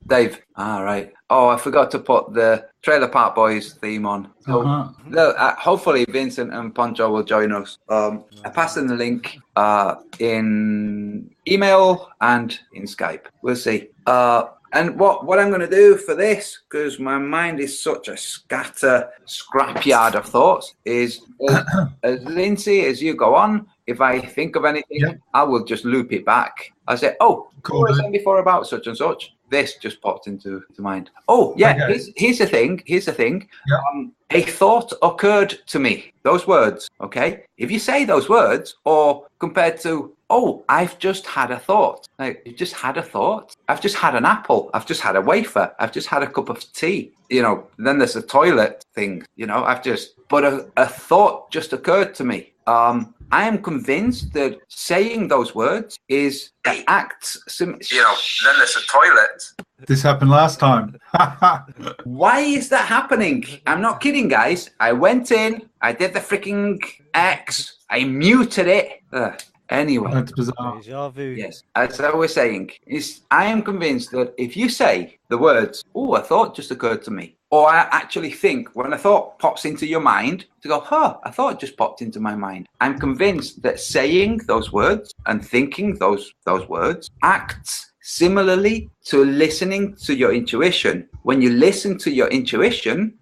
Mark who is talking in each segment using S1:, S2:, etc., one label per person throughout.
S1: Dave. All right. Oh, I forgot to put the Trailer Park Boys theme on. So hopefully Vincent and Poncho will join us. I passed in the link in email and in Skype. We'll see. And what I'm going to do for this, because my mind is such a scrapyard of thoughts, is as Lindsay, as you go on, if I think of anything, I will just loop it back. I say, oh, cool, what was I before about such and such? This just popped into mind. Oh, yeah, okay. Here's the thing. Yeah. A thought occurred to me. Those words, okay? If you say those words, or compared to, oh, I've just had a thought. Like, you just had a thought? I've just had an apple. I've just had a wafer. I've just had a cup of tea. You know, then there's a toilet thing. You know, but a thought just occurred to me. I am convinced that saying those words is an act. Then there's a toilet.
S2: This happened last time.
S1: Why is that happening? I'm not kidding, guys. I went in, I did the freaking X, I muted it. Anyway,
S2: that's bizarre.
S1: Yes, as I was saying, I am convinced that if you say the words, "Oh, a thought just occurred to me," or I actually think when a thought pops into your mind, to go, a thought just popped into my mind. I'm convinced that saying those words and thinking those words acts similarly to listening to your intuition. When you listen to your intuition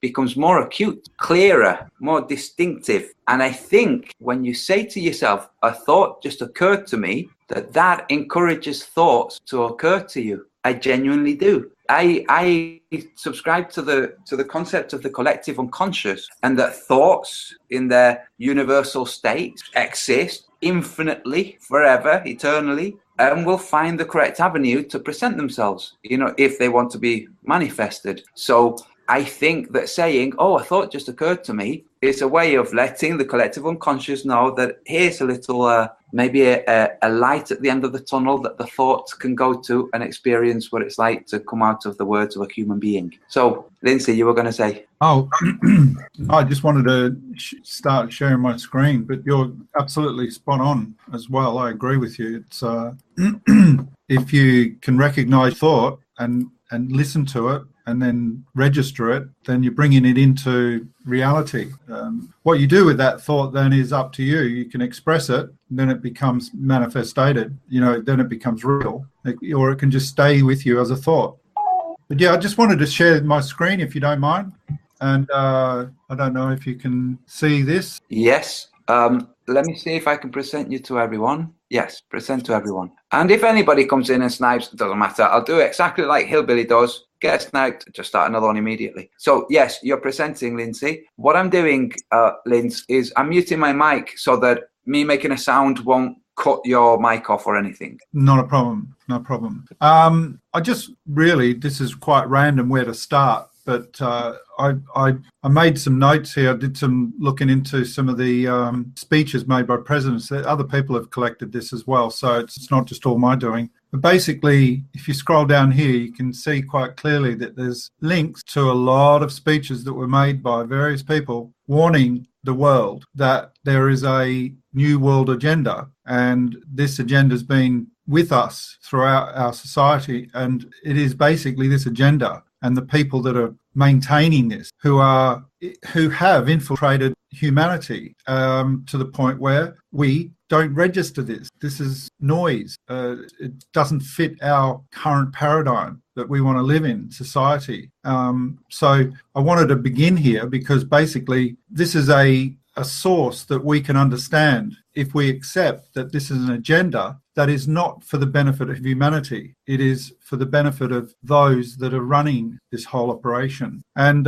S1: becomes more acute, clearer, more distinctive. And I think when you say to yourself, a thought just occurred to me, that encourages thoughts to occur to you. I genuinely do. I subscribe to the concept of the collective unconscious, and that thoughts in their universal state exist infinitely, forever, eternally, and will find the correct avenue to present themselves, if they want to be manifested. So I think that saying, oh, a thought just occurred to me, is a way of letting the collective unconscious know that here's a little, maybe a light at the end of the tunnel that the thought can go to and experience what it's like to come out of the words of a human being. So, Lindsay, you were going to say?
S2: Oh, I just wanted to start sharing my screen, but you're absolutely spot on as well. I agree with you. It's if you can recognize thought and listen to it, and then register it, then you're bringing it into reality. What you do with that thought then is up to you. You can express it, and then it becomes manifested, then it becomes real, or it can just stay with you as a thought. But yeah, I just wanted to share my screen, if you don't mind. And I don't know if you can see this.
S1: Yes. Let me see if I can present you to everyone. Yes, present to everyone. And if anybody comes in and snipes, it doesn't matter. I'll do it exactly like Hillbilly does. Get sniped, just start another one immediately. So yes, you're presenting, Lindsay. What I'm doing, Linz, is I'm muting my mic so that me making a sound won't cut your mic off or anything.
S2: Not a problem. No problem. I just really, this is quite random where to start, but I made some notes here. I did some looking into some of the speeches made by presidents. Other people have collected this as well, so it's not just all my doing. But basically, if you scroll down here, you can see quite clearly that there's links to a lot of speeches that were made by various people warning the world that there is a new world agenda, and this agenda has been with us throughout our society, and it is basically this agenda and the people that are maintaining this who have infiltrated humanity to the point where we don't register this. This is noise. It doesn't fit our current paradigm that we want to live in society. So I wanted to begin here because basically this is a source that we can understand if we accept that this is an agenda that is not for the benefit of humanity. It is for the benefit of those that are running this whole operation. And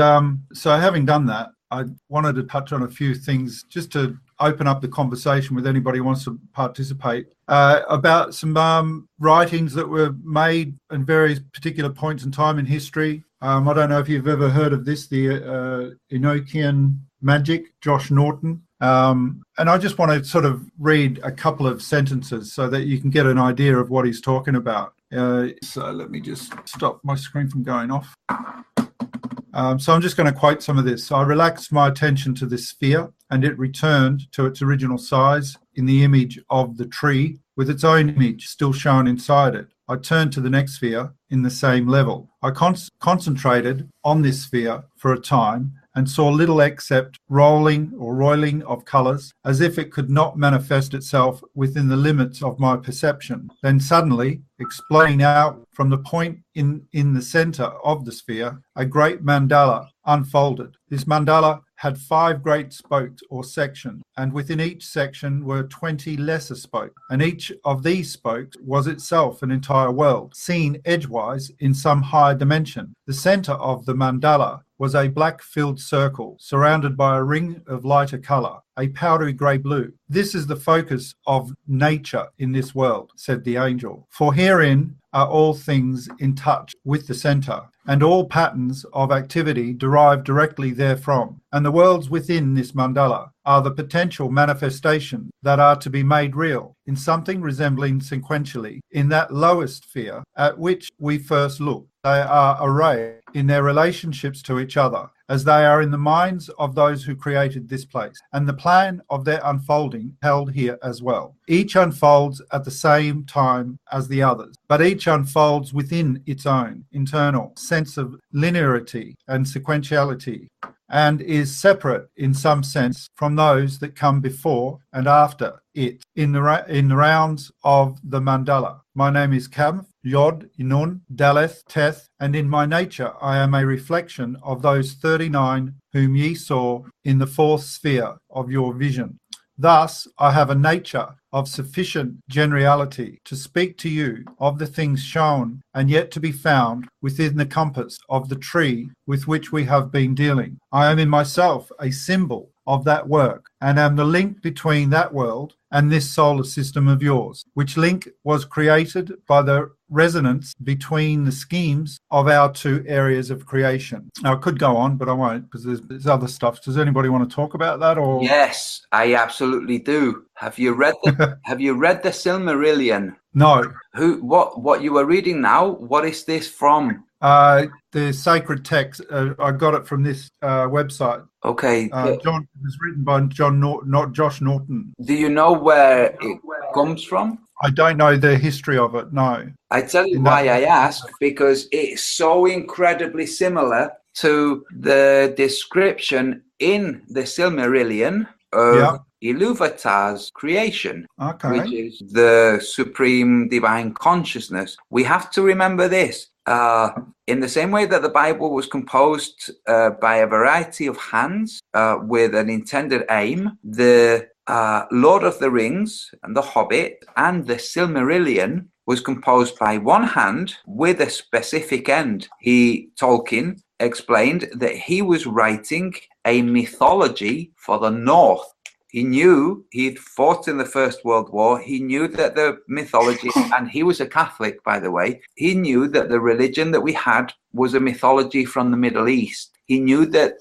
S2: so having done that, I wanted to touch on a few things just to open up the conversation with anybody who wants to participate about some writings that were made in various particular points in time in history. I don't know if you've ever heard of this, the Enochian magic, Josh Norton. And I just want to sort of read a couple of sentences so that you can get an idea of what he's talking about. So let me just stop my screen from going off. So I'm just going to quote some of this. So I relaxed my attention to this sphere, and it returned to its original size in the image of the tree, with its own image still shown inside it. I turned to the next sphere in the same level. I concentrated on this sphere for a time and saw little except rolling or roiling of colours, as if it could not manifest itself within the limits of my perception. Then suddenly, exploding out from the point in the centre of the sphere, a great mandala unfolded. This mandala had 5 great spokes or sections, and within each section were 20 lesser spokes, and each of these spokes was itself an entire world, seen edgewise in some higher dimension. The centre of the mandala was a black-filled circle surrounded by a ring of lighter colour, a powdery grey blue. This is the focus of nature in this world, said the angel, for herein are all things in touch with the centre, and all patterns of activity derive directly therefrom. And the worlds within this mandala are the potential manifestations that are to be made real in something resembling sequentially in that lowest sphere at which we first look. They are arrayed in their relationships to each other, as they are in the minds of those who created this place, and the plan of their unfolding held here as well. Each unfolds at the same time as the others, but each unfolds within its own internal sense of linearity and sequentiality, and is separate in some sense from those that come before and after it in the rounds of the mandala. My name is Kam, Yod, Inun, Daleth, Teth, and in my nature I am a reflection of those 39 whom ye saw in the 4th sphere of your vision. Thus I have a nature of sufficient generality to speak to you of the things shown and yet to be found within the compass of the tree with which we have been dealing. I am in myself a symbol of that work, and am the link between that world and this solar system of yours, which link was created by the resonance between the schemes of our 2 areas of creation. Now, I could go on, but I won't, because there's other stuff. Does anybody want to talk about that? Or
S1: Yes, I absolutely do. Have you read the Silmarillion?
S2: No.
S1: What you were reading now? What is this from?
S2: The sacred text. I got it from this website.
S1: Okay.
S2: John, it was written by not Josh Norton.
S1: Do you know where it comes from?
S2: I don't know the history of it. No.
S1: I tell you why I ask, because it's so incredibly similar to the description in the Silmarillion of Iluvatar's creation, which is the supreme divine consciousness. We have to remember this. In the same way that the Bible was composed by a variety of hands with an intended aim, the Lord of the Rings and the Hobbit and the Silmarillion was composed by one hand with a specific end. Tolkien explained that he was writing a mythology for the North. He knew he'd fought in the First World War. He knew that the mythology, and he was a Catholic, by the way, he knew that the religion that we had was a mythology from the Middle East. He knew that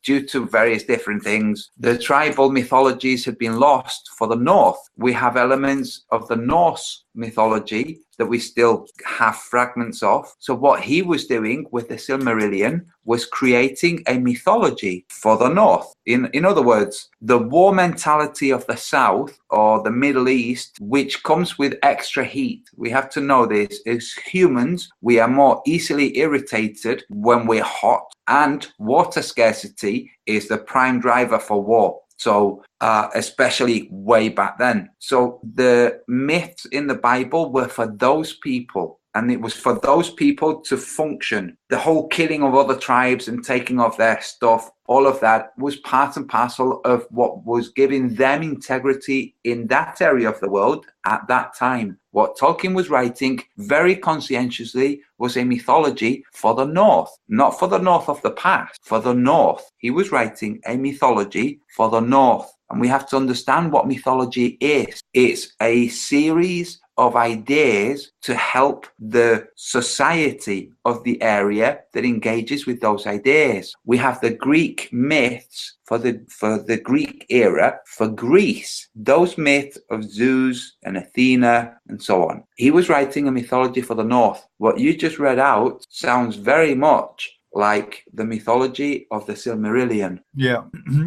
S1: due to various different things, the tribal mythologies had been lost for the North. We have elements of the Norse mythology that we still have fragments of. So what he was doing with the Silmarillion was creating a mythology for the North. In other words, the war mentality of the South or the Middle East, which comes with extra heat. We have to know this. As humans, we are more easily irritated when we're hot, and water scarcity is the prime driver for war. So especially way back then. So the myths in the Bible were for those people, and it was for those people to function. The whole killing of other tribes and taking off their stuff, all of that was part and parcel of what was giving them integrity in that area of the world at that time. What Tolkien was writing very conscientiously was a mythology for the North, not for the North of the past, for the North. He was writing a mythology for the North. And we have to understand what mythology is. It's a series of ideas to help the society of the area that engages with those ideas. We have the Greek myths for the Greek era, for Greece, those myths of Zeus and Athena and so on. He was writing a mythology for the North. What you just read out sounds very much like the mythology of the Silmarillion.
S2: Yeah,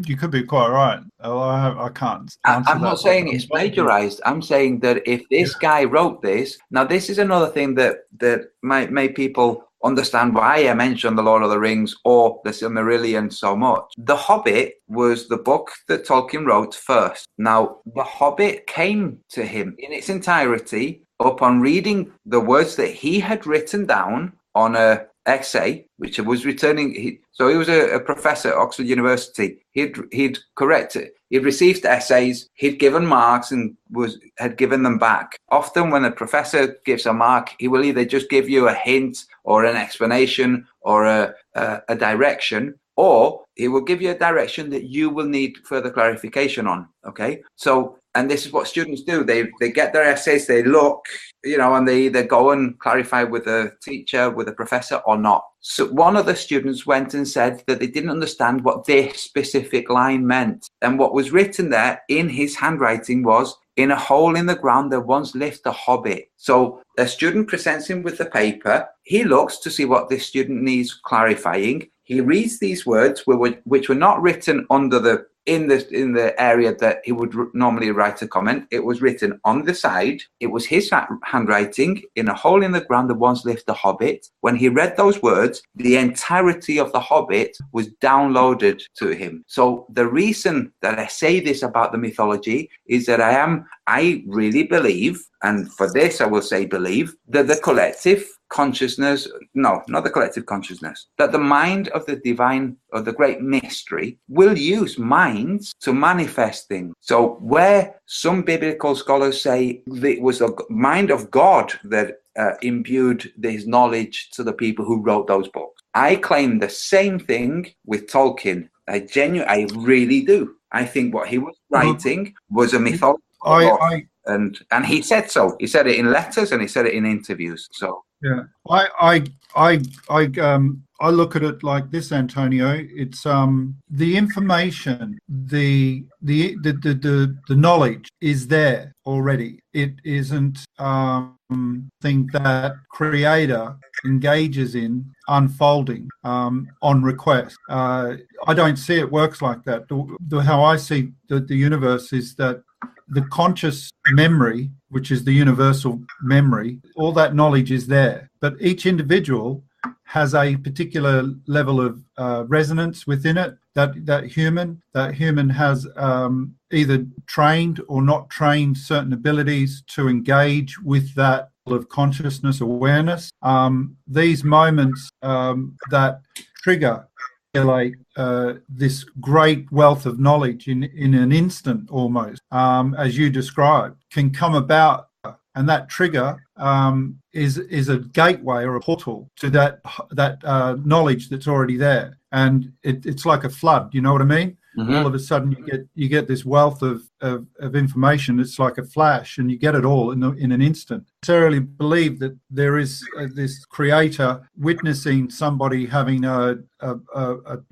S2: you could be quite right. I can't answer
S1: I'm
S2: that.
S1: not saying it's plagiarized. I'm saying that if this guy wrote this, now this is another thing that might make people understand why I mentioned The Lord of the Rings or the Silmarillion so much. The Hobbit was the book that Tolkien wrote first. Now, The Hobbit came to him in its entirety upon reading the words that he had written down on a essay, which was returning. So he was a professor at Oxford University. He'd corrected. He'd received essays. He'd given marks and had given them back. Often, when a professor gives a mark, he will either just give you a hint or an explanation or a direction, or he will give you a direction that you will need further clarification on. Okay, so. And this is what students do. They get their essays, they look, and they either go and clarify with a teacher, with a professor, or not. So one of the students went and said that they didn't understand what this specific line meant. And what was written there in his handwriting was, "In a hole in the ground there once lived a hobbit." So a student presents him with the paper. He looks to see what this student needs clarifying. He reads these words, which were not written under in the area that he would normally write a comment. It was written on the side. It was his handwriting. "In a hole in the ground there once lived a hobbit." When he read those words, the entirety of the Hobbit was downloaded to him. So the reason that I say this about the mythology is that I really believe, and for this I will say believe, that the collective consciousness, no, not the collective consciousness, that the mind of the divine, or the great mystery, will use minds to manifest things. So where some biblical scholars say it was the mind of God that imbued this knowledge to the people who wrote those books, I claim the same thing with Tolkien. I really do. I think what he was writing was a mythology. And he said so. He said it in letters and he said it in interviews. So
S2: yeah, I look at it like this, Antonio. It's the information, the knowledge is there already. It isn't thing that creator engages in unfolding on request. I don't see it works like that. How I see the universe is that the conscious memory, which is the universal memory, all that knowledge is there. But each individual has a particular level of resonance within it. That human has either trained or not trained certain abilities to engage with that of consciousness awareness. These moments that trigger this great wealth of knowledge in an instant almost, as you described, can come about, and that trigger is a gateway or a portal to that knowledge that's already there, and it's like a flood. You know what I mean? Mm-hmm. All of a sudden you get this wealth of information. It's like a flash, and you get it all in an instant. I necessarily believe that there is this creator witnessing somebody having a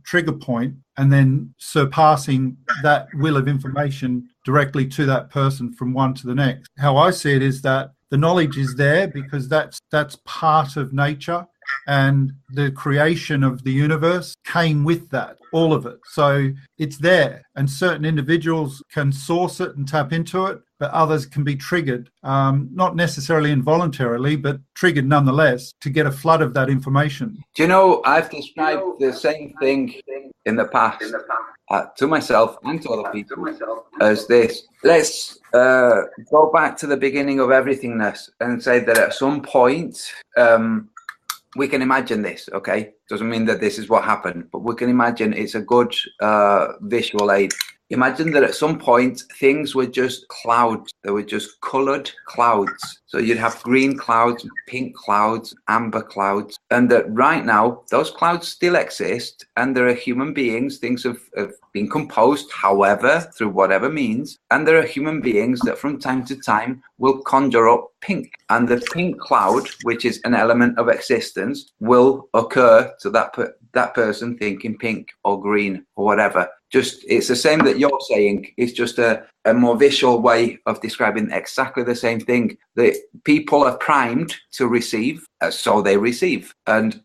S2: trigger point and then surpassing that will of information directly to that person from one to the next. How I see it is that the knowledge is there because that's part of nature, and the creation of the universe came with that, all of it. So it's there, and certain individuals can source it and tap into it, but others can be triggered, not necessarily involuntarily, but triggered nonetheless to get a flood of that information.
S1: Do you know, I've described the same thing in the past to myself and to other people as this. Let's go back to the beginning of everythingness and say that at some point, we can imagine this, okay? Doesn't mean that this is what happened, but we can imagine. It's a good visual aid. Imagine that at some point things were just clouds. They were just colored clouds. So you'd have green clouds, pink clouds, amber clouds. And that right now, those clouds still exist. And there are human beings, things have been composed, however, through whatever means. And there are human beings that from time to time will conjure up pink. And the pink cloud, which is an element of existence, will occur to that person thinking pink or green or whatever. Just it's the same that you're saying. It's just a more visual way of describing exactly the same thing. That people are primed to receive, so they receive. And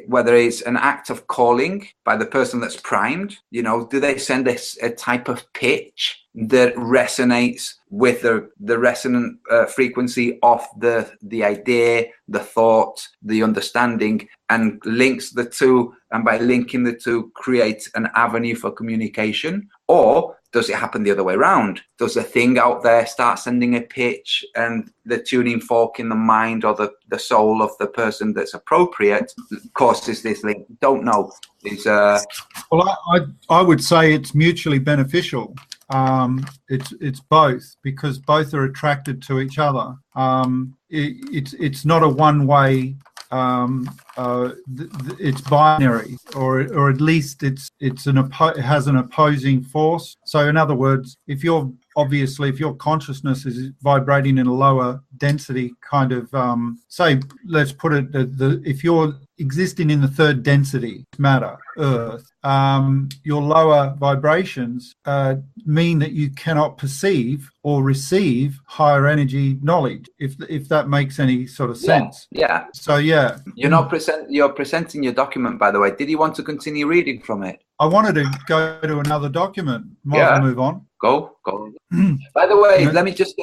S1: whether it's an act of calling by the person that's primed, do they send a type of pitch that resonates with the resonant frequency of the idea, the thought, the understanding, and links the two, and by linking the two creates an avenue for communication? Or does it happen the other way around? Does the thing out there start sending a pitch, and the tuning fork in the mind or the soul of the person that's appropriate causes this link? Don't know.
S2: Well, I would say it's mutually beneficial. It's both, because both are attracted to each other. It's not a one-way. It's binary, or at least it has an opposing force. So in other words, if your consciousness is vibrating in a lower density kind of, say, let's put it, if you're existing in the third density matter, Earth, your lower vibrations mean that you cannot perceive or receive higher energy knowledge, if that makes any sort of sense.
S1: Yeah.
S2: So yeah.
S1: You're presenting your document, by the way. Did you want to continue reading from it?
S2: I wanted to go to another document. Might as well move on.
S1: Go. By the way, let me just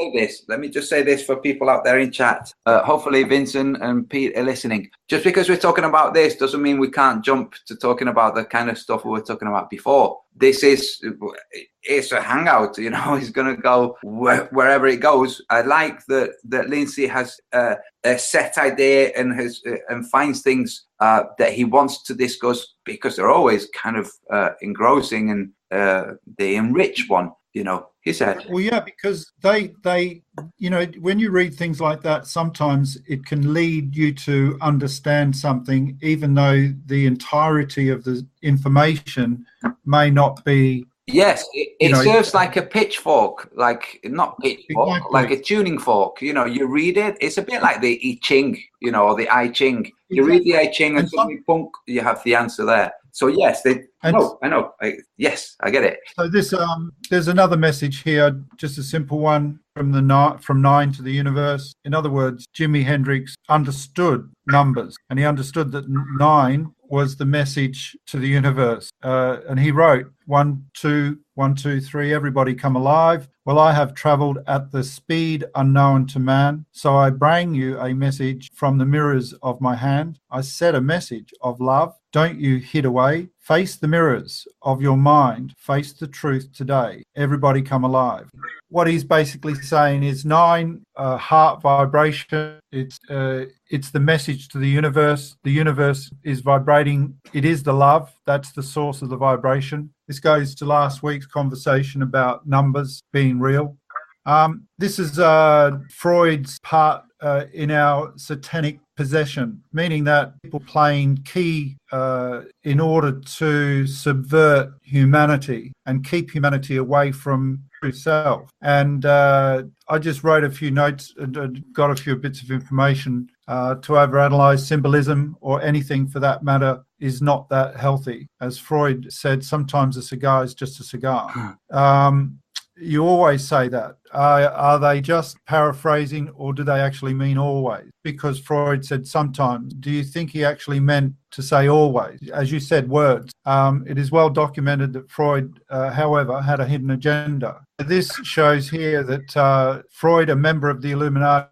S1: say this for people out there in chat. Hopefully Vincent and Pete are listening. Just because we're talking about this doesn't mean we can't jump to talking about the kind of stuff we were talking about before. It's a hangout, It's going to go wherever it goes. I like that Lindsay has a set idea and finds things that he wants to discuss, because they're always kind of engrossing, and they enrich one. He said.
S2: Well, yeah, because they, when you read things like that, sometimes it can lead you to understand something, even though the entirety of the information may not be. Yes,
S1: it serves like a pitchfork, not pitchfork,
S2: exactly.
S1: Like a tuning fork. You read it. It's a bit like the I Ching, or the I Ching. You read the I Ching, and suddenly, punk, you have the answer there. So yes, I know. Yes, I get it.
S2: So there's another message here, just a simple one from 9 to the universe. In other words, Jimi Hendrix understood numbers, and he understood that 9 was the message to the universe. And he wrote 1, 2, 1, 2, 3, everybody come alive. Well, I have traveled at the speed unknown to man, so I bring you a message from the mirrors of my hand. I said a message of love. Don't you hid away. Face the mirrors of your mind. Face the truth today. Everybody come alive. What he's basically saying is 9, heart vibration. It's the message to the universe. The universe is vibrating. It is the love. That's the source of the vibration. This goes to last week's conversation about numbers being real. This is Freud's part in our satanic possession, meaning that people playing key in order to subvert humanity and keep humanity away from true self. And I just wrote a few notes and got a few bits of information. To overanalyze symbolism, or anything for that matter, is not that healthy. As Freud said, sometimes a cigar is just a cigar. You always say that. Are they just paraphrasing, or do they actually mean always? Because Freud said sometimes. Do you think he actually meant to say always? As you said, words. It is well documented that Freud, however, had a hidden agenda. This shows here that Freud, a member of the Illuminati,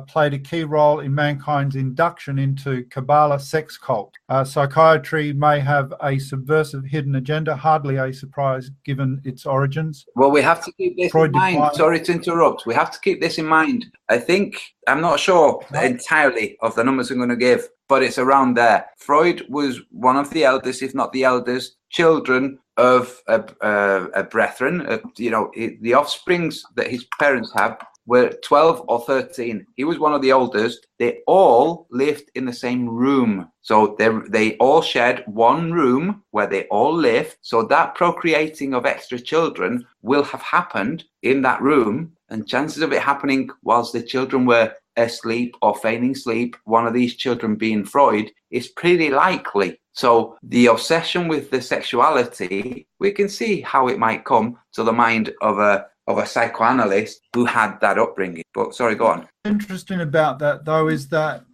S2: played a key role in mankind's induction into Kabbalah sex cult. Psychiatry may have a subversive hidden agenda, hardly a surprise given its origins.
S1: Well, we have to keep this in mind. Sorry to interrupt. We have to keep this in mind. I'm not sure entirely of the numbers I'm going to give, but it's around there. Freud was one of the eldest, if not the eldest, children of a brethren. The offsprings that his parents have were 12 or 13. He was one of the oldest. They all lived in the same room. So they all shared one room where they all lived. So that procreating of extra children will have happened in that room. And chances of it happening whilst the children were asleep or feigning sleep, one of these children being Freud, is pretty likely. So the obsession with the sexuality, we can see how it might come to the mind of a psychoanalyst who had that upbringing. But sorry, go on.
S2: Interesting about that though is that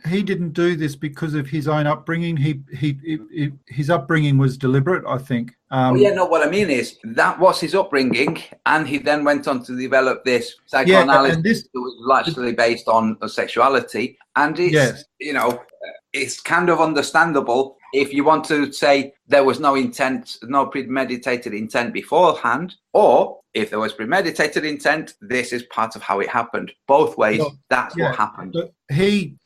S2: he didn't do this because of his own upbringing. His upbringinging was deliberate, I think.
S1: What I mean is that was his upbringing, and he then went on to develop this psychoanalysis that was largely based on sexuality. And it's it's kind of understandable if you want to say there was no intent, no premeditated intent beforehand, or if there was premeditated intent, this is part of how it happened. Both ways, that's what happened.
S2: But he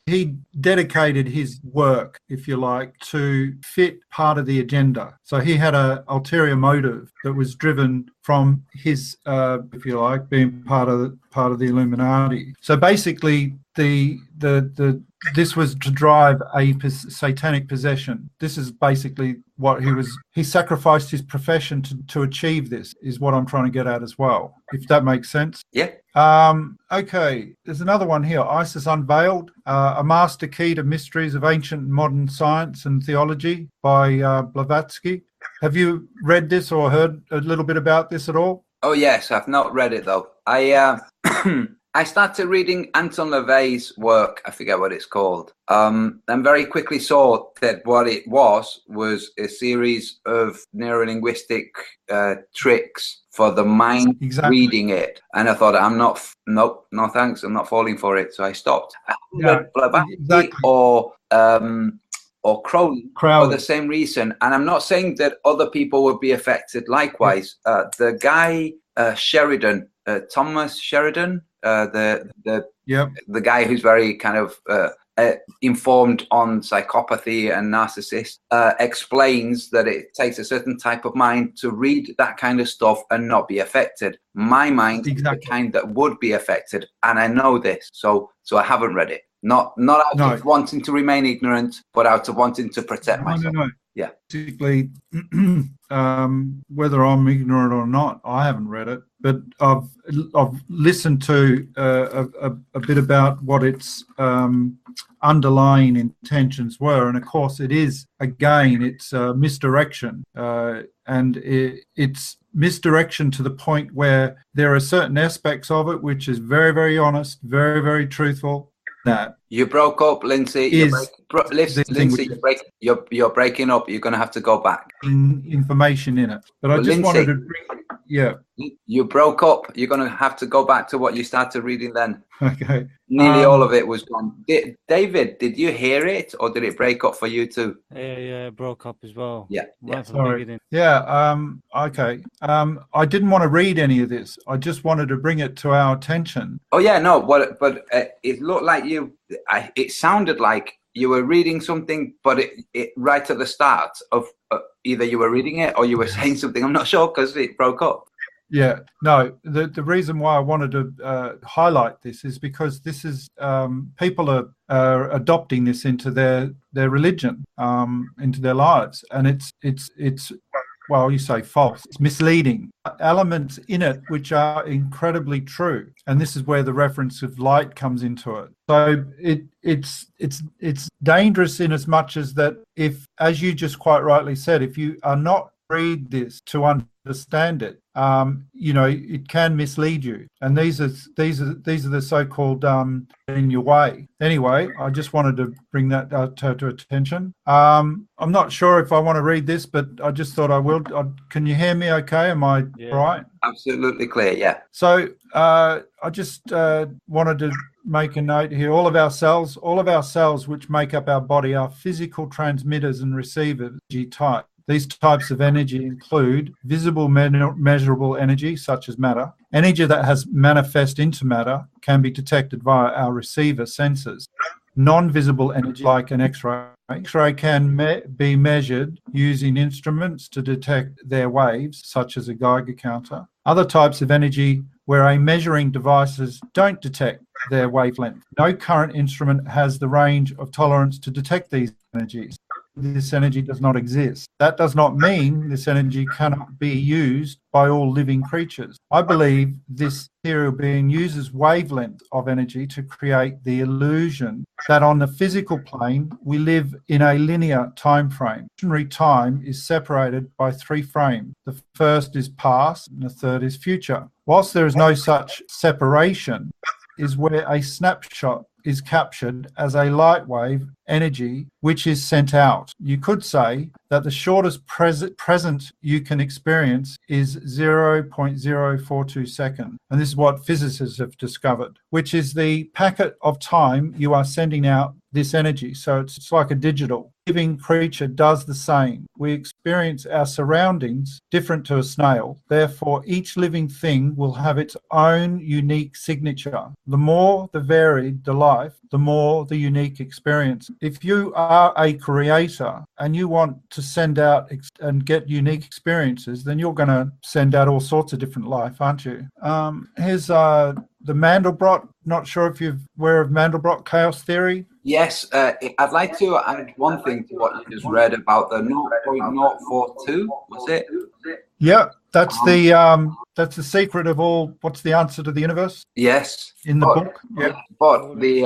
S2: dedicated his work, if you like, to fit part of the agenda. So he had an ulterior motive that was driven from his, if you like, being part of the Illuminati. So basically, this was to drive a satanic possession. This is basically what he sacrificed his profession to achieve this, is what I'm trying to get at as well, if that makes sense.
S1: Yeah.
S2: Okay, there's another one here. ISIS Unveiled, a master key to mysteries of ancient and modern science and theology by Blavatsky. Have you read this or heard a little bit about this at all?
S1: Oh, yes, I've not read it, though. I started reading Anton LaVey's work, I forget what it's called, and very quickly saw that what it was a series of neurolinguistic tricks for the mind reading it. And I thought, no thanks, I'm not falling for it. So I stopped. I haven't read Blavatsky or Crowley for the same reason. And I'm not saying that other people would be affected likewise. The guy, Sheridan, Thomas Sheridan, the guy who's very kind of informed on psychopathy and narcissist, explains that it takes a certain type of mind to read that kind of stuff and not be affected. My mind is the kind that would be affected, and I know this, so I haven't read it. Not out of wanting to remain ignorant, but out of wanting to protect myself. Yeah.
S2: Basically, whether I'm ignorant or not, I haven't read it, but I've listened to a bit about what its underlying intentions were, and of course, it's misdirection, and it's misdirection to the point where there are certain aspects of it which is very, very honest, very, very truthful. That
S1: you broke up, Lindsay. Lindsay, you're breaking up. You're going to have to go back.
S2: Information in it, but I just Lindsay, wanted to bring.
S1: You broke up. You're going to have to go back to what you started reading then.
S2: Okay.
S1: Nearly all of it was gone. David, did you hear it, or did it break up for you too?
S3: Yeah, it broke up as well.
S1: Yeah.
S2: Sorry. Okay. I didn't want to read any of this. I just wanted to bring it to our attention.
S1: Oh yeah, no. But it looked like it sounded like you were reading something, but it right at the start of either you were reading it or you were saying something. I'm not sure because it broke up.
S2: Yeah, no, the reason why I wanted to highlight this is because this is people are adopting this into their religion, into their lives, and it's well, you say false. It's misleading. Elements in it which are incredibly true, and this is where the reference of light comes into it. So it's dangerous in as much as that if, as you just quite rightly said, if you are not read this to understand it, it can mislead you, and these are the so-called in your way. Anyway, I just wanted to bring that to attention. I'm not sure if I want to read this, but I just thought I will. Can you hear me okay? Am I right?
S1: Absolutely clear, yeah.
S2: So I just wanted to make a note here. All of our cells which make up our body are physical transmitters and receivers, G type. These types of energy include visible measurable energy, such as matter. Energy that has manifest into matter can be detected via our receiver sensors. Non-visible energy, like an X-ray. X-ray can be measured using instruments to detect their waves, such as a Geiger counter. Other types of energy where a measuring devices don't detect their wavelength. No current instrument has the range of tolerance to detect these energies. this energy does not exist. That does not mean this energy cannot be used by all living creatures. I believe this material being uses wavelength of energy to create the illusion that on the physical plane we live in a linear time frame. Ordinary time is separated by 3 frames. The first is past and the third is future. Whilst there is no such separation, is where a snapshot is captured as a light wave energy which is sent out. You could say that the shortest present you can experience is 0.042 seconds. And this is what physicists have discovered, which is the packet of time you are sending out this energy. So it's like a digital. Living creature does the same. We experience our surroundings different to a snail. Therefore, each living thing will have its own unique signature. The more the varied the life, the more the unique experience. If you are a creator and you want to send out and get unique experiences, then you're going to send out all sorts of different life, aren't you? Here's the Mandelbrot. Not sure if you're aware of Mandelbrot chaos theory.
S1: Yes, I'd like to add one thing to what you just read about the 0.042, was it?
S2: Yeah, that's the secret of all. What's the answer to the universe?
S1: Yes.
S2: In the book. Yeah.
S1: But the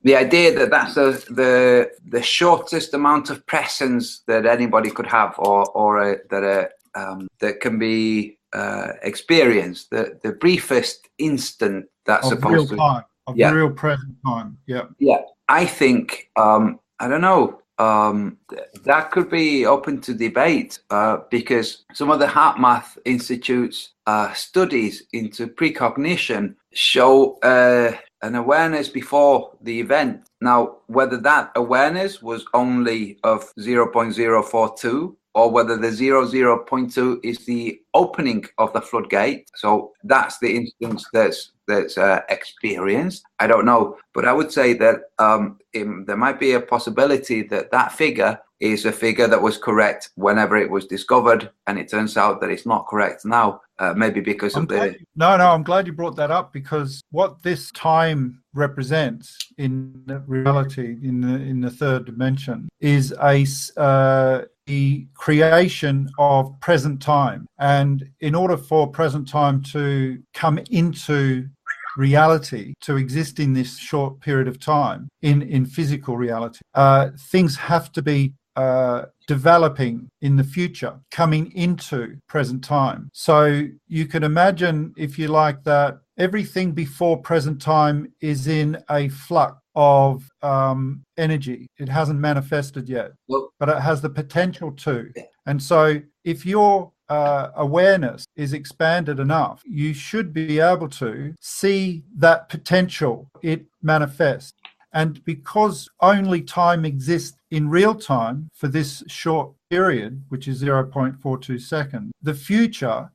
S1: idea that that's the shortest amount of presence that anybody could have, or that can be experienced, the briefest instant that's supposed to.
S2: Time. Of real present time. Yeah.
S1: Yeah. I think I don't know. That could be open to debate because some of the Heart Math Institute's studies into precognition show an awareness before the event. Now, whether that awareness was only of 0.042 or whether the 0.0 is the opening of the floodgate, so that's the instance that's experienced. I don't know, but I would say that there might be a possibility that that figure is a figure that was correct whenever it was discovered, and it turns out that it's not correct now. Maybe because of the.
S2: No, I'm glad you brought that up, because what this time represents in reality, in the third dimension, is the creation of present time. And in order for present time to come into reality, to exist in this short period of time, in physical reality, things have to be developing in the future, coming into present time. So you can imagine, if you like, that everything before present time is in a flux of energy. It hasn't manifested yet, but it has the potential to. And so if your awareness is expanded enough, you should be able to see that potential, it manifests. And because only time exists in real time for this short period, which is 0.42 seconds, the future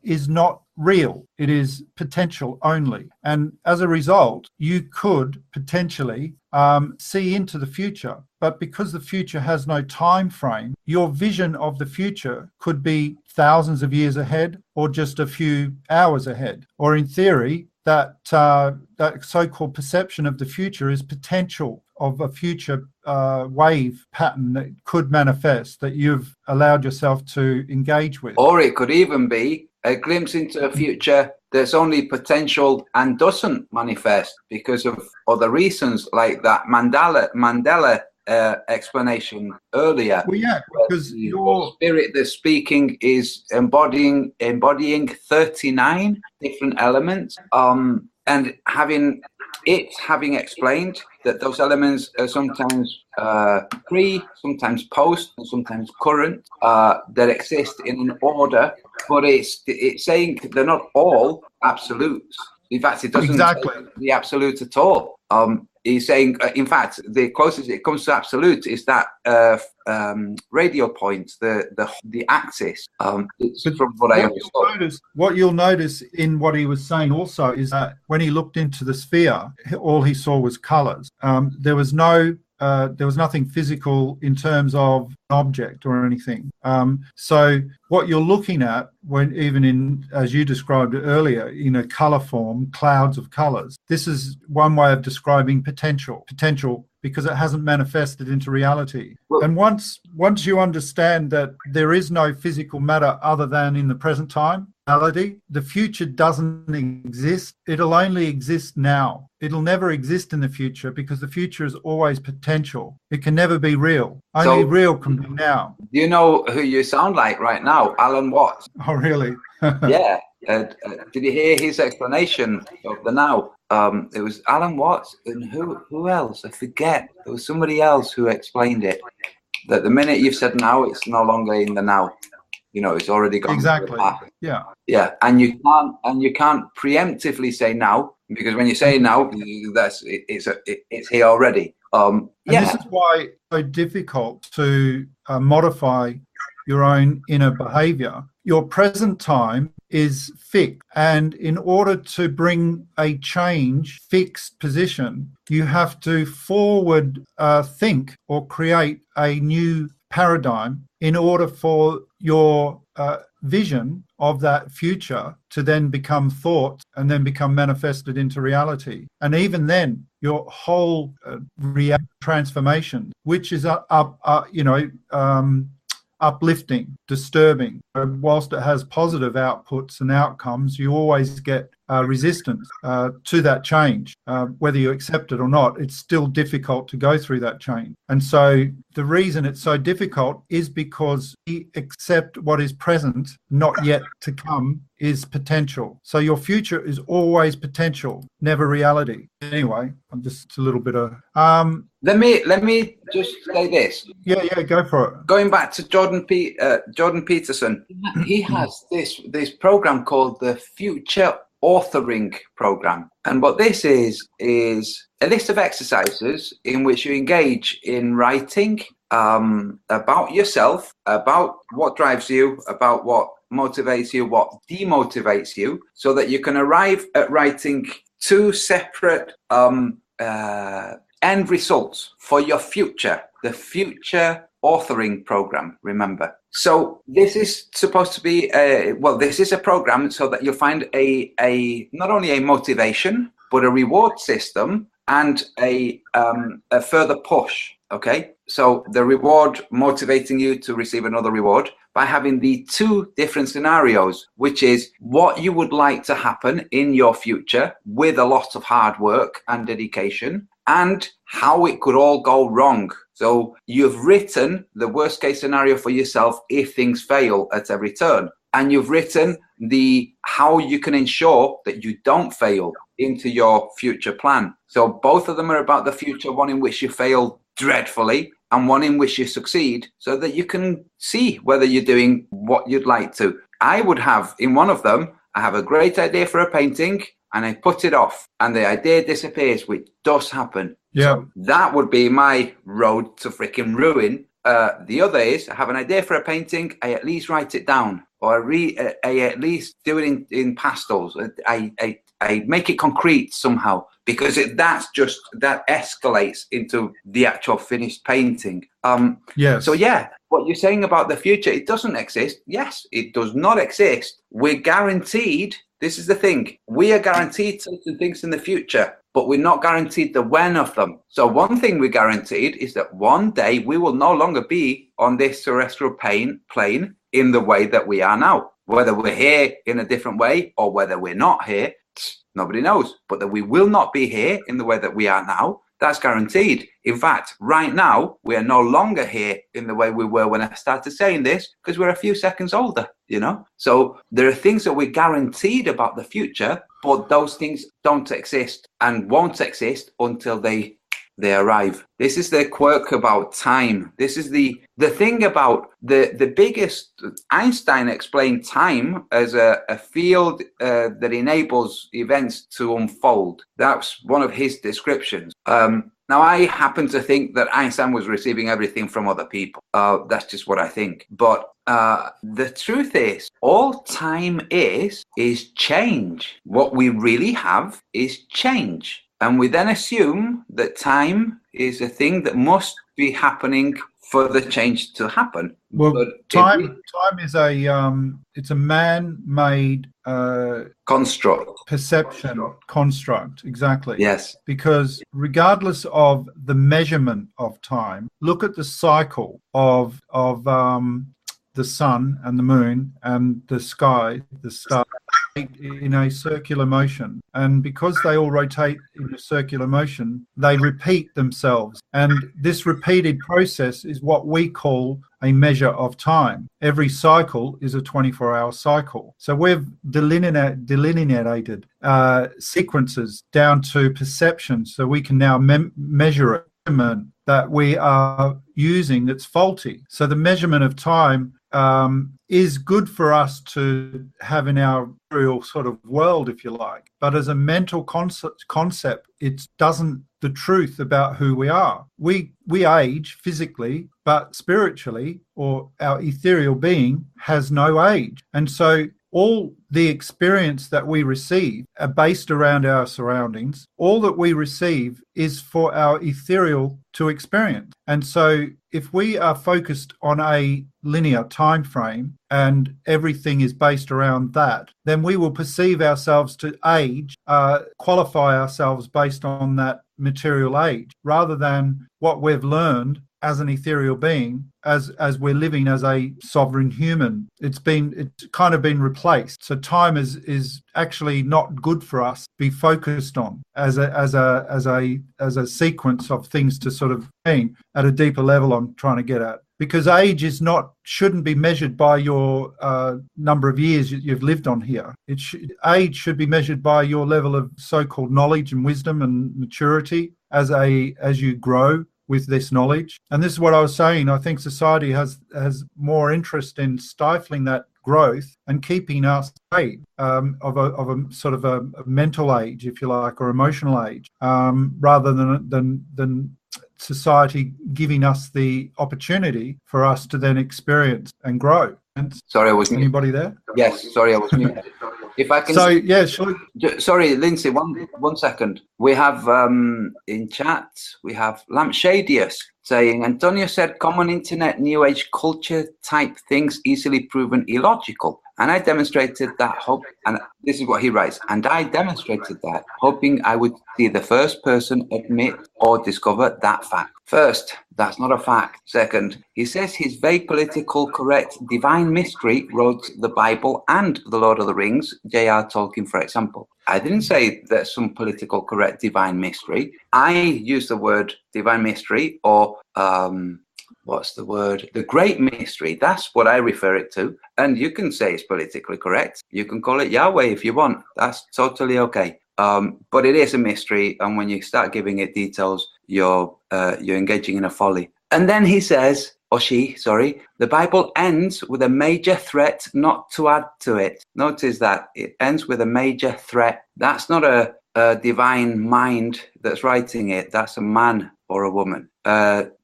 S2: is not real. It is potential only. And as a result, you could potentially see into the future. But because the future has no time frame, your vision of the future could be thousands of years ahead or just a few hours ahead. Or in theory, that so-called perception of the future is potential of a future wave pattern that could manifest, that you've allowed yourself to engage with.
S1: Or it could even be a glimpse into a future that's only potential and doesn't manifest because of other reasons, like that Mandela explanation earlier.
S2: Well, yeah, because
S1: your spirit that's speaking is embodying 39 different elements, and having explained that those elements are sometimes pre, sometimes post, and sometimes current, that exist in an order, but it's saying they're not all absolutes. In fact, it doesn't say the absolute at all. He's saying, in fact, the closest it comes to absolute is that radial point, the axis. It's from what I understood.
S2: What you'll notice in what he was saying also is that when he looked into the sphere, all he saw was colours. There was nothing physical in terms of object or anything. So what you're looking at, when even in, as you described it earlier, in a color form, clouds of colors, this is one way of describing potential because it hasn't manifested into reality.
S1: Well,
S2: and once you understand that there is no physical matter other than in the present time, reality, the future doesn't exist. It'll only exist now. It'll never exist in the future because the future is always potential. It can never be real. Only real can be now.
S1: Do you know who you sound like right now? Alan Watts.
S2: Oh, really?
S1: Yeah. Did you hear his explanation of the now? It was Alan Watts, and who else? I forget. There was somebody else who explained it. That the minute you've said now, it's no longer in the now. You know, it's already gone.
S2: Exactly. Yeah.
S1: Yeah, and you can't preemptively say now, because when you say now, it's here already.
S2: And this is why it's so difficult to modify your own inner behavior. Your present time is fixed, and in order to bring a fixed position, you have to forward think or create a new paradigm in order for your vision of that future to then become thought and then become manifested into reality. And even then, your whole transformation, which is uplifting, disturbing. Whilst it has positive outputs and outcomes, you always get resistance to that change. Whether you accept it or not, it's still difficult to go through that change. And so the reason it's so difficult is because we accept what is present, not yet to come, is potential. So your future is always potential, never reality. Anyway, I'm just a little bit of...
S1: Let me just say this.
S2: Yeah, go for it.
S1: Going back to Jordan Peterson, he has this program called the Future Authoring Program, and what this is a list of exercises in which you engage in writing about yourself, about what drives you, about what motivates you, what demotivates you, so that you can arrive at writing two separate end results for your future. The Future Authoring Program, remember. So this is supposed to be this is a program so that you'll find a not only a motivation but a reward system and a further push. Okay, so the reward motivating you to receive another reward by having the two different scenarios, which is what you would like to happen in your future with a lot of hard work and dedication, and how it could all go wrong. So you've written the worst case scenario for yourself if things fail at every turn, and you've written the how you can ensure that you don't fail into your future plan. So both of them are about the future, one in which you fail dreadfully and one in which you succeed, so that you can see whether you're doing what you'd like to. I would have, in one of them, I have a great idea for a painting and I put it off and the idea disappears, which does happen.
S2: Yeah.
S1: So that would be my road to freaking ruin. The other is I have an idea for a painting, I at least write it down, or I at least do it in pastels. I make it concrete somehow, because that escalates into the actual finished painting.
S2: Yes.
S1: So yeah, what you're saying about the future, it doesn't exist. Yes, it does not exist. We're guaranteed. This is the thing. We are guaranteed certain things in the future, but we're not guaranteed the when of them. So one thing we're guaranteed is that one day we will no longer be on this terrestrial plane in the way that we are now. Whether we're here in a different way or whether we're not here, nobody knows. But that we will not be here in the way that we are now, that's guaranteed. In fact, right now, we are no longer here in the way we were when I started saying this, because we're a few seconds older, you know? So there are things that we're guaranteed about the future, but those things don't exist and won't exist until they arrive. This is the quirk about time. This is the thing about the biggest. Einstein explained time as a field that enables events to unfold. That's one of his descriptions. Now, I happen to think that Einstein was receiving everything from other people. That's just what I think. But the truth is, all time is change. What we really have is change. And we then assume that time is a thing that must be happening for the change to happen.
S2: Well,
S1: But
S2: time is it's a man-made
S1: construct.
S2: perception construct, exactly.
S1: Yes.
S2: Because regardless of the measurement of time, look at the cycle of the sun and the moon and the sky, the stars, in a circular motion, and because they all rotate in a circular motion, they repeat themselves, and this repeated process is what we call a measure of time. Every cycle is a 24-hour cycle. So we've delineated sequences down to perception, so we can now measure it that we are using that's faulty. So the measurement of time is good for us to have in our real sort of world, if you like. But as a mental concept, it doesn't the truth about who we are. We age physically, but spiritually, or our ethereal being has no age. And so all the experience that we receive are based around our surroundings. All that we receive is for our ethereal to experience. And so if we are focused on a linear time frame and everything is based around that, then we will perceive ourselves to age, qualify ourselves based on that material age, rather than what we've learned as an ethereal being, as we're living as a sovereign human. It's kind of been replaced. So time is actually not good for us to be focused on as a sequence of things to sort of being at a deeper level I'm trying to get at. Because age shouldn't be measured by your number of years you've lived on here. Age should be measured by your level of so-called knowledge and wisdom and maturity as you grow with this knowledge. And this is what I was saying. I think society has more interest in stifling that growth and keeping us of a sort of a mental age, if you like, or emotional age, rather than society giving us the opportunity for us to then experience and grow. And
S1: sorry, I was
S2: anybody there?
S1: Yes, sorry, I was muted. If I can.
S2: So yeah, sure.
S1: Sorry, Lindsay. One second. We have in chat. We have Lampshadius saying Antonio said common internet new age culture type things easily proven illogical. And I demonstrated that and this is what he writes, and I demonstrated that, hoping I would be the first person admit or discover that fact. First, that's not a fact. Second, he says his vague political correct divine mystery wrote the Bible and the Lord of the Rings, J.R. Tolkien, for example. I didn't say there's some political correct divine mystery. I used the word divine mystery, or what's the word? The great mystery. That's what I refer it to. And you can say it's politically correct. You can call it Yahweh if you want. That's totally okay. But it is a mystery. And when you start giving it details, you're engaging in a folly. And then he says, or she, sorry, the Bible ends with a major threat not to add to it. Notice that it ends with a major threat. That's not a divine mind that's writing it. That's a man or a woman.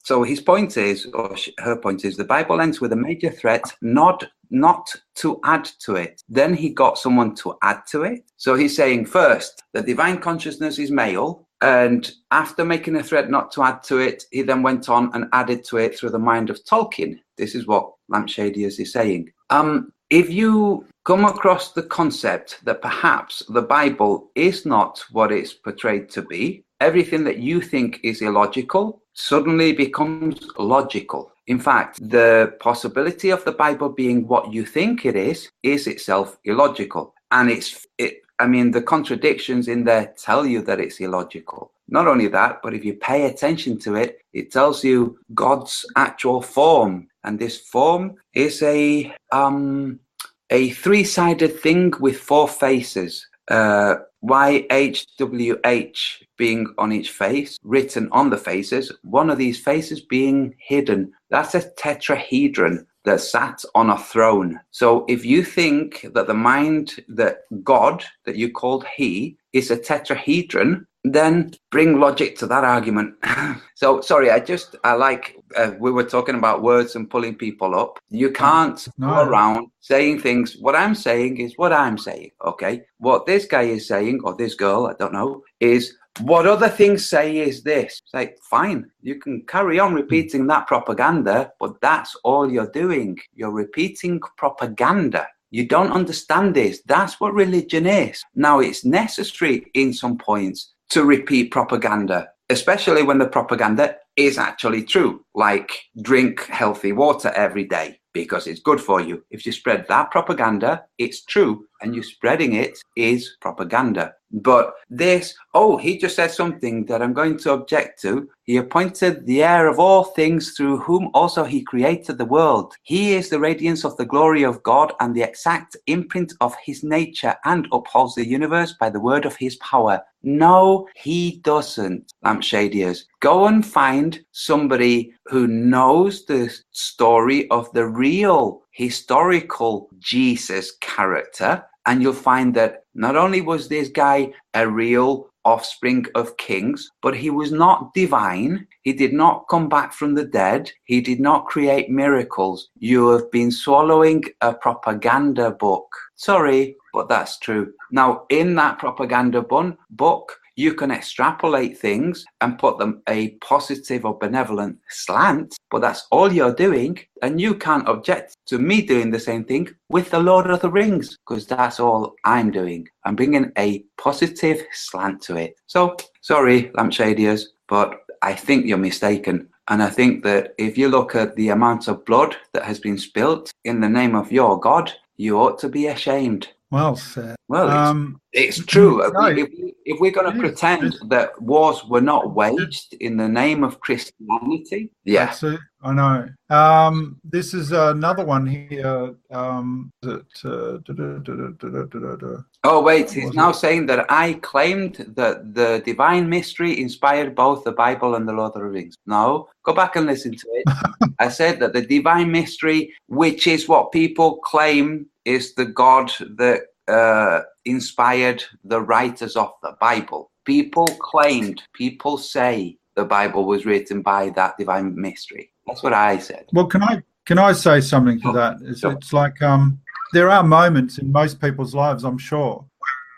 S1: So his point is, or her point is, the Bible ends with a major threat not to add to it. Then he got someone to add to it. So he's saying first, the divine consciousness is male. And after making a threat not to add to it, he then went on and added to it through the mind of Tolkien. This is what Lampshadius is saying. If you come across the concept that perhaps the Bible is not what it's portrayed to be, everything that you think is illogical suddenly becomes logical. In fact, the possibility of the Bible being what you think it is itself illogical. And the contradictions in there tell you that it's illogical. Not only that, but if you pay attention to it, it tells you God's actual form. And this form is a three-sided thing with four faces. YHWH being on each face, written on the faces, one of these faces being hidden. That's a tetrahedron that sat on a throne. So if you think that the mind, that God, that you called he, is a tetrahedron, then bring logic to that argument. So, sorry, we were talking about words and pulling people up. You can't go around saying things. What I'm saying is what I'm saying, okay? What this guy is saying, or this girl, I don't know, is what other things say is this. It's like, fine, you can carry on repeating that propaganda, but that's all you're doing. You're repeating propaganda. You don't understand this. That's what religion is. Now, it's necessary in some points to repeat propaganda, especially when the propaganda is actually true, like drink healthy water every day because it's good for you. If you spread that propaganda, it's true, and you spreading it is propaganda. But this, oh, he just said something that I'm going to object to. He appointed the heir of all things, through whom also he created the world. He is the radiance of the glory of God and the exact imprint of his nature, and upholds the universe by the word of his power. No, he doesn't, lampshadiers. Go and find somebody who knows the story of the real historical Jesus character, and you'll find that not only was this guy a real offspring of kings, but he was not divine. He did not come back from the dead. He did not create miracles. You have been swallowing a propaganda book. Sorry, but that's true. Now, in that propaganda book, you can extrapolate things and put them a positive or benevolent slant, but that's all you're doing, and you can't object to me doing the same thing with the Lord of the Rings, because that's all I'm doing. I'm bringing a positive slant to it. So, sorry, lampshadiers, but I think you're mistaken. And I think that if you look at the amount of blood that has been spilt in the name of your God, you ought to be ashamed.
S2: Well said.
S1: Well, it's true.
S2: No,
S1: If we're going to pretend that wars were not waged in the name of Christianity, yeah.
S2: That's it. I know. This is another one here.
S1: Oh, wait, he's now saying that I claimed that the divine mystery inspired both the Bible and the Lord of the Rings. No, go back and listen to it. I said that the divine mystery, which is what people claim is the God that inspired the writers of the Bible. People say the Bible was written by that divine mystery. That's what I said.
S2: Well, can I say something to that? It's like there are moments in most people's lives, I'm sure,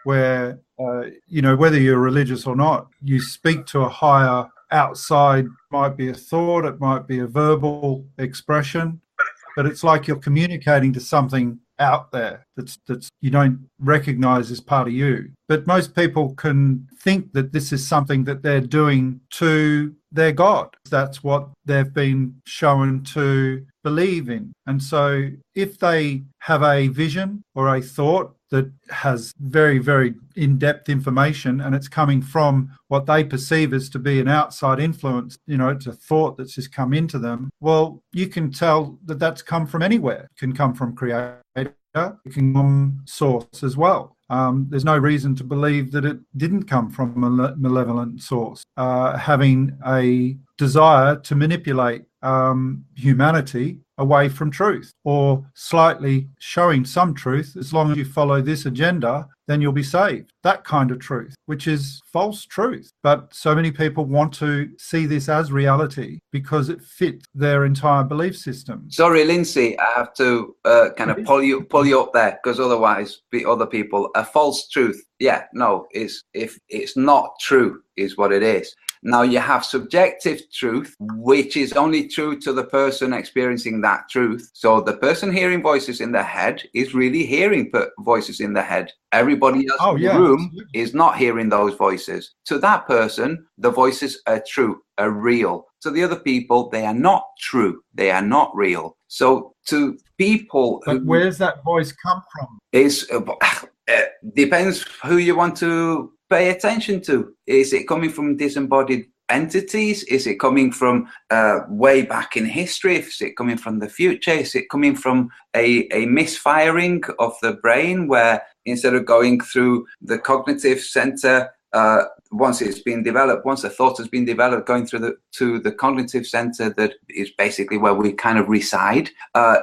S2: where whether you're religious or not, you speak to a higher outside. Might be a thought, it might be a verbal expression, but it's like you're communicating to something out there that's you don't recognize as part of you. But most people can think that this is something that they're doing to their God. That's what they've been shown to believe in. And so if they have a vision or a thought that has very, very in-depth information, and it's coming from what they perceive as to be an outside influence, it's a thought that's just come into them, well, you can tell that that's come from anywhere. It can come from Creator, it can come from source as well. There's no reason to believe that it didn't come from a malevolent source, having a desire to manipulate humanity away from truth, or slightly showing some truth. As long as you follow this agenda, then you'll be saved. That kind of truth, which is false truth. But so many people want to see this as reality because it fits their entire belief system.
S1: Sorry, Lindsay, I have to kind of pull you up there, because otherwise, other people, a false truth. Yeah, no, if it's not true, is what it is. Now, you have subjective truth, which is only true to the person experiencing that truth. So the person hearing voices in their head is really hearing voices in their head. Everybody else in the room is not hearing those voices. To that person, the voices are true, are real. To the other people, they are not true. They are not real. So to people...
S2: But where's that voice come from?
S1: Depends who you want to pay attention to. Is it coming from disembodied entities? Is it coming from way back in history? Is it coming from the future? Is it coming from a misfiring of the brain, where instead of going through the cognitive center, once it's been developed, once the thought has been developed, going through to the cognitive center that is basically where we kind of reside,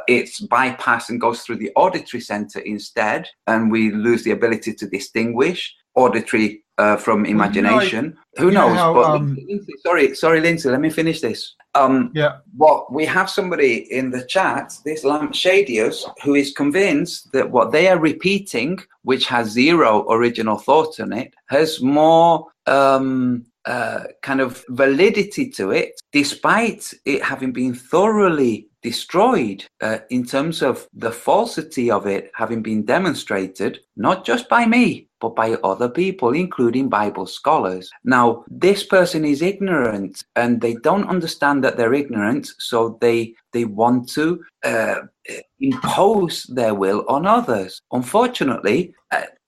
S1: it's bypassed and goes through the auditory center instead, and we lose the ability to distinguish auditory from
S2: you know,
S1: imagination. Who
S2: you know
S1: knows?
S2: how,
S1: But sorry, Lindsay. Let me finish this.
S2: yeah,
S1: What we have somebody in the chat, this lampshadius, who is convinced that what they are repeating, which has zero original thought in it, has more kind of validity to it, despite it having been thoroughly destroyed in terms of the falsity of it having been demonstrated, not just by me, but by other people, including Bible scholars. Now, this person is ignorant and they don't understand that they're ignorant, so they want to impose their will on others. Unfortunately,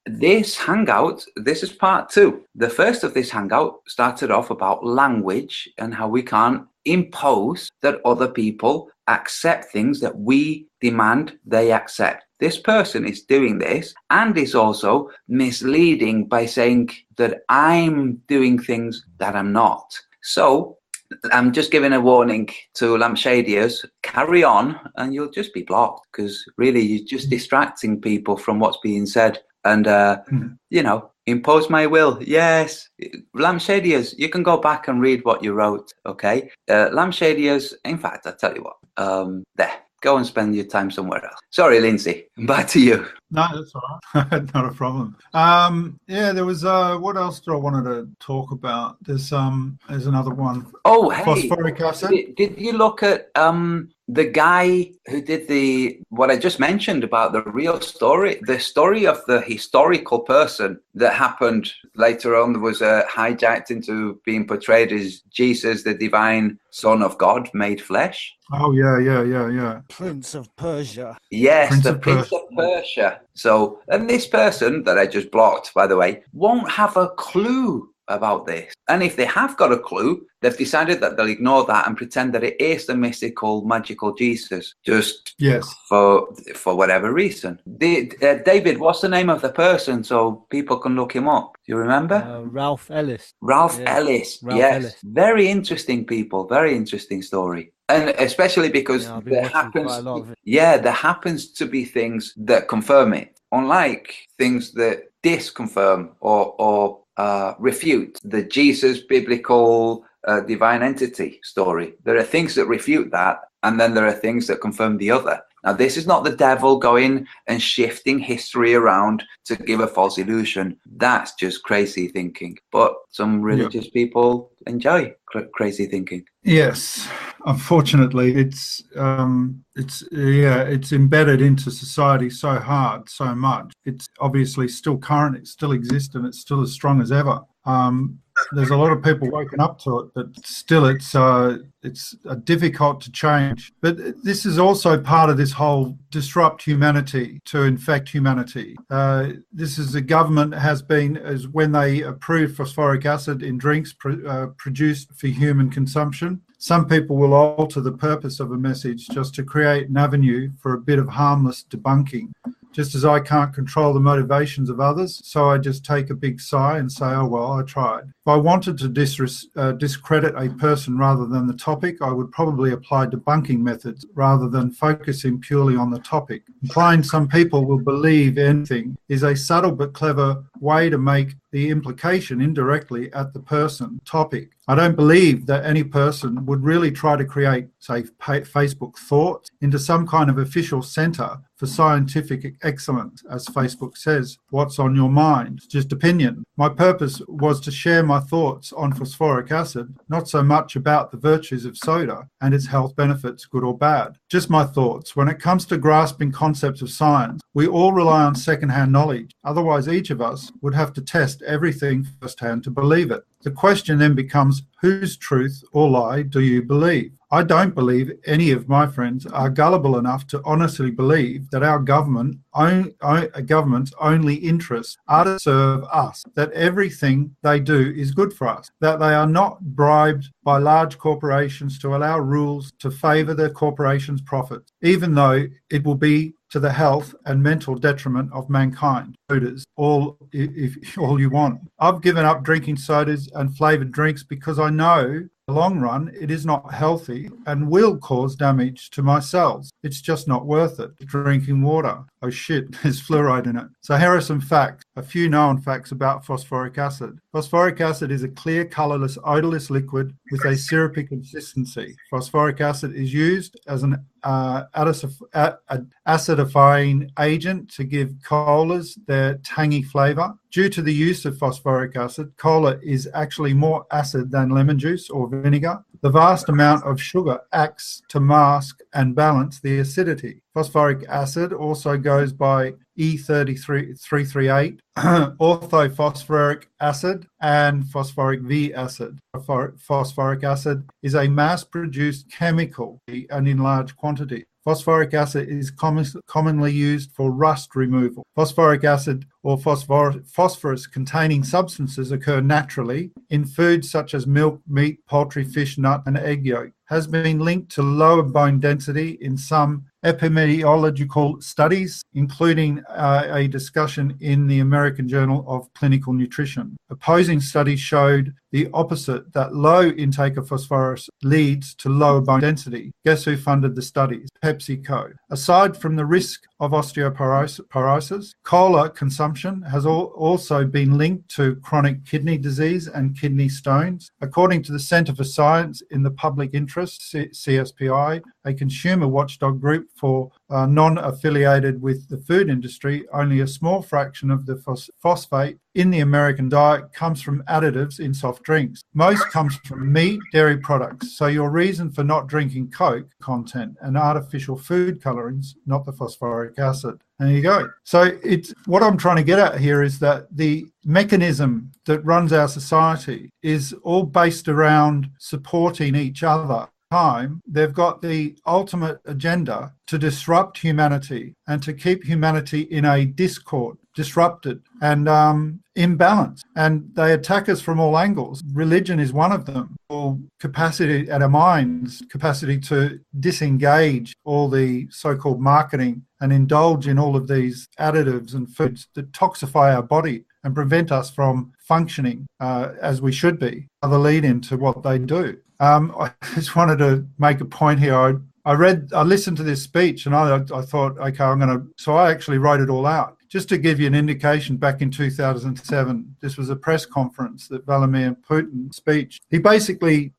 S1: this hangout, this is part 2. The first of this hangout started off about language and how we can't impose that other people accept things that we demand they accept. This person is doing this and is also misleading by saying that I'm doing things that I'm not. So I'm just giving a warning to lampshadiers, carry on and you'll just be blocked, because really you're just distracting people from what's being said. And, impose my will. Yes. Lampshadiers, you can go back and read what you wrote, okay? Lampshadiers, in fact, I'll tell you what, there. Go and spend your time somewhere else. Sorry, Lindsay. Back to you.
S2: no, that's all right. Not a problem. There was, what else do I wanted to talk about? There's another one.
S1: Oh, hey.
S2: Phosphoric acid.
S1: Did you look at the guy who did what I just mentioned about the real story, the story of the historical person that happened later on, was hijacked into being portrayed as Jesus, the divine Son of God made flesh?
S2: Oh, yeah.
S3: Prince of Persia.
S1: Yes,
S2: Prince
S1: the
S2: of
S1: Prince
S2: Persia.
S1: of Persia. So, and this person that I just blocked, by the way, won't have a clue about this. And if they have got a clue, they've decided that they'll ignore that and pretend that it is the mystical, magical Jesus, just for whatever reason. David, what's the name of the person so people can look him up? Do you remember?
S3: Ralph Ellis.
S1: Ralph Ellis.
S3: Ralph
S1: Yes.
S3: Ellis.
S1: Very interesting people. Very interesting story. And especially because there happens to be things that confirm it, unlike things that disconfirm or refute the Jesus biblical divine entity story. There are things that refute that, and then there are things that confirm the other. Now, this is not the devil going and shifting history around to give a false illusion. That's just crazy thinking. But some religious people enjoy crazy thinking.
S2: Yes, unfortunately, it's embedded into society so hard, so much. It's obviously still current, it still exists, and it's still as strong as ever. There's a lot of people waking up to it, but still it's difficult to change. But this is also part of this whole disrupt humanity to infect humanity. This is the government has been, as when they approved phosphoric acid in drinks produced for human consumption. Some people will alter the purpose of a message just to create an avenue for a bit of harmless debunking. Just as I can't control the motivations of others, so I just take a big sigh and say, oh, well, I tried. If I wanted to discredit a person rather than the topic, I would probably apply debunking methods rather than focusing purely on the topic. Implying some people will believe anything is a subtle but clever way to make the implication indirectly at the person topic. I don't believe that any person would really try to create, say, Facebook thoughts into some kind of official center for scientific excellence, as Facebook says. What's on your mind? Just opinion. My purpose was to share my thoughts on phosphoric acid, not so much about the virtues of soda and its health benefits, good or bad. Just my thoughts. When it comes to grasping concepts of science, we all rely on second-hand knowledge. Otherwise, each of us would have to test everything firsthand to believe it. The question then becomes, whose truth or lie do you believe? I don't believe any of my friends are gullible enough to honestly believe that our government's only interests are to serve us, that everything they do is good for us, that they are not bribed by large corporations to allow rules to favour their corporations' profits, even though it will be to the health and mental detriment of mankind. Sodas, all you want. I've given up drinking sodas and flavoured drinks because I know In the long run, it is not healthy and will cause damage to my cells. It's just not worth it. Drinking water. Oh shit, there's fluoride in it. So here are some facts, a few known facts about phosphoric acid. Phosphoric acid is a clear, colorless, odorless liquid with a syrupy consistency. Phosphoric acid is used as an acidifying agent to give colas their tangy flavor. Due to the use of phosphoric acid, cola is actually more acid than lemon juice or vinegar. The vast amount of sugar acts to mask and balance the acidity. Phosphoric acid also goes by E338, orthophosphoric acid, and phosphoric V acid. Phosphoric acid is a mass-produced chemical and in large quantity. Phosphoric acid is commonly used for rust removal. Phosphoric acid or phosphorus-containing substances occur naturally in foods such as milk, meat, poultry, fish, nut, and egg yolk. Has been linked to lower bone density in some epidemiological studies, including a discussion in the American Journal of Clinical Nutrition. Opposing studies showed the opposite, that low intake of phosphorus leads to lower bone density. Guess who funded the studies? PepsiCo. Aside from the risk of osteoporosis, cola consumption has also been linked to chronic kidney disease and kidney stones. According to the Centre for Science in the Public Interest, CSPI, a consumer watchdog group for non-affiliated with the food industry, only a small fraction of the phosphate in the American diet comes from additives in soft drinks. Most comes from meat, dairy products. So your reason for not drinking Coke content and artificial food colorings, not the phosphoric acid. There you go. So it's what I'm trying to get at here is that the mechanism that runs our society is all based around supporting each other. They've got the ultimate agenda to disrupt humanity and to keep humanity in a discord, disrupted and imbalanced. And they attack us from all angles. Religion is one of them. Or capacity at our minds, capacity to disengage all the so-called marketing and indulge in all of these additives and foods that toxify our body and prevent us from functioning as we should be, are the lead into what they do. I just wanted to make a point here. I listened to this speech and I thought, okay, so I actually wrote it all out. Just to give you an indication, back in 2007, this was a press conference that Vladimir Putin speech. He basically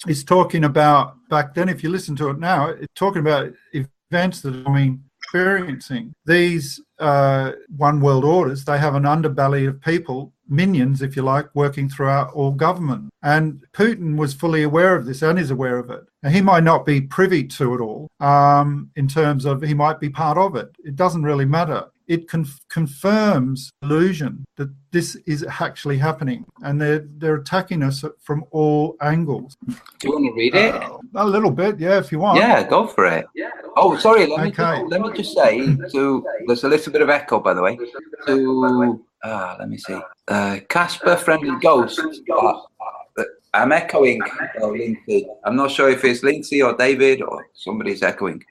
S2: is talking about, back then, if you listen to it now, it's talking about events that I'm experiencing. These one world orders, they have an underbelly of people, minions, if you like, working throughout all government. And Putin was fully aware of this and is aware of it. Now, he might not be privy to it all in terms of he might be part of it. It doesn't really matter. It confirms illusion that this is actually happening, and they're attacking us from all angles.
S1: Do you want to read it?
S2: A little bit, yeah, if you want.
S1: Yeah, go for it. Oh, sorry. Let me just say there's a little bit of echo, by the way. Let me see. Casper Friendly Ghost. I'm echoing Lindsay. I'm not sure if it's Lindsay or David or somebody's echoing.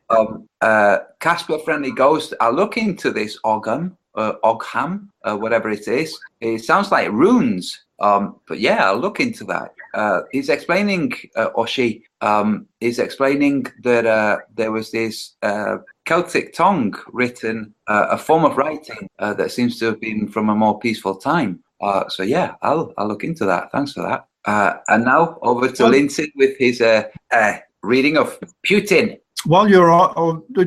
S1: Casper Friendly Ghost. I'll look into this Ogham, whatever it is. It sounds like runes. But yeah, I'll look into that. He's explaining, or she is explaining that there was this Celtic tongue written, a form of writing that seems to have been from a more peaceful time. So yeah, I'll look into that. Thanks for that. And now over to Lindsay with his reading of Putin.
S2: While you're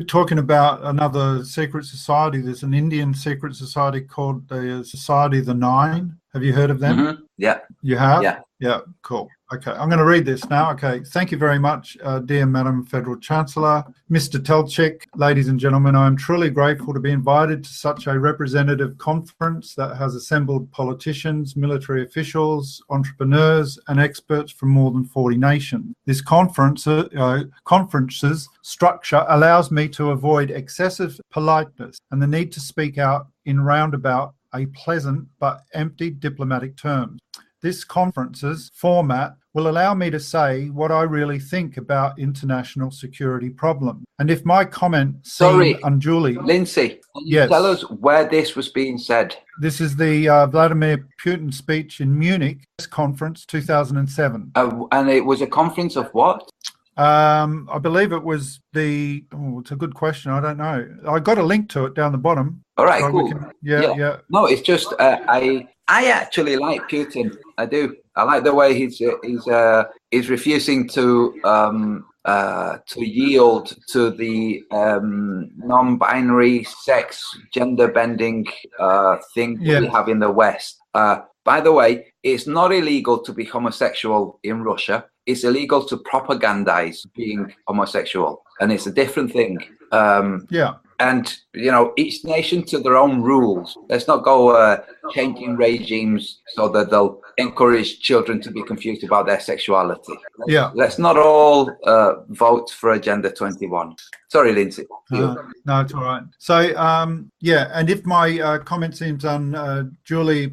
S2: talking about another secret society, there's an Indian secret society called the Society of the Nine. Have you heard of them?
S1: Mm-hmm. Yeah.
S2: You have?
S1: Yeah.
S2: Yeah, cool. Okay, I'm going to read this now. Okay, thank you very much, dear Madam Federal Chancellor, Mr. Telchik. Ladies and gentlemen, I am truly grateful to be invited to such a representative conference that has assembled politicians, military officials, entrepreneurs, and experts from more than 40 nations. This conference's structure allows me to avoid excessive politeness and the need to speak out in roundabout, a pleasant but empty diplomatic terms. This conference's format will allow me to say what I really think about international security problems. And if my comment seemed unduly...
S1: Lindsay, can you
S2: Yes.
S1: tell us where this was being said?
S2: This is the Vladimir Putin speech in Munich conference 2007.
S1: And it was a conference of what?
S2: I believe it was it's a good question. I don't know. I got a link to it down the bottom.
S1: All right,
S2: so
S1: cool.
S2: Yeah.
S1: No, it's just I actually like Putin. I do. I like the way he's refusing to yield to the non-binary, sex, gender-bending thing that we have in the West. By the way, it's not illegal to be homosexual in Russia. It's illegal to propagandize being homosexual, and it's a different thing. And, each nation to their own rules. Let's not go changing regimes so that they'll encourage children to be confused about their sexuality. Let's not all vote for Agenda 21. Sorry, Lindsay.
S2: No, it's all right. So, and if my comment seems unduly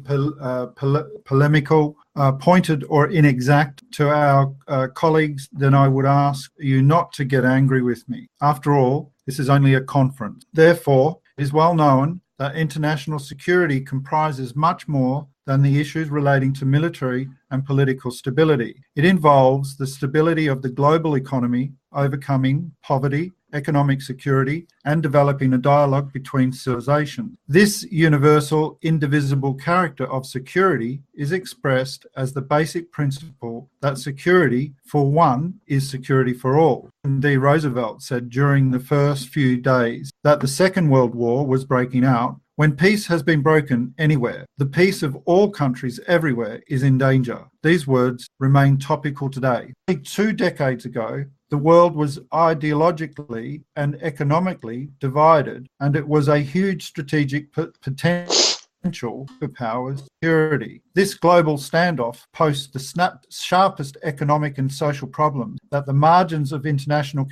S2: polemical, pointed or inexact to our colleagues, then I would ask you not to get angry with me. After all, this is only a conference. Therefore, it is well known that international security comprises much more than the issues relating to military and political stability. It involves the stability of the global economy, overcoming poverty, economic security, and developing a dialogue between civilizations. This universal, indivisible character of security is expressed as the basic principle that security for one is security for all. D. Roosevelt said during the first few days that the Second World War was breaking out. When peace has been broken anywhere, the peace of all countries everywhere is in danger. These words remain topical today. 2 decades ago, the world was ideologically and economically divided, and it was a huge strategic potential for power security. This global standoff posed the sharpest economic and social problems at the margins of international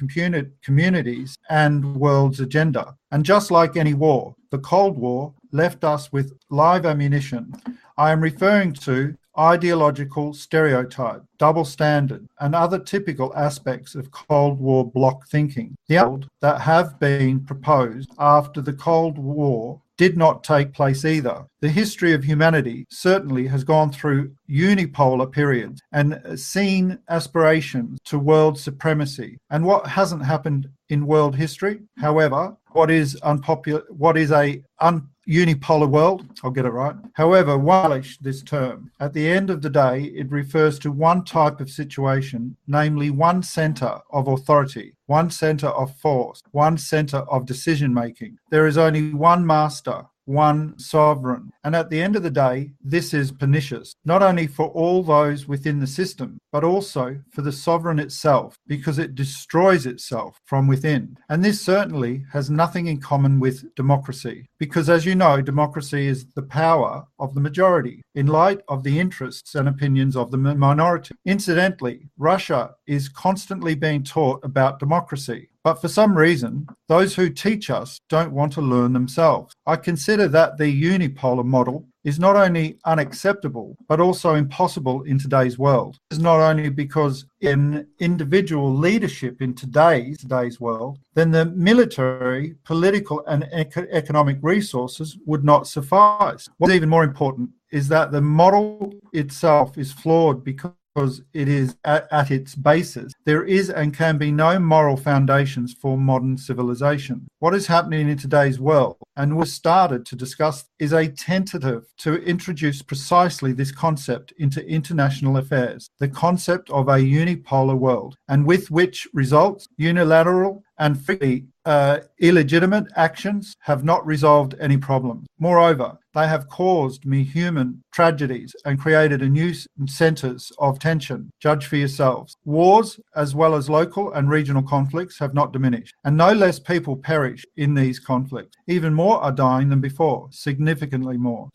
S2: communities and world's agenda. And just like any war, the Cold War left us with live ammunition. I am referring to ideological stereotype, double standard, and other typical aspects of Cold War bloc thinking. The old that have been proposed after the Cold War did not take place either. The history of humanity certainly has gone through unipolar periods and seen aspirations to world supremacy. And what hasn't happened in world history, however, what is a unipolar world, I'll get it right. However, relish this term. At the end of the day, it refers to one type of situation, namely one center of authority, one center of force, one center of decision making. There is only one master, one sovereign. And at the end of the day, this is pernicious, not only for all those within the system, but also for the sovereign itself, because it destroys itself from within. And this certainly has nothing in common with democracy, because as you know, democracy is the power of the majority in light of the interests and opinions of the minority. Incidentally, Russia is constantly being taught about democracy. But for some reason, those who teach us don't want to learn themselves. I consider that the unipolar model is not only unacceptable, but also impossible in today's world. It's not only because in individual leadership in today's world, then the military, political, and economic resources would not suffice. What's even more important is that the model itself is flawed because it is at its basis. There is and can be no moral foundations for modern civilization. What is happening in today's world, and was started to discuss, is a tentative to introduce precisely this concept into international affairs, the concept of a unipolar world, and with which results unilateral and frequently illegitimate actions have not resolved any problems. Moreover, they have caused me human tragedies and created a new centres of tension. Judge for yourselves. Wars, as well as local and regional conflicts, have not diminished, and no less people perish in these conflicts. Even more are dying than before, significantly more.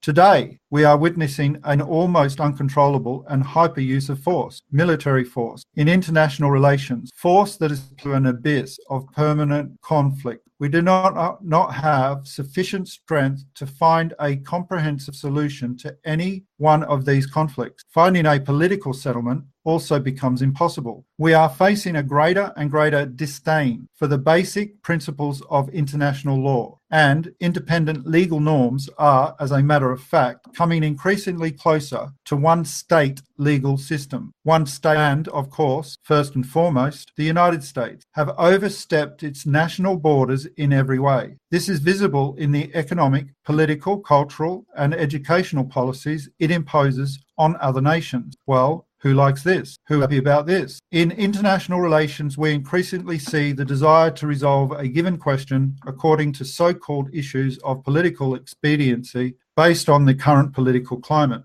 S2: Today, we are witnessing an almost uncontrollable and hyper use of force, military force, in international relations, force that is to an abyss of permanent conflict. We do not have sufficient strength to find a comprehensive solution to any one of these conflicts. Finding a political settlement also becomes impossible. We are facing a greater and greater disdain for the basic principles of international law, and independent legal norms are, as a matter of fact, coming increasingly closer to one state legal system. One state, and of course, first and foremost, the United States, have overstepped its national borders in every way. This is visible in the economic, political, cultural, and educational policies it imposes on other nations. Well, who likes this? Who happy about this? In international relations, we increasingly see the desire to resolve a given question according to so-called issues of political expediency based on the current political climate.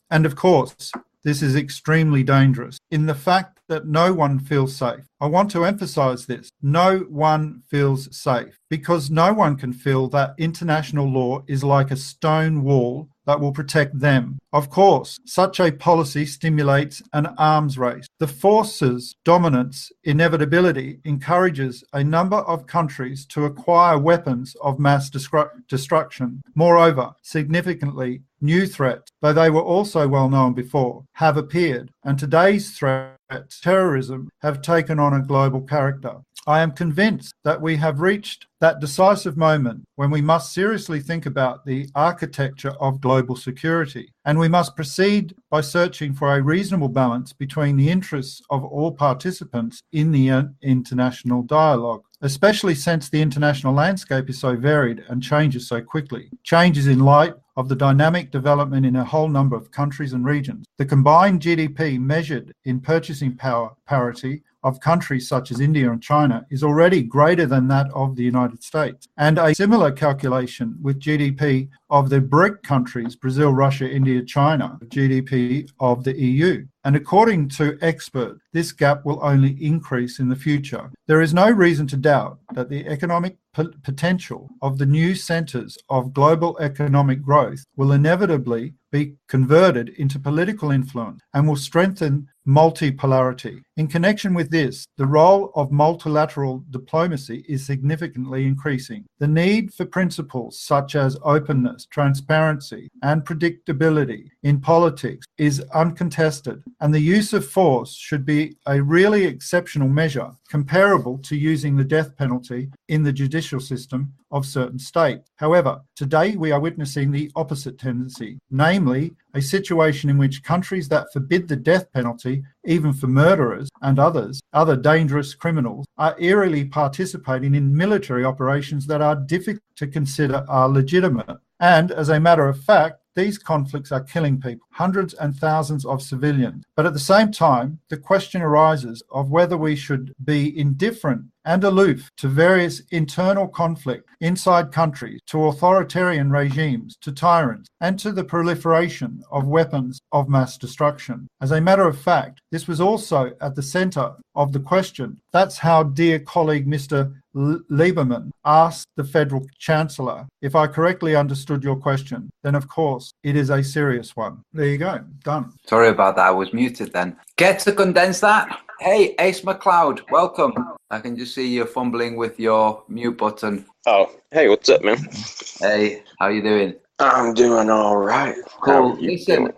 S2: And of course, this is extremely dangerous in the fact that no one feels safe. I want to emphasize this. No one feels safe because no one can feel that international law is like a stone wall that will protect them. Of course, such a policy stimulates an arms race. The force's dominance inevitability encourages a number of countries to acquire weapons of mass destruction. Moreover, significantly, new threats, though they were also well known before, have appeared, and today's threats, terrorism, have taken on a global character. I am convinced that we have reached that decisive moment when we must seriously think about the architecture of global security, and we must proceed by searching for a reasonable balance between the interests of all participants in the international dialogue, especially since the international landscape is so varied and changes so quickly. Changes in light of the dynamic development in a whole number of countries and regions. The combined GDP measured in purchasing power parity of countries such as India and China is already greater than that of the United States. And a similar calculation with GDP of the BRIC countries, Brazil, Russia, India, China, GDP of the EU. And according to experts, this gap will only increase in the future. There is no reason to doubt that the economic potential of the new centers of global economic growth will inevitably be converted into political influence and will strengthen multipolarity. In connection with this, the role of multilateral diplomacy is significantly increasing. The need for principles such as openness, transparency, and predictability in politics is uncontested, and the use of force should be a really exceptional measure comparable to using the death penalty in the judicial system of certain states. However, today we are witnessing the opposite tendency, namely a situation in which countries that forbid the death penalty, even for murderers and other dangerous criminals, are eerily participating in military operations that are difficult to consider are legitimate. And as a matter of fact, these conflicts are killing people, hundreds and thousands of civilians. But at the same time, the question arises of whether we should be indifferent and aloof to various internal conflict inside countries, to authoritarian regimes, to tyrants, and to the proliferation of weapons of mass destruction. As a matter of fact, this was also at the center of the question. That's how dear colleague Mr. Lieberman asked the federal chancellor. If I correctly understood your question, then of course it is a serious one. There you go, done.
S1: Sorry about that, I was muted then. Get to condense that. Hey, Ace McLeod, welcome. I can just see you fumbling with your mute button.
S4: Oh, hey, what's up, man?
S1: Hey, how you doing?
S4: I'm doing all right.
S1: Cool. Listen,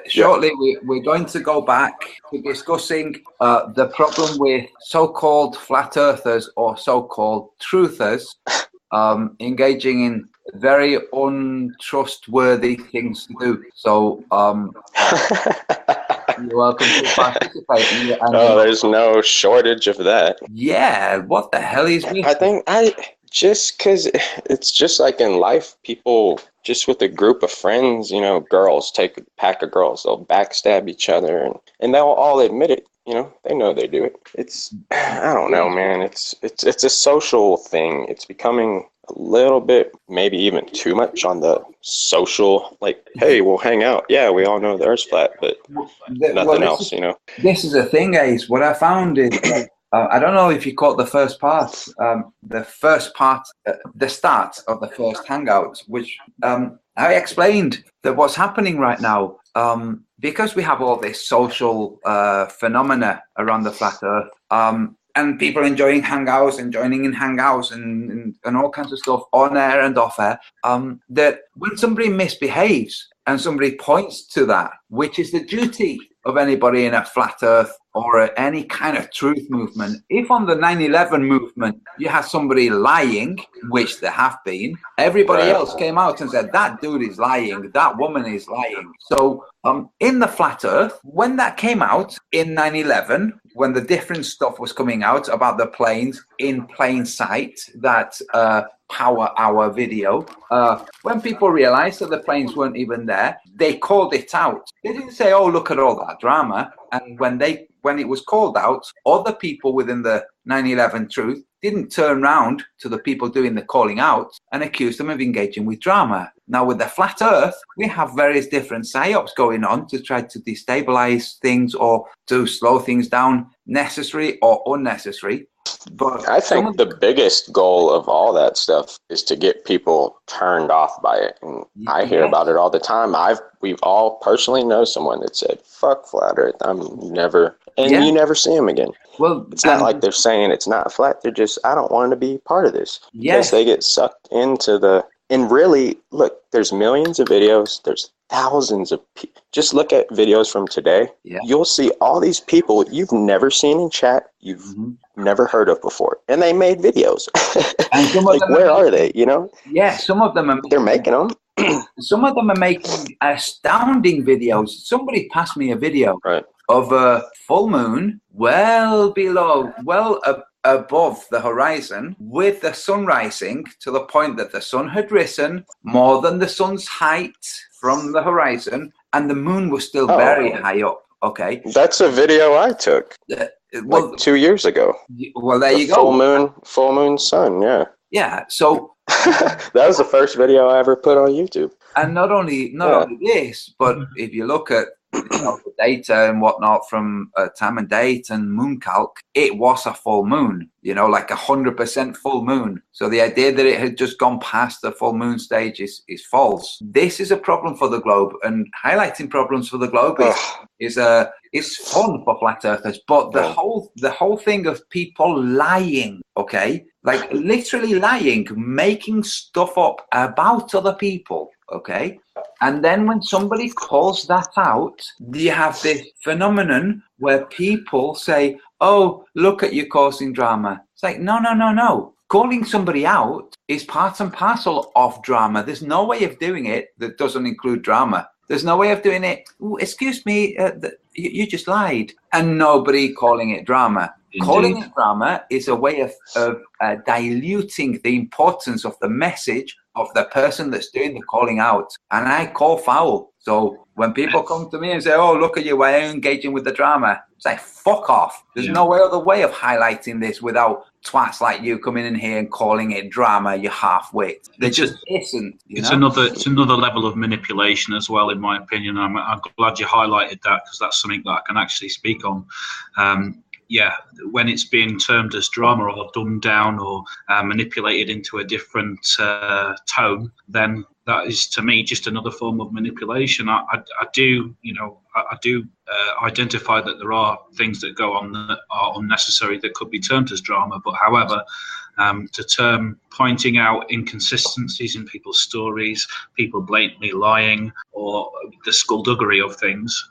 S1: shortly we're going to go back to discussing the problem with so-called flat earthers or so-called truthers engaging in very untrustworthy things to do. So you're welcome to participate.
S4: There's no shortage of that.
S1: Yeah, what the hell is this?
S4: I think just because it's just like in life, people just with a group of friends, you know, girls take a pack of girls, they'll backstab each other and they'll all admit it. You know, they know they do it. It's, I don't know, man. It's a social thing. It's becoming a little bit, maybe even too much on the social, like, hey, we'll hang out. Yeah, we all know the Earth's flat, but nothing else, you know.
S1: This is the thing, Ace. What I found is, I don't know if you caught the first part, the start of the first hangout, which I explained that what's happening right now, because we have all this social phenomena around the flat Earth, and people enjoying hangouts and joining in hangouts and all kinds of stuff on air and off air, that when somebody misbehaves and somebody points to that, which is the duty of anybody in a flat earth or any kind of truth movement. If on the 9/11 movement you had somebody lying, which there have been, everybody else came out and said, that dude is lying, that woman is lying. So in the flat earth, when that came out in 9/11, when the different stuff was coming out about the planes in plain sight that power our video, when people realized that the planes weren't even there, they called it out. They didn't say, oh, look at all that drama. And when it was called out, other people within the 9/11 truth didn't turn round to the people doing the calling out and accuse them of engaging with drama. Now, with the flat earth, we have various different psyops going on to try to destabilize things or to slow things down, necessary or unnecessary. But
S4: I think the biggest goal of all that stuff is to get people turned off by it. And I hear about it all the time. We've all personally know someone that said, fuck flat earth. You never see them again. Well, it's not like they're saying it's not flat. They're just, I don't want to be part of this. Because they get sucked into and really, look, there's millions of videos. There's thousands of people. Just look at videos from today. Yeah. You'll see all these people you've never seen in chat, you've never heard of before. And they made videos. And some of them where are they,
S1: Yeah, some of them
S4: they're making them.
S1: Some of them are making astounding videos. Somebody passed me a video of a full moon well above the horizon with the sun rising to the point that the sun had risen more than the sun's height from the horizon, and the moon was still very high up. Okay,
S4: that's a video I took like 2 years ago.
S1: Well, there you go.
S4: Full moon sun.
S1: Yeah. So
S4: that was the first video I ever put on YouTube.
S1: And not only this, but if you look at the data and whatnot from time and date and moon calc, it was a full moon, like 100% full moon. So the idea that it had just gone past the full moon stage is false. This is a problem for the globe, and highlighting problems for the globe is fun for flat earthers. But the whole thing of people lying, okay, like literally lying, making stuff up about other people, okay. And then when somebody calls that out, you have this phenomenon where people say, oh, look at you causing drama. It's like, no. Calling somebody out is part and parcel of drama. There's no way of doing it that doesn't include drama. There's no way of doing it. Ooh, excuse me, you just lied. And nobody calling it drama. Indeed. Calling it drama is a way of diluting the importance of the message of the person that's doing the calling out. And I call foul. So when people come to me and say, oh, look at you, why are you engaging with the drama? It's like, fuck off. There's no other way of highlighting this without twats like you coming in here and calling it drama, you half-wit. There just isn't.
S5: It's another level of manipulation as well, in my opinion. I'm glad you highlighted that, because that's something that I can actually speak on. When it's being termed as drama or dumbed down or manipulated into a different tone, then that is, to me, just another form of manipulation. I do identify that there are things that go on that are unnecessary that could be termed as drama, but however, to term pointing out inconsistencies in people's stories, people blatantly lying, or the skullduggery of things,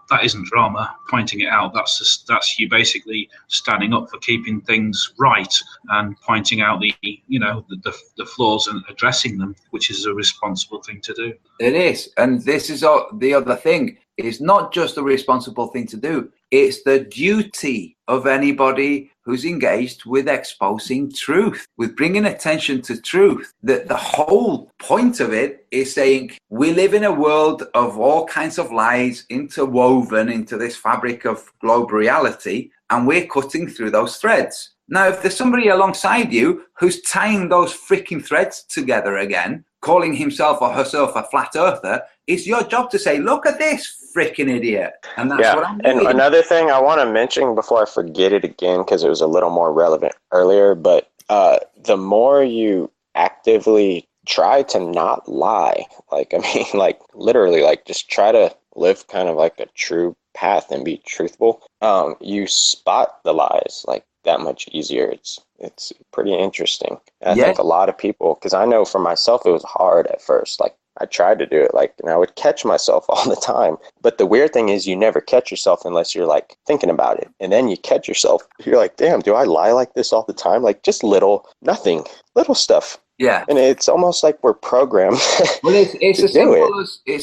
S5: that isn't drama. Pointing it out, that's you basically standing up for keeping things right and pointing out the flaws and addressing them, which is a responsible thing to do.
S1: It is, and this is the other thing. It's not just a responsible thing to do, it's the duty of anybody who's engaged with exposing truth, with bringing attention to truth. That the whole point of it is saying we live in a world of all kinds of lies interwoven into this fabric of global reality, and we're cutting through those threads. Now, if there's somebody alongside you who's tying those freaking threads together again, calling himself or herself a flat earther, it's your job to say, look at this freaking idiot. And that's what I'm doing.
S4: And another thing I want to mention before I forget it again, because it was a little more relevant earlier, but the more you actively try to not lie, literally, just try to live kind of like a true path and be truthful, you spot the lies that much easier. It's pretty interesting. I think a lot of people, because I know for myself it was hard at first. I tried to do it, like, and I would catch myself all the time. But the weird thing is you never catch yourself unless you're like thinking about it. And then you catch yourself. You're like, damn, do I lie like this all the time? Like just little stuff.
S1: Yeah.
S4: And it's almost like we're programmed.
S1: Well, it's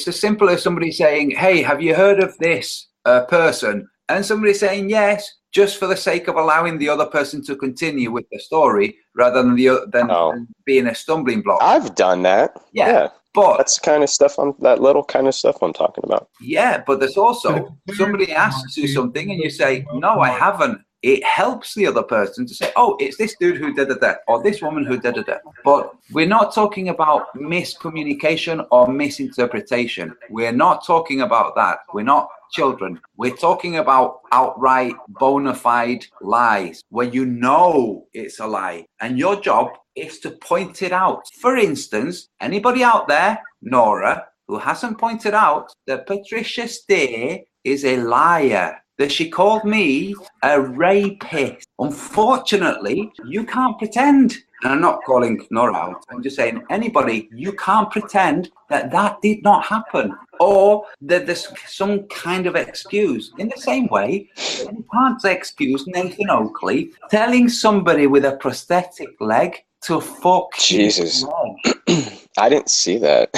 S1: as simple as somebody saying, "Hey, have you heard of this person?" And somebody saying yes, just for the sake of allowing the other person to continue with the story, rather than than being a stumbling block.
S4: I've done that. Yeah. But that's the kind of stuff that little kind of stuff I'm talking about.
S1: Yeah, but there's also somebody asks you something and you say, "No, I haven't." It helps the other person to say, "Oh, it's this dude who did that, or this woman who did that." But we're not talking about miscommunication or misinterpretation. We're not talking about that. We're not children. We're talking about outright bona fide lies where you know it's a lie, and your job is to point it out. For instance, anybody out there, Nora, who hasn't pointed out that Patricia Steer is a liar, that she called me a rapist. Unfortunately, you can't pretend. And I'm not calling Nora out. I'm just saying, anybody, you can't pretend that that did not happen, or that there's some kind of excuse. In the same way, you can't excuse Nathan Oakley telling somebody with a prosthetic leg to fuck
S4: Jesus.
S1: his leg.
S4: I didn't see that.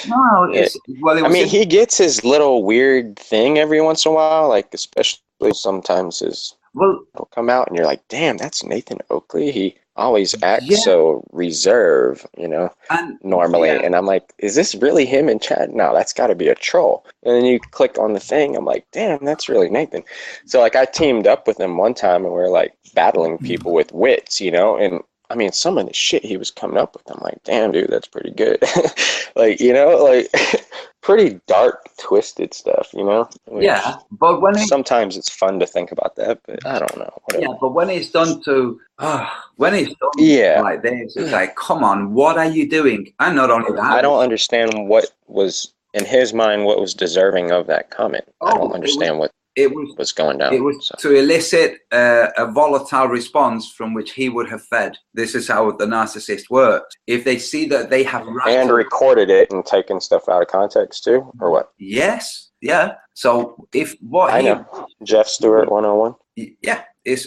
S1: No,
S4: he gets his little weird thing every once in a while, like especially sometimes he'll come out and you're like, damn, that's Nathan Oakley. He always acts so reserved, normally. And I'm like, is this really him in chat? No, that's got to be a troll. And then you click on the thing. I'm like, damn, that's really Nathan. So like I teamed up with him one time and we're like battling people with wits, and I mean, some of the shit he was coming up with, I'm like, damn, dude, that's pretty good. Pretty dark, twisted stuff,
S1: Yeah, but
S4: sometimes it's fun to think about that, but I don't know. Whatever.
S1: Yeah, but when it's done like this, it's like, come on, what are you doing? And not only that,
S4: I don't understand what was in his mind, what was deserving of that comment. I don't understand what was going down.
S1: It was to elicit a volatile response from which he would have fed. This is how the narcissist works. If they see that they have
S4: and recorded it and taken stuff out of context too, or what?
S1: Yes, yeah. So if what
S4: I know, Jeff Stewart 101.
S1: Yeah, it's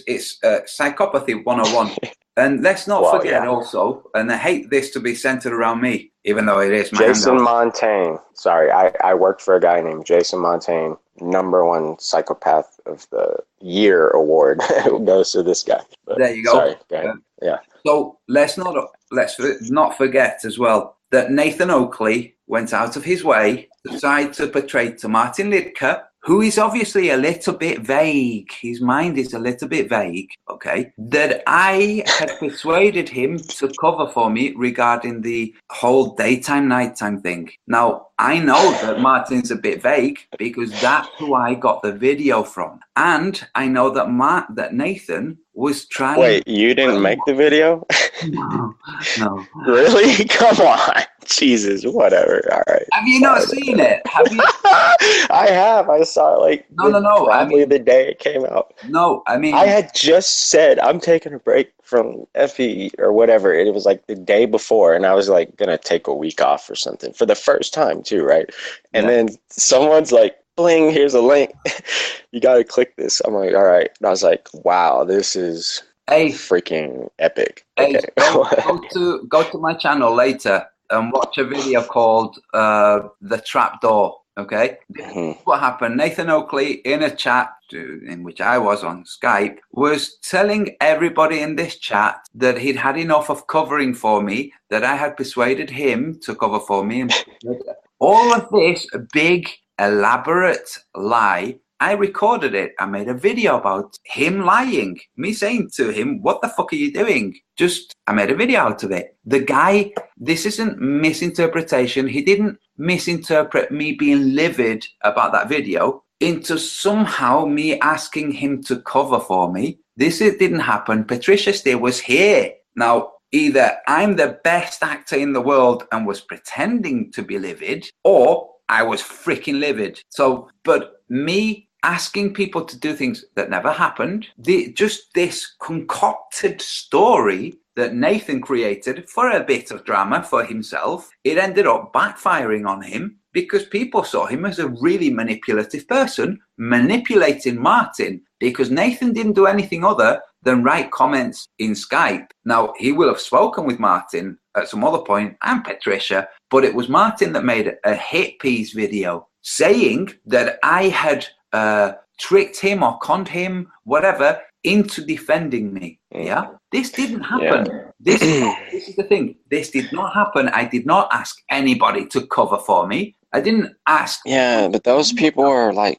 S1: psychopathy 101. And let's not forget also, and I hate this to be centered around me, even though it is my
S4: Jason Montaigne. Sorry, I worked for a guy named Jason Montaigne, #1 psychopath of the year award goes to this guy. But
S1: there you go.
S4: Sorry, go ahead. Yeah.
S1: So let's not forget as well that Nathan Oakley went out of his way to try to portray to Martin Lidker, who is obviously a little bit vague. His mind is a little bit vague, okay? That I had persuaded him to cover for me regarding the whole daytime, nighttime thing. Now, I know that Martin's a bit vague because that's who I got the video from. And I know that Nathan was trying...
S4: Wait, you didn't make the video?
S1: No.
S4: Really? Come on. Jesus, whatever. All right.
S1: Have you not seen it? Have you?
S4: I have. I saw it probably the day it came out.
S1: No, I mean...
S4: I had just said, I'm taking a break from FE or whatever. It was like the day before, and I was like going to take a week off or something for the first time too, right? And then someone's like, bling, here's a link. You got to click this. I'm like, all right. And I was like, wow, this is freaking epic. Okay.
S1: Go to my channel later and watch a video called The Trapdoor. Okay, What happened? Nathan Oakley, in a chat in which I was on Skype, was telling everybody in this chat that he'd had enough of covering for me, that I had persuaded him to cover for me. And all of this big, elaborate lie, I recorded it. I made a video about him lying, me saying to him, what the fuck are you doing? I made a video out of it. The guy, this isn't misinterpretation. He didn't misinterpret me being livid about that video into somehow me asking him to cover for me. It didn't happen. Patricia Steer was here. Now, either I'm the best actor in the world and was pretending to be livid, or I was freaking livid. But me asking people to do things that never happened, just this concocted story that Nathan created for a bit of drama for himself, it ended up backfiring on him because people saw him as a really manipulative person, manipulating Martin, because Nathan didn't do anything other than write comments in Skype. Now, he will have spoken with Martin at some other point, and Patricia, but it was Martin that made a hit piece video saying that I had tricked him or conned him, whatever, into defending me. Yeah, this didn't happen.
S4: Yeah.
S1: This is the thing. This did not happen. I did not ask anybody to cover for me. I didn't ask.
S4: Yeah, but those people are like,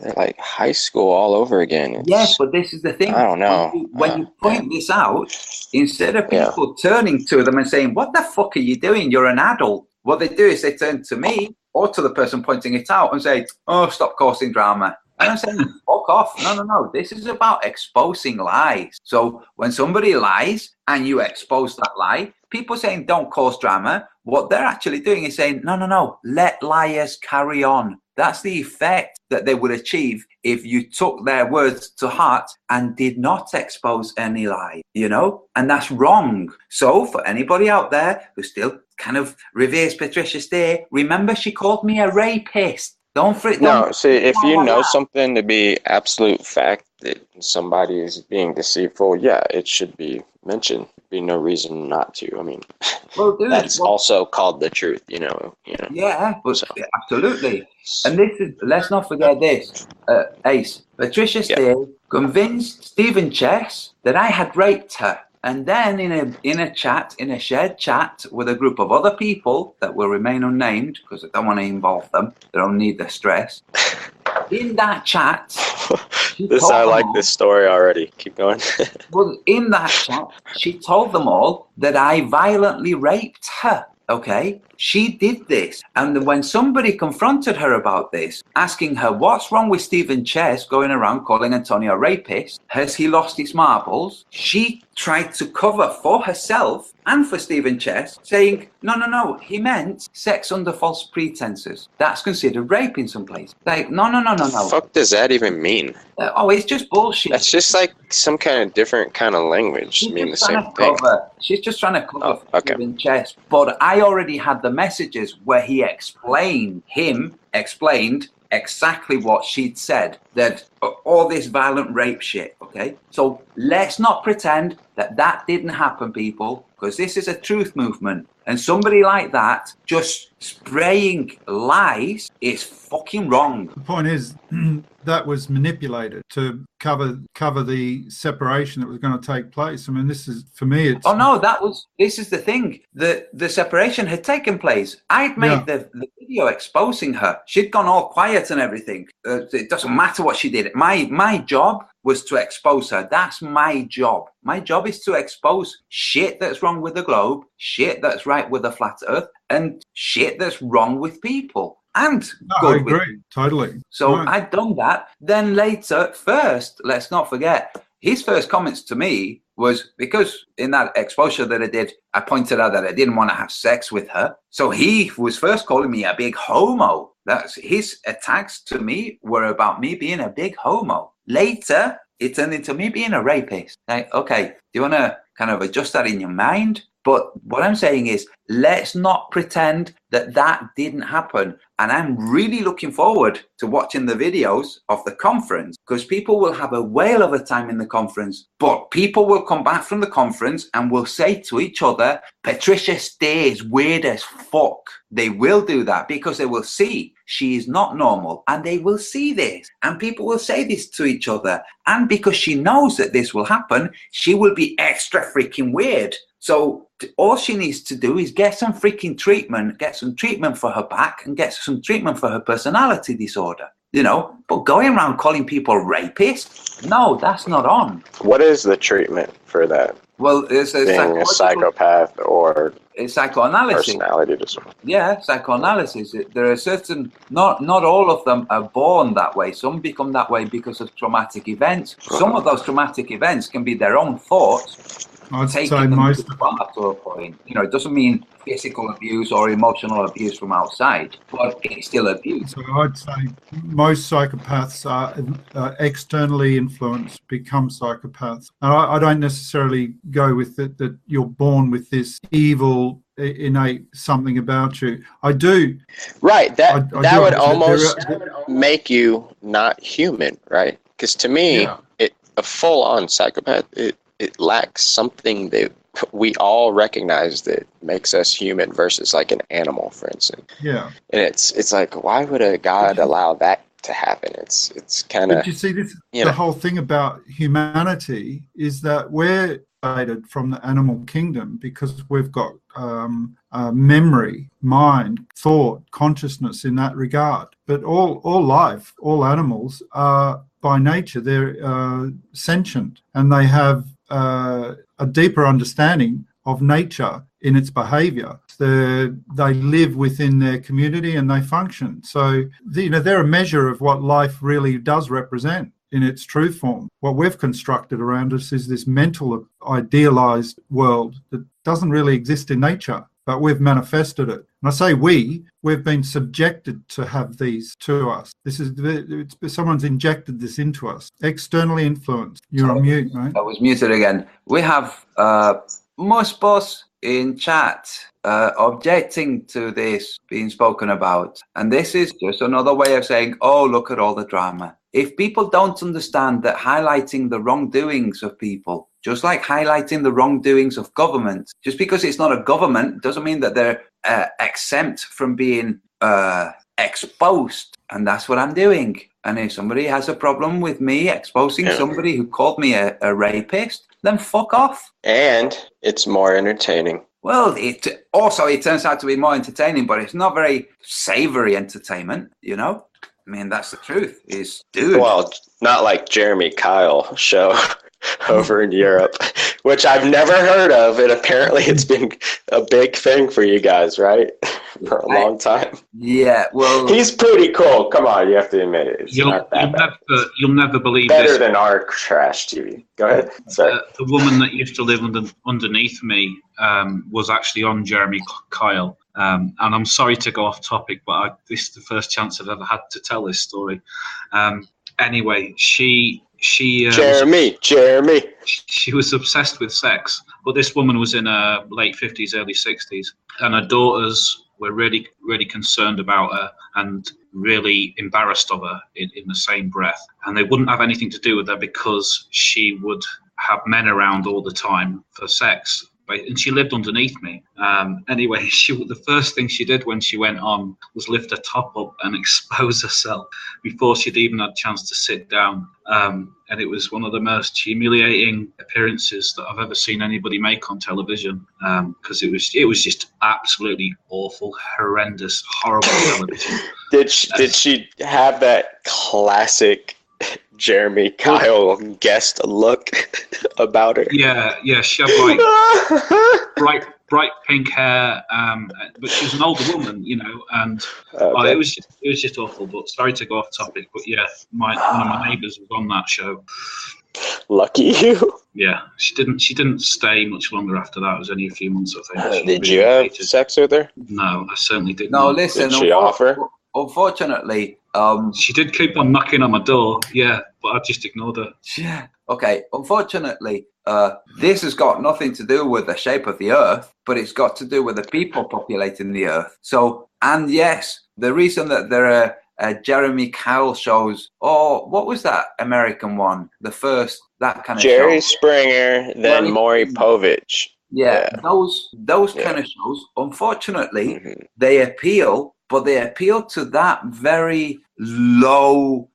S4: they're like high school all over again.
S1: Yes, but this is the thing.
S4: I don't know.
S1: When you point this out, instead of people turning to them and saying, "What the fuck are you doing? You're an adult," what they do is they turn to me or to the person pointing it out and say, "Oh, stop causing drama." And I'm saying, fuck off. No. This is about exposing lies. So when somebody lies and you expose that lie, people saying don't cause drama, what they're actually doing is saying, no, let liars carry on. That's the effect that they would achieve if you took their words to heart and did not expose any lie, you know? And that's wrong. So for anybody out there who still kind of reveres Patricia Stay, remember she called me a rapist.
S4: See, if you know something to be absolute fact that somebody is being deceitful, yeah, it should be mentioned. Be no reason not to. I mean,
S1: well, dude,
S4: that's also called the truth, you know.
S1: Yeah, but absolutely. And this is, let's not forget this, Ace. Patricia Steele convinced Stephen Chess that I had raped her. And then in a shared chat with a group of other people that will remain unnamed because I don't want to involve them, they don't need the stress. In that chat,
S4: I like this story already. Keep going.
S1: Well, in that chat, she told them all that I violently raped her. Okay, she did this. And when somebody confronted her about this, asking her what's wrong with Stephen Chess going around calling Antonio a rapist, has he lost his marbles? She tried to cover for herself and for Stephen Chess, saying, no, he meant sex under false pretenses. That's considered rape in some places. Like, no.
S4: Fuck does that even mean?
S1: It's just bullshit.
S4: That's just like some kind of different kind of language. Mean the same thing.
S1: She's just trying to cover Stephen Chess. But I already had the messages where he explained exactly what she'd said, that all this violent rape shit, okay? So let's not pretend that didn't happen, people, because this is a truth movement. And somebody like that just spraying lies is fucking wrong.
S2: The point is that was manipulated to cover the separation that was going to take place. I mean, this is, for me, it's...
S1: Oh, no, this is the thing. The separation had taken place. I'd made the video exposing her. She'd gone all quiet and everything. It doesn't matter what she did. My job was to expose her. That's my job. My job is to expose shit that's wrong with the globe, shit that's right with the flat earth, and shit that's wrong with people. And
S2: I agree, totally.
S1: So I'd done that. Then later, first, let's not forget, his first comments to me was because in that exposure that I did, I pointed out that I didn't want to have sex with her. So he was first calling me a big homo. That's his attacks to me were about me being a big homo. Later, it turned into me being a rapist. Like, okay, do you want to kind of adjust that in your mind? But what I'm saying is, let's not pretend that didn't happen. And I'm really looking forward to watching the videos of the conference, because people will have a whale of a time in the conference, but people will come back from the conference and will say to each other, Patricia stays weird as fuck. They will do that because they will see she is not normal, and they will see this, and people will say this to each other. And because she knows that this will happen, she will be extra freaking weird. So all she needs to do is get some freaking treatment, get some treatment for her back, and get some treatment for her personality disorder, you know. But going around calling people rapists, no, that's not on.
S4: What is the treatment for that?
S1: Well, it's
S4: being a psychopath or
S1: It's psychoanalysis.
S4: Personality disorder.
S1: Yeah, psychoanalysis. There are certain, not all of them are born that way. Some become that way because of traumatic events. Some of those traumatic events can be their own thoughts,
S2: I'd say
S1: taking them
S2: most
S1: too far to a point. You know, it doesn't mean physical abuse or emotional abuse from outside, but it's still abuse.
S2: So I'd say most psychopaths are externally influenced, become psychopaths. And I don't necessarily go with it that you're born with this evil innate something about you. I do.
S4: Right. That
S2: I
S4: would
S2: do.
S4: almost make you not human, right? Because to me, a full-on psychopath, it lacks something that we all recognize that makes us human versus like an animal, for instance.
S2: Yeah.
S4: And it's like, why would a God allow that to happen? It's kind of.
S2: But you see, this the whole thing about humanity is that we're separated from the animal kingdom because we've got memory, mind, thought, consciousness in that regard. But all life, all animals are by nature, they're sentient, and they have a deeper understanding of nature in its behavior. They live within their community and they function. So, they're a measure of what life really does represent in its true form. What we've constructed around us is this mental, idealized world that doesn't really exist in nature, but we've manifested it. And I say we've been subjected to have these to us. Someone's injected this into us, externally influenced. You're on mute, mate.
S1: I was muted again. We have Muspos in chat objecting to this being spoken about. And this is just another way of saying, oh, look at all the drama. If people don't understand that highlighting the wrongdoings of people, just like highlighting the wrongdoings of government, just because it's not a government doesn't mean that they're exempt from being exposed. And that's what I'm doing. And if somebody has a problem with me exposing somebody who called me a rapist, then fuck off.
S4: And it's more entertaining.
S1: Well, it turns out to be more entertaining, but it's not very savory entertainment, you know? I mean, that's the truth.
S4: Well, not like Jeremy Kyle show over in Europe, which I've never heard of, and apparently it's been a big thing for you guys, right? For a long time.
S1: Yeah, well,
S4: he's pretty cool. Come on, you have to admit it.
S5: You'll never believe
S4: better
S5: this.
S4: Than our trash TV. Go ahead. Sorry.
S5: The woman that used to live underneath me was actually on Jeremy Kyle. And I'm sorry to go off topic, but this is the first chance I've ever had to tell this story. Anyway, she Jeremy. She was obsessed with sex, but this woman was in her late 50s, early 60s, and her daughters were really, really concerned about her and really embarrassed of her in the same breath. And they wouldn't have anything to do with her because she would have men around all the time for sex. And she lived underneath me. Anyway, the first thing she did when she went on was lift her top up and expose herself before she'd even had a chance to sit down. And it was one of the most humiliating appearances that I've ever seen anybody make on television, because it was just absolutely awful, horrendous, horrible television.
S4: Did she have that classic Jeremy Kyle guest look about her?
S5: Yeah, she had like bright pink hair, but she was an older woman, and it was just awful. But sorry to go off topic, but yeah, one of my neighbours was on that show.
S4: Lucky you.
S5: Yeah, she didn't stay much longer after that. It was only a few months, I think.
S4: Did you have sex with her?
S5: No, I certainly didn't.
S1: No, listen.
S4: Did she offer?
S1: Unfortunately,
S5: she did keep on knocking on my door. Yeah, but I just ignored her.
S1: Yeah. Okay. Unfortunately, this has got nothing to do with the shape of the Earth, but it's got to do with the people populating the Earth. So, and yes, the reason that there are Jeremy Kyle shows, or what was that American one? The first, that kind of
S4: Jerry
S1: show.
S4: Springer, then Maury Povich.
S1: Yeah, those kind of shows, unfortunately, they appeal, but they appeal to that very low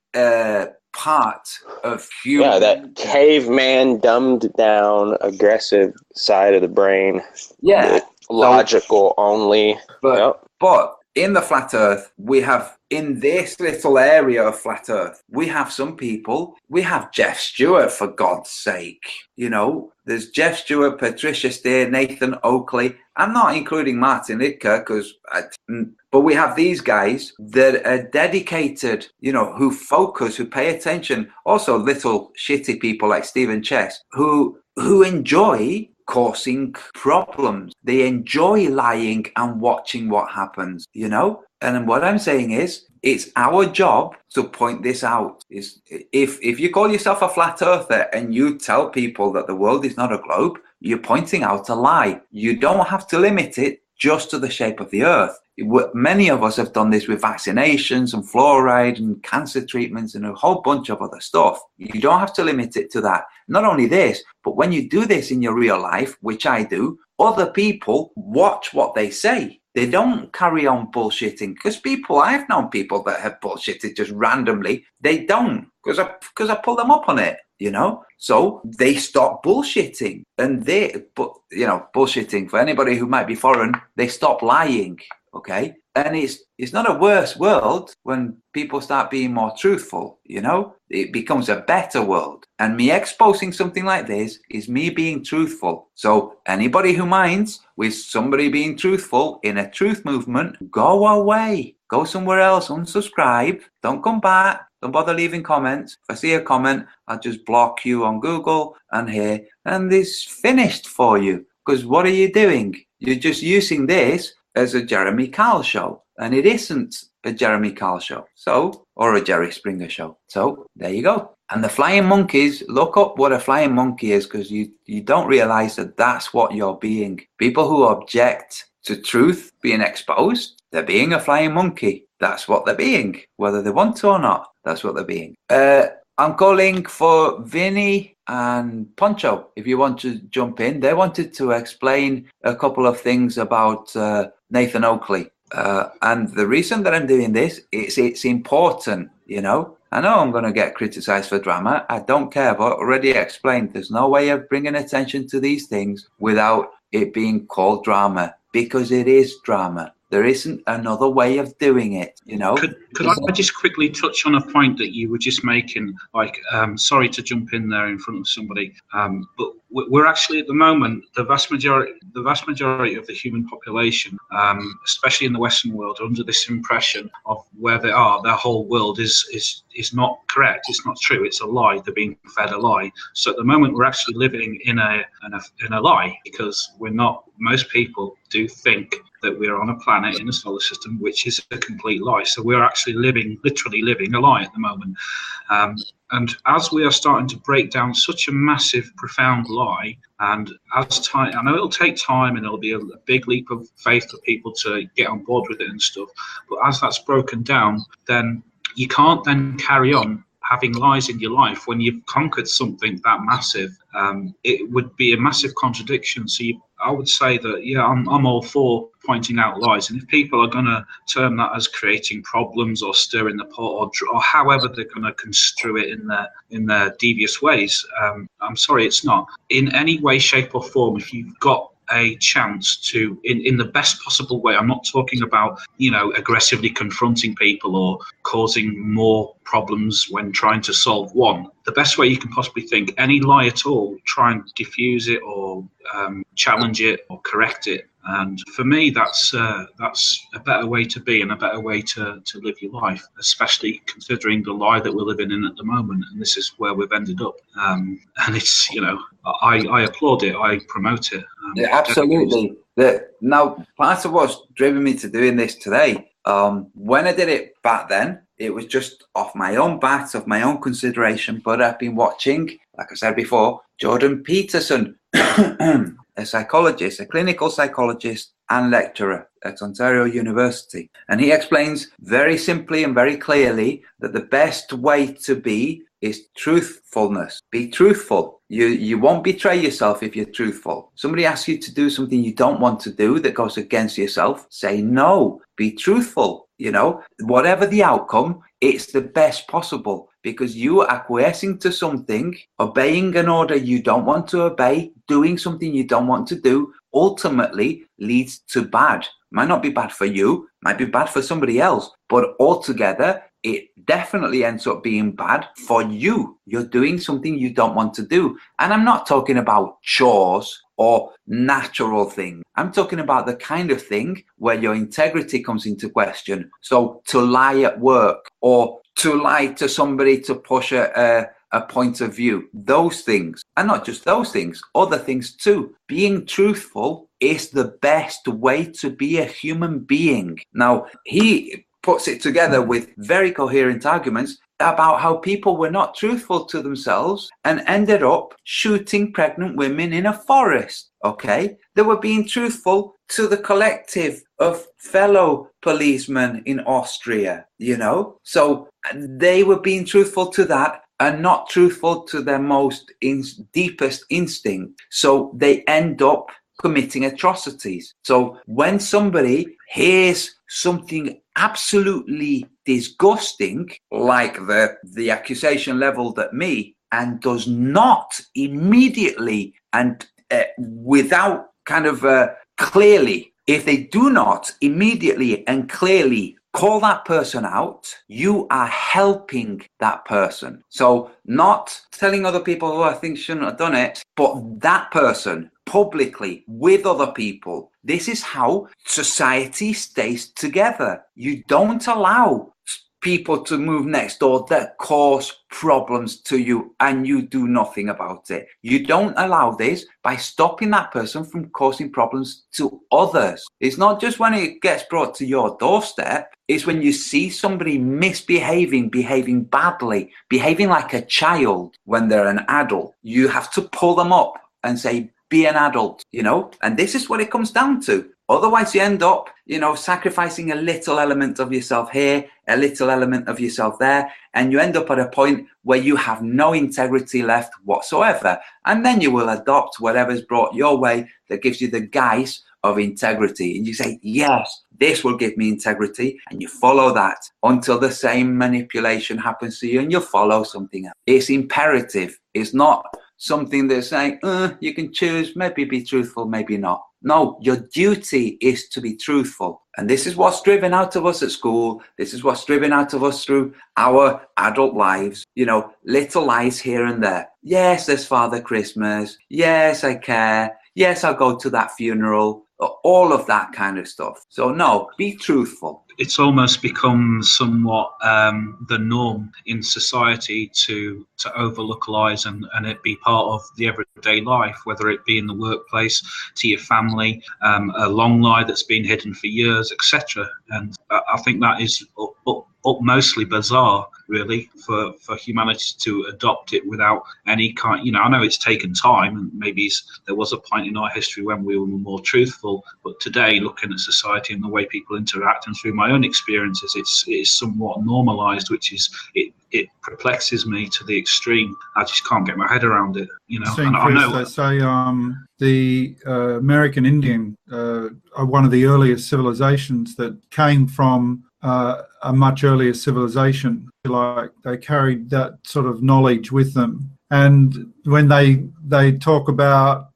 S1: part of human.
S4: Yeah, that caveman, dumbed down, aggressive side of the brain.
S1: Yeah.
S4: Logical only.
S1: But in the flat Earth, we have, in this little area of flat Earth, we have some people. We have Jeff Stewart, for God's sake. There's Jeff Stewart, Patricia Steer, Nathan Oakley, I'm not including Martin Lidker but we have these guys that are dedicated, you know, who focus, who pay attention. Also, little shitty people like Stephen Chess, who enjoy causing problems. They enjoy lying and watching what happens, you know? And what I'm saying is, it's our job to point this out. If you call yourself a flat earther and you tell people that the world is not a globe, you're pointing out a lie. You don't have to limit it just to the shape of the earth. Many of us have done this with vaccinations and fluoride and cancer treatments and a whole bunch of other stuff. You don't have to limit it to that. Not only this, but when you do this in your real life, which I do, other people watch what they say. They don't carry on bullshitting, because I've known people that have bullshitted just randomly. They don't, because I pull them up on it, you know? So they stop bullshitting, and bullshitting, for anybody who might be foreign, they stop lying, okay? And it's not a worse world when people start being more truthful, you know? It becomes a better world. And me exposing something like this is me being truthful. So anybody who minds with somebody being truthful in a truth movement, go away. Go somewhere else, unsubscribe, don't come back, don't bother leaving comments. If I see a comment, I'll just block you on Google and here, and it's finished for you. Because what are you doing? You're just using this as a Jeremy Kyle show, and it isn't a Jeremy Kyle show, or a Jerry Springer show. So there you go. And the flying monkeys, look up what a flying monkey is, because you don't realize that that's what you're being. People who object to truth being exposed, they're being a flying monkey. That's what they're being, whether they want to or not. That's what they're being. I'm calling for Vinny and Poncho, if you want to jump in. They wanted to explain a couple of things about Nathan Oakley. And the reason that I'm doing this is it's important, you know. I know I'm going to get criticized for drama. I don't care, but already explained there's no way of bringing attention to these things without it being called drama, because it is drama. There isn't another way of doing it, you know.
S5: Could I just quickly touch on a point that you were just making? Like, sorry to jump in there in front of somebody, but we're actually at the moment the vast majority of the human population, especially in the Western world, are under this impression of where they are. Their whole world is not correct. It's not true. It's a lie. They're being fed a lie. So at the moment, we're actually living in a lie, because we're not. Most people do think that we're on a planet in a solar system, which is a complete lie. So we're actually literally living a lie at the moment. And as we are starting to break down such a massive, profound lie, and as time, I know it'll take time and it'll be a big leap of faith for people to get on board with it and stuff. But as that's broken down, then you can't then carry on having lies in your life when you've conquered something that massive. It would be a massive contradiction. So I would say that, yeah, I'm all for pointing out lies. And if people are going to term that as creating problems or stirring the pot or however they're going to construe it in their devious ways, I'm sorry, it's not. In any way, shape or form, if you've got a chance to, in the best possible way, I'm not talking about, you know, aggressively confronting people or causing more problems when trying to solve one. The best way you can possibly think, any lie at all, try and diffuse it or challenge it or correct it. And for me, that's a better way to be and a better way to live your life, especially considering the lie that we're living in at the moment. And this is where we've ended up. And it's, you know, I applaud it. I promote it.
S1: Yeah, absolutely. Now, part of what's driven me to doing this today, when I did it back then, it was just off my own bat, of my own consideration. But I've been watching, like I said before, Jordan Peterson, a psychologist, a clinical psychologist and lecturer at Ontario University. And he explains very simply and very clearly that the best way to be is truthfulness. Be truthful. You won't betray yourself if you're truthful. Somebody asks you to do something you don't want to do that goes against yourself, say no. Be truthful. You know, whatever the outcome, it's the best possible, because you are acquiescing to something, obeying an order you don't want to obey, doing something you don't want to do, ultimately leads to bad. Might not be bad for you, might be bad for somebody else, but altogether it definitely ends up being bad for you. You're doing something you don't want to do. And I'm not talking about chores or natural things. I'm talking about the kind of thing where your integrity comes into question. So to lie at work, or to lie to somebody to push a point of view, those things, and not just those things, other things too. Being truthful is the best way to be a human being. Now, he puts it together with very coherent arguments about how people were not truthful to themselves and ended up shooting pregnant women in a forest. Okay, they were being truthful to the collective of fellow policemen in Austria, you know, so they were being truthful to that and not truthful to their most deepest instinct. So they end up committing atrocities. So when somebody hears something absolutely disgusting, like the accusation leveled at me, and does not immediately and without kind of clearly, if they do not immediately and clearly call that person out, you are helping that person. So not telling other people who I think shouldn't have done it, but that person publicly with other people. This is how society stays together. You don't allow people to move next door that cause problems to you and you do nothing about it. You don't allow this by stopping that person from causing problems to others. It's not just when it gets brought to your doorstep, it's when you see somebody misbehaving, behaving badly, behaving like a child when they're an adult. You have to pull them up and say, be an adult, you know, and this is what it comes down to. Otherwise, you end up, you know, sacrificing a little element of yourself here, a little element of yourself there, and you end up at a point where you have no integrity left whatsoever. And then you will adopt whatever's brought your way that gives you the guise of integrity. And you say, yes, this will give me integrity. And you follow that until the same manipulation happens to you and you follow something else. It's imperative. It's not something that's saying, you can choose, maybe be truthful, maybe not. No, your duty is to be truthful. And this is what's driven out of us at school. This is what's driven out of us through our adult lives. You know, little lies here and there. Yes, there's Father Christmas. Yes, I care. Yes, I'll go to that funeral. All of that kind of stuff. So no, be truthful.
S5: It's almost become somewhat the norm in society to overlook lies and it be part of the everyday life, whether it be in the workplace, to your family, a long lie that's been hidden for years, etc. And I think that is mostly bizarre, really, for humanity to adopt it without any kind, you know, I know it's taken time and maybe there was a point in our history when we were more truthful, but today, looking at society and the way people interact and through my own experiences, it is somewhat normalised, which is, it perplexes me to the extreme. I just can't get my head around it, you know.
S2: And I know they say the American Indian are one of the earliest civilizations that came from a much earlier civilization. Like they carried that sort of knowledge with them. And when they talk about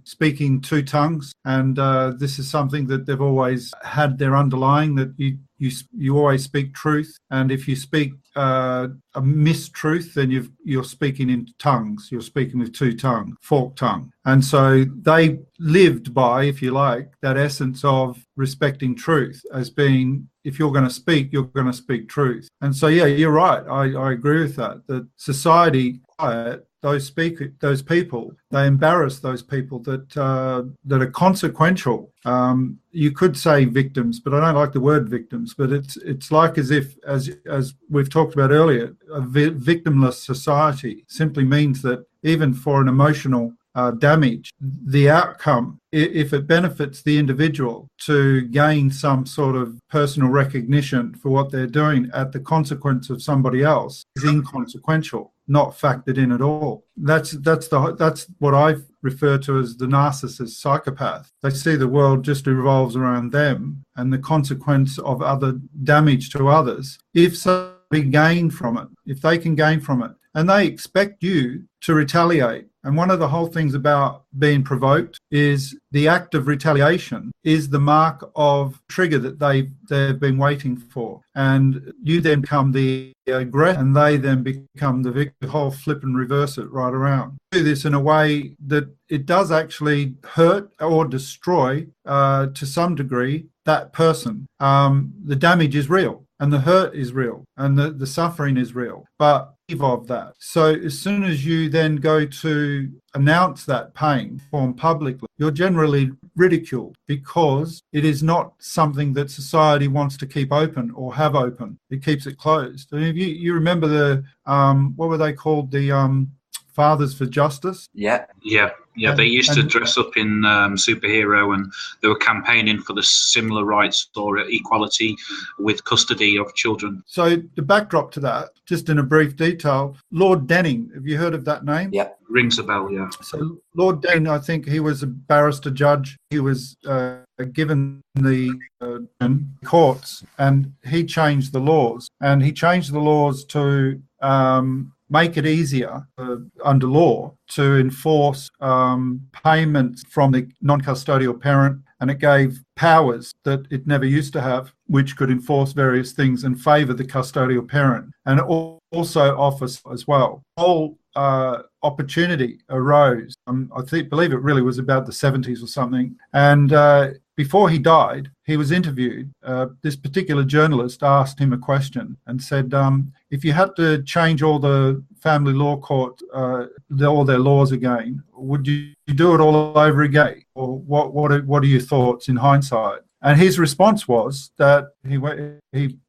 S2: speaking two tongues, and this is something that they've always had their underlying, that you always speak truth, and if you speak a mistruth, then you're speaking in tongues. You're speaking with two tongue, forked tongue. And so they lived by, if you like, that essence of respecting truth as being, if you're going to speak, you're going to speak truth. And so, yeah, you're right. I agree with that. That society, those people, they embarrass those people that are consequential. You could say victims, but I don't like the word victims. But it's like as if, as we've talked about earlier, a victimless society simply means that even for an emotional damage, the outcome, if it benefits the individual to gain some sort of personal recognition for what they're doing at the consequence of somebody else, is inconsequential, not factored in at all. That's what I refer to as the narcissist psychopath. They see the world just revolves around them and the consequence of other damage to others. If somebody gain from it, if they can gain from it, and they expect you to retaliate And one of the whole things about being provoked is the act of retaliation is the mark of trigger that they've been waiting for. And you then become the aggressor, and they then become the victim. The whole flip and reverse it right around. Do this in a way that it does actually hurt or destroy, to some degree, that person. The damage is real, and the hurt is real, and the suffering is real. But of that. So as soon as you then go to announce that pain form publicly, you're generally ridiculed because it is not something that society wants to keep open or have open. It keeps it closed. And if you remember the what were they called, the Fathers for Justice?
S1: Yeah.
S5: They used to dress up in superhero, and they were campaigning for the similar rights or equality with custody of children.
S2: So the backdrop to that, just in a brief detail, Lord Denning, have you heard of that name?
S1: Yeah.
S5: Rings a bell, yeah.
S2: So Lord Denning, I think he was a barrister judge. He was given the courts, and he changed the laws. And he changed the laws to make it easier under law to enforce payments from the non-custodial parent, and it gave powers that it never used to have, which could enforce various things and favour the custodial parent, and also offers as well. Whole opportunity arose. Believe it really was about the 70s or something, and before he died, he was interviewed. This particular journalist asked him a question and said, if you had to change all the family law court, all their laws again, would you do it all over again? Or what are your thoughts in hindsight? And his response was that he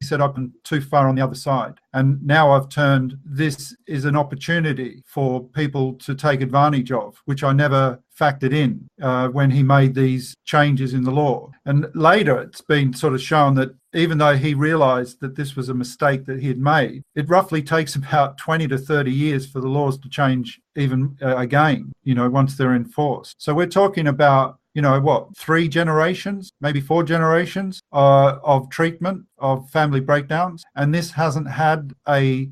S2: said, I've been too far on the other side. And now I've turned, this is an opportunity for people to take advantage of, which I never factored in when he made these changes in the law. And later it's been sort of shown that even though he realised that this was a mistake that he had made, it roughly takes about 20 to 30 years for the laws to change even again, once they're enforced. So we're talking about 3 generations, maybe 4 generations of treatment of family breakdowns. And this hasn't had a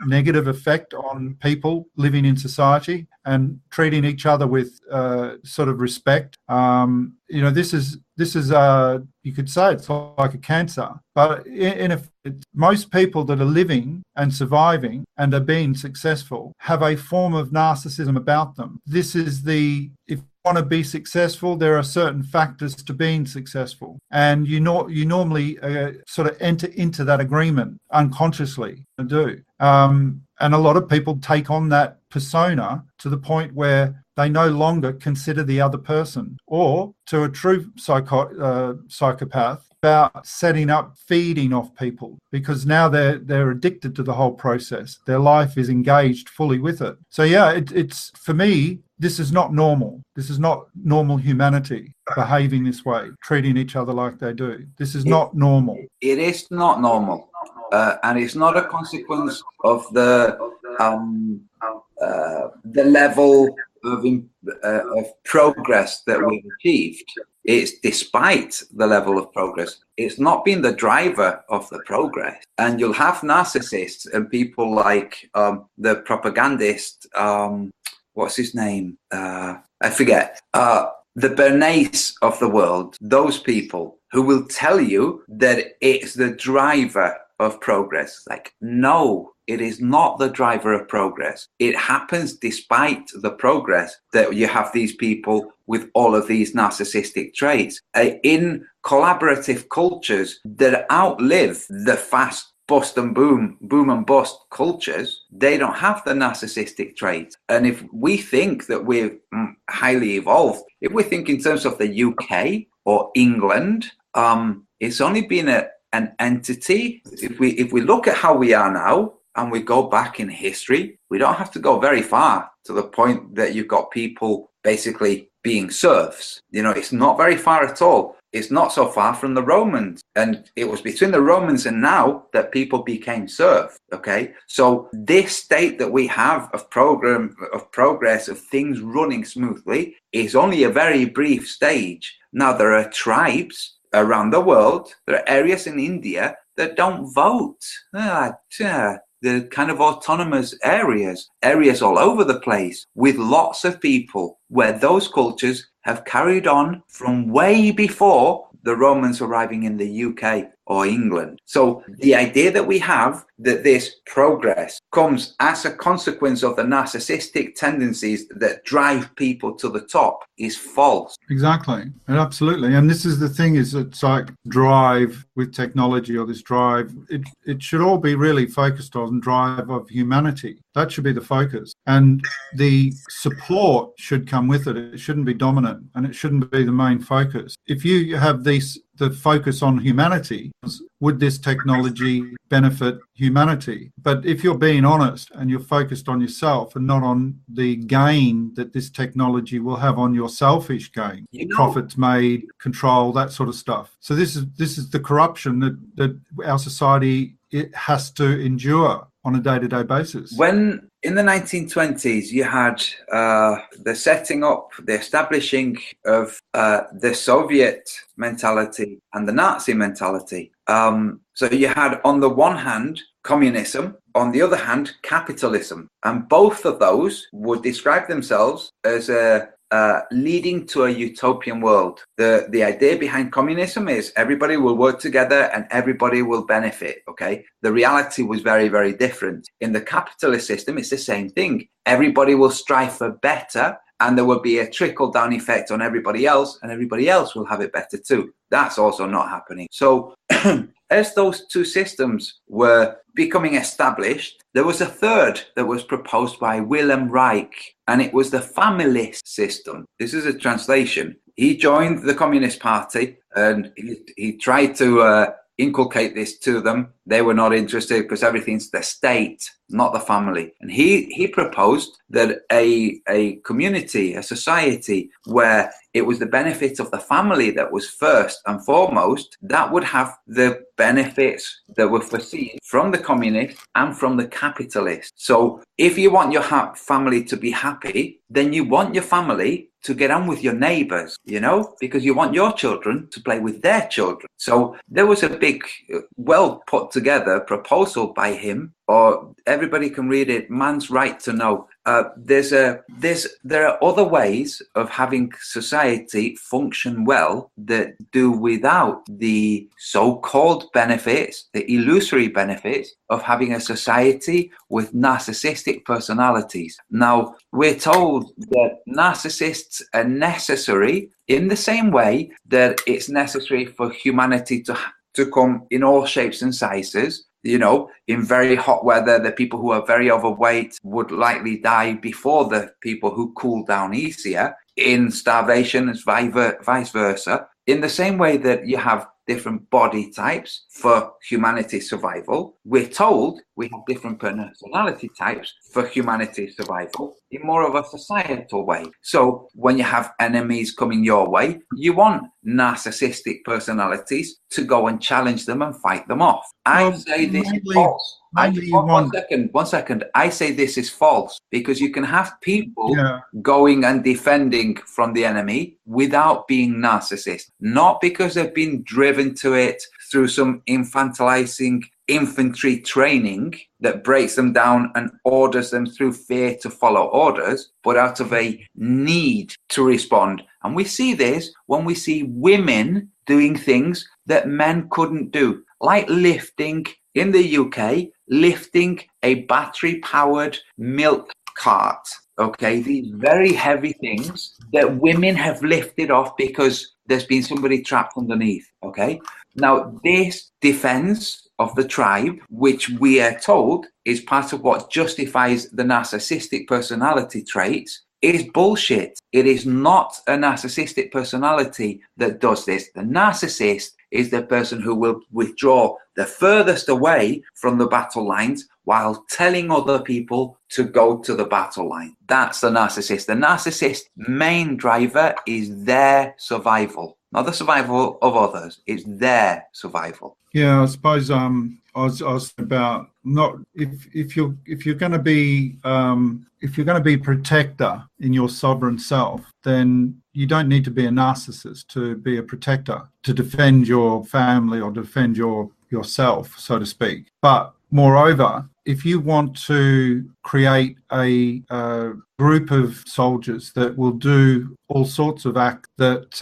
S2: negative effect on people living in society and treating each other with sort of respect. This is you could say it's like a cancer, but most people that are living and surviving and are being successful have a form of narcissism about them. This is if you want to be successful, there are certain factors to being successful, and you normally sort of enter into that agreement unconsciously and do. And a lot of people take on that persona to the point where they no longer consider the other person, or to a true psychopath, about setting up feeding off people, because now they're addicted to the whole process. Their life is engaged fully with it. So yeah, it's for me, this is not normal. This is not normal humanity behaving this way, treating each other like they do. This is not normal.
S1: It is not normal. And it's not a consequence of the level of progress that we've achieved. It's despite the level of progress. It's not been the driver of the progress. And you'll have narcissists and people like the propagandist, what's his name? I forget. The Bernays of the world, those people who will tell you that it's the driver of progress. Like, no, it is not the driver of progress. It happens despite the progress that you have these people with all of these narcissistic traits. In collaborative cultures that outlive the fast bust and boom and bust cultures, they don't have the narcissistic traits. And if we think that we're highly evolved, if we think in terms of the UK or England, it's only been an entity. If we look at how we are now and we go back in history, we don't have to go very far to the point that you've got people basically being serfs. It's not very far at all. It's not so far from the Romans. And it was between the Romans and now that people became serfs. Okay. So this state that we have of progress, of things running smoothly, is only a very brief stage. Now there are tribes around the world, there are areas in India that don't vote. They're the kind of autonomous areas all over the place with lots of people where those cultures have carried on from way before the Romans arriving in the UK or England. So the idea that we have that this progress comes as a consequence of the narcissistic tendencies that drive people to the top is false.
S2: Exactly. And absolutely. And this is the thing, is it's like drive with technology, or this drive, it should all be really focused on drive of humanity. That should be the focus. And the support should come with it. It shouldn't be dominant, and it shouldn't be the main focus. If you have the focus on humanity, would this technology benefit humanity? But if you're being honest and you're focused on yourself and not on the gain that this technology will have on your selfish gain, profits made, control, that sort of stuff. So this is the corruption that our society, it has to endure on a day-to-day basis.
S1: When in the 1920s you had the setting up, the establishing of the Soviet mentality and the Nazi mentality. So you had, on the one hand, communism, on the other hand, capitalism. And both of those would describe themselves as leading to a utopian world. The idea behind communism is everybody will work together and everybody will benefit, okay? The reality was very, very different. In the capitalist system, it's the same thing. Everybody will strive for better, and there will be a trickle-down effect on everybody else, and everybody else will have it better too. That's also not happening. So as those two systems were becoming established, there was a third that was proposed by Wilhelm Reich, and it was the familist system. This is a translation. He joined the Communist Party, and he tried to inculcate this to them. They were not interested because everything's the state, not the family. And he proposed that a community, a society where it was the benefit of the family that was first and foremost, that would have the benefits that were foreseen from the communist and from the capitalist. So if you want your family to be happy, then you want your family to get on with your neighbors, you know, because you want your children to play with their children. So there was a big, well put together proposal by him, or everybody can read it, Man's Right to Know. There are other ways of having society function well that do without the so-called benefits, the illusory benefits of having a society with narcissistic personalities. Now, we're told that narcissists are necessary in the same way that it's necessary for humanity to come in all shapes and sizes. You know, in very hot weather, the people who are very overweight would likely die before the people who cool down easier. In starvation, it's vice versa. In the same way that you have different body types for humanity's survival, we're told we have different personality types for humanity's survival in more of a societal way. So when you have enemies coming your way, you want narcissistic personalities to go and challenge them and fight them off. I say this is false. One second. I say this is false because you can have people going and defending from the enemy without being narcissists, not because they've been driven to it through some infantilizing infantry training that breaks them down and orders them through fear to follow orders, but out of a need to respond. And we see this when we see women doing things that men couldn't do, like lifting, in the UK, lifting a battery-powered milk cart. Okay, these very heavy things that women have lifted off because there's been somebody trapped underneath. Okay, now this defense of the tribe, which we are told is part of what justifies the narcissistic personality traits, is bullshit. It is not a narcissistic personality that does this. The narcissist is the person who will withdraw the furthest away from the battle lines while telling other people to go to the battle line. That's the narcissist. The narcissist's main driver is their survival, not the survival of others. It's their survival.
S2: Yeah, I suppose I was about not if you're going to be protector in your sovereign self, then you don't need to be a narcissist to be a protector, to defend your family or defend yourself, so to speak. But moreover, if you want to create a group of soldiers that will do all sorts of acts that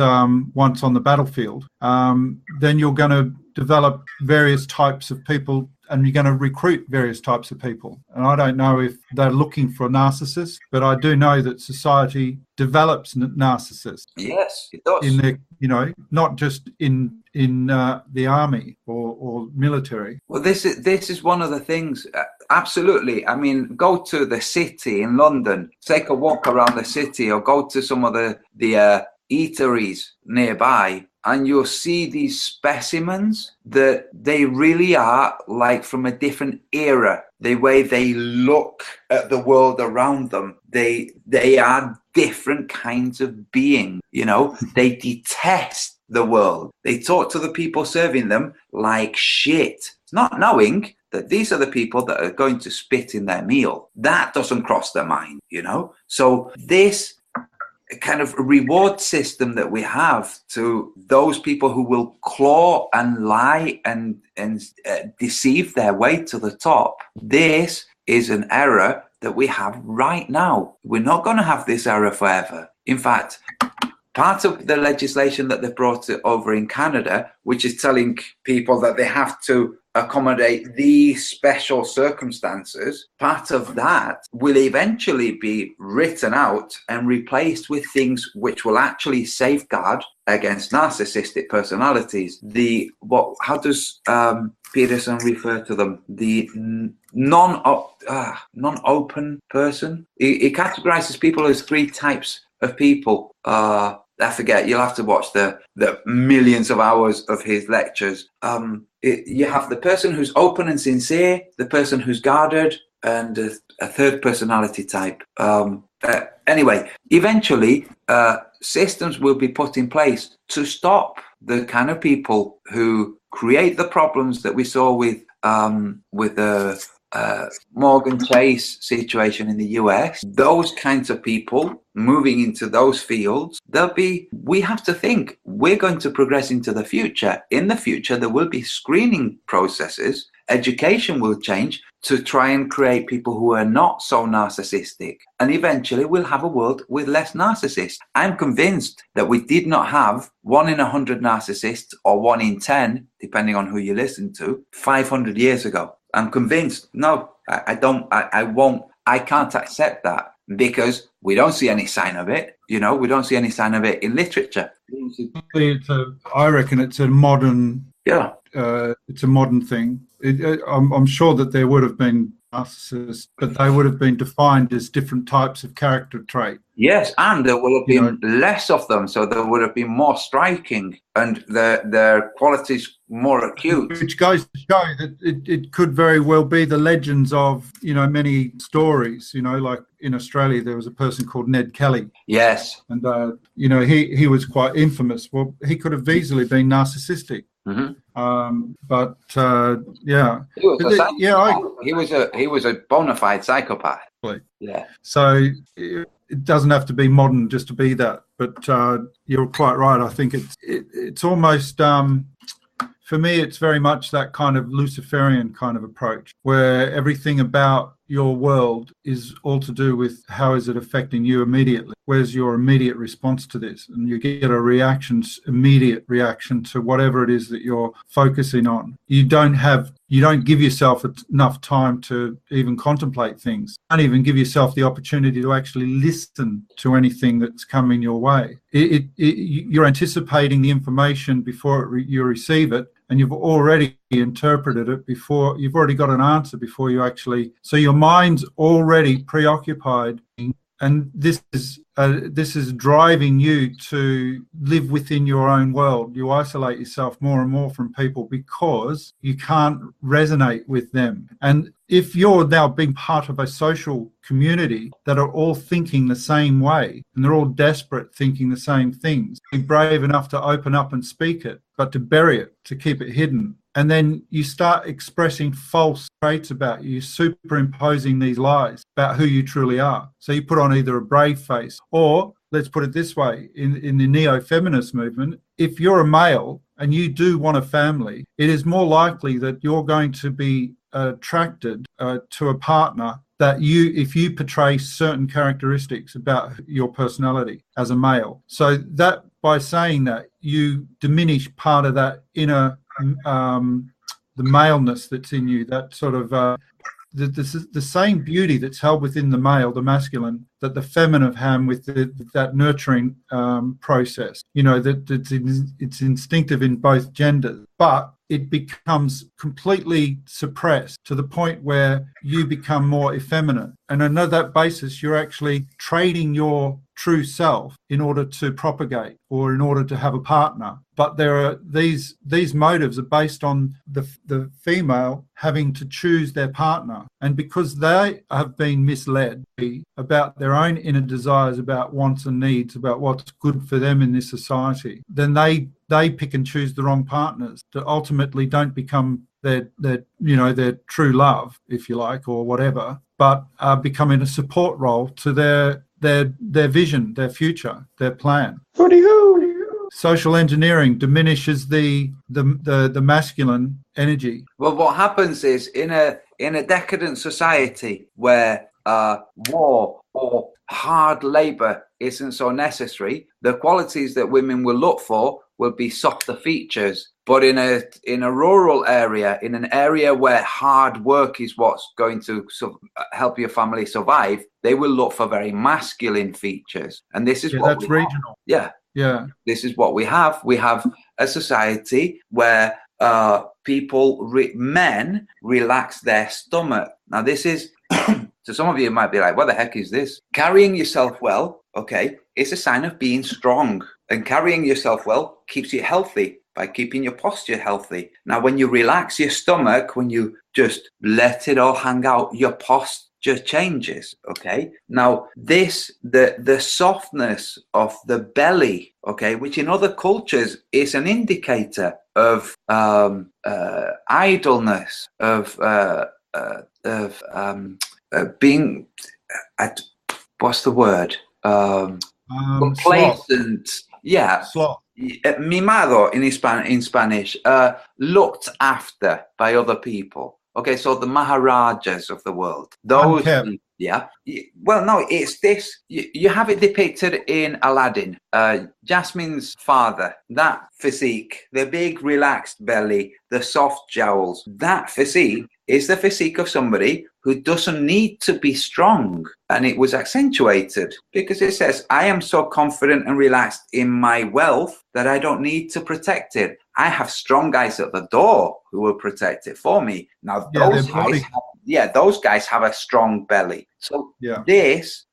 S2: once on the battlefield, then you're going to develop various types of people, and you're going to recruit various types of people. And I don't know if they're looking for narcissists, but I do know that society develops narcissists.
S1: Yes, it does.
S2: In the, not just in the army or military.
S1: Well, this is one of the things. Absolutely. I mean, go to the city in London, take a walk around the city, or go to some of the eateries nearby, and you'll see these specimens that they really are like from a different era. The way they look at the world around them, they are different kinds of being. They detest the world. They talk to the people serving them like shit, not knowing that these are the people that are going to spit in their meal. That doesn't cross their mind, So this kind of reward system that we have to those people who will claw and lie and deceive their way to the top, this is an error that we have right now. We're not going to have this error forever. In fact, part of the legislation that they've brought over in Canada, which is telling people that they have to accommodate these special circumstances, part of that will eventually be written out and replaced with things which will actually safeguard against narcissistic personalities. How does Peterson refer to them? The non-open person. He categorizes people as 3 types of people. I forget, you'll have to watch the millions of hours of his lectures. You have the person who's open and sincere, the person who's guarded, and a third personality type. Anyway, eventually, systems will be put in place to stop the kind of people who create the problems that we saw with the Morgan Chase situation in the US. Those kinds of people moving into those fields, we have to think we're going to progress into the future. In the future, there will be screening processes. Education will change to try and create people who are not so narcissistic. And eventually we'll have a world with less narcissists. I'm convinced that we did not have 1 in 100 narcissists, or 1 in 10, depending on who you listen to, 500 years ago. I'm convinced. No, I can't accept that, because we don't see any sign of it. We don't see any sign of it in literature.
S2: I reckon it's a modern.
S1: Yeah.
S2: It's a modern thing. I'm sure that there would have been narcissists, but they would have been defined as different types of character trait.
S1: Yes, and there would have been less of them, so there would have been more striking, and their qualities more acute.
S2: Which goes to show that it could very well be the legends of many stories. Like in Australia, there was a person called Ned Kelly.
S1: Yes,
S2: and he was quite infamous. Well, he could have easily been narcissistic.
S1: Mm-hmm. He was a bona fide psychopath. Yeah.
S2: So it doesn't have to be modern just to be that. But you're quite right. I think it's almost for me, it's very much that kind of Luciferian kind of approach, where everything about your world is all to do with how is it affecting you immediately. Where's your immediate response to this? And you get a immediate reaction to whatever it is that you're focusing on. You don't give yourself enough time to even contemplate things. You don't even give yourself the opportunity to actually listen to anything that's coming your way. You're anticipating the information before you receive it, and you've already interpreted it before. You've already got an answer before you actually. So your mind's already preoccupied, and this is driving you to live within your own world. You isolate yourself more and more from people because you can't resonate with them. And if you're now being part of a social community that are all thinking the same way, and they're all desperate thinking the same things, be brave enough to open up and speak it, but to bury it, to keep it hidden. And then you start expressing false traits about you, superimposing these lies about who you truly are. So you put on either a brave face, or let's put it this way, in the neo-feminist movement, if you're a male and you do want a family, it is more likely that you're going to be attracted to a partner that if you portray certain characteristics about your personality as a male. So that by saying that, you diminish part of that inner, the maleness that's in you, that sort of, the same beauty that's held within the male, the masculine, that the feminine have with that nurturing process. You know, that it's instinctive in both genders, but it becomes completely suppressed to the point where you become more effeminate. And on that basis, you're actually trading your true self in order to propagate or in order to have a partner. But there are these motives are based on the female having to choose their partner. And because they have been misled about their own inner desires, about wants and needs, about what's good for them in this society, then they pick and choose the wrong partners that ultimately don't become their true love, if you like, or whatever, but are becoming a support role to their vision, their future, their plan. Social engineering diminishes the masculine energy.
S1: Well, what happens is in a decadent society where war or hard labor isn't so necessary, the qualities that women will look for will be softer features. But in a rural area, in an area where hard work is what's going to help your family survive, they will look for very masculine features. And this is what
S2: that's regional.
S1: Yeah. This is what we have. We have a society where men relax their stomach. Now, this is, so some of you might be like, what the heck is this? Carrying yourself well, okay, it's a sign of being strong. And carrying yourself well keeps you healthy by keeping your posture healthy. Now, when you relax your stomach, when you just let it all hang out, your posture changes, okay? Now, the softness of the belly, okay, which in other cultures is an indicator of idleness, of being, what's the word? Complacent.
S2: Sloth.
S1: Yeah.
S2: Sloth.
S1: Mimado in Spanish, looked after by other people. Okay, so the Maharajas of the world. Those, yeah. Well, no, it's this. You have it depicted in Aladdin. Jasmine's father, that physique, the big relaxed belly, the soft jowls, that physique is the physique of somebody who doesn't need to be strong. And it was accentuated because it says, I am so confident and relaxed in my wealth that I don't need to protect it. I have strong guys at the door who will protect it for me. Now, those guys have a strong belly. So this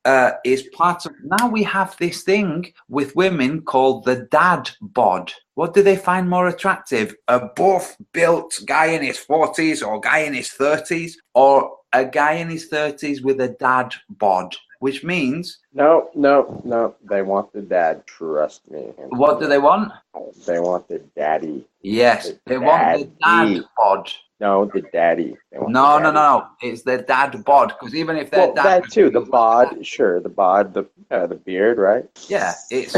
S1: is part of, now we have this thing with women called the dad bod. What do they find more attractive? A buff built guy in his 40s or guy in his 30s, or a guy in his 30s with a dad bod, which means...
S4: No. They want the dad, trust me.
S1: What do they want?
S4: They want the daddy.
S1: Yes, they want the dad bod.
S4: No, the daddy.
S1: No. It's the dad bod, because even if they're dad...
S4: that too, the bod, sure, the bod, the beard, right?
S1: Yeah, it's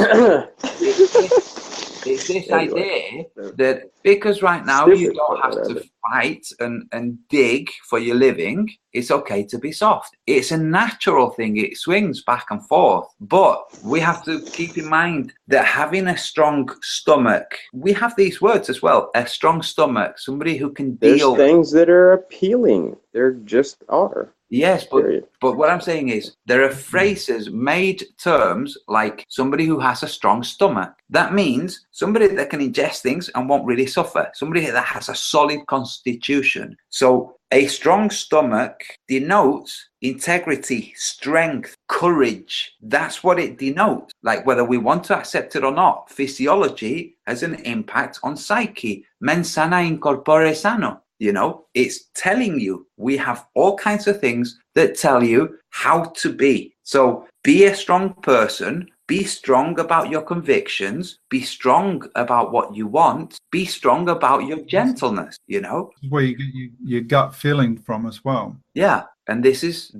S1: this idea that because right now you don't have to fight and dig for your living, it's okay to be soft. It's a natural thing. It swings back and forth. But we have to keep in mind that having a strong stomach, we have these words as well, a strong stomach, somebody who can deal...
S4: There's things that are appealing. There just are.
S1: Yes, but what I'm saying is there are phrases, made terms, like somebody who has a strong stomach. That means somebody that can ingest things and won't really suffer. Somebody that has a solid constitution. So a strong stomach denotes integrity, strength, courage. That's what it denotes. Like whether we want to accept it or not, physiology has an impact on psyche. Mens sana in corpore sano. You know, it's telling you, we have all kinds of things that tell you how to be. So be a strong person, Be strong about your convictions. Be strong about what you want. Be strong about your gentleness, you know?
S2: Where you get your gut feeling from as well.
S1: Yeah. And this is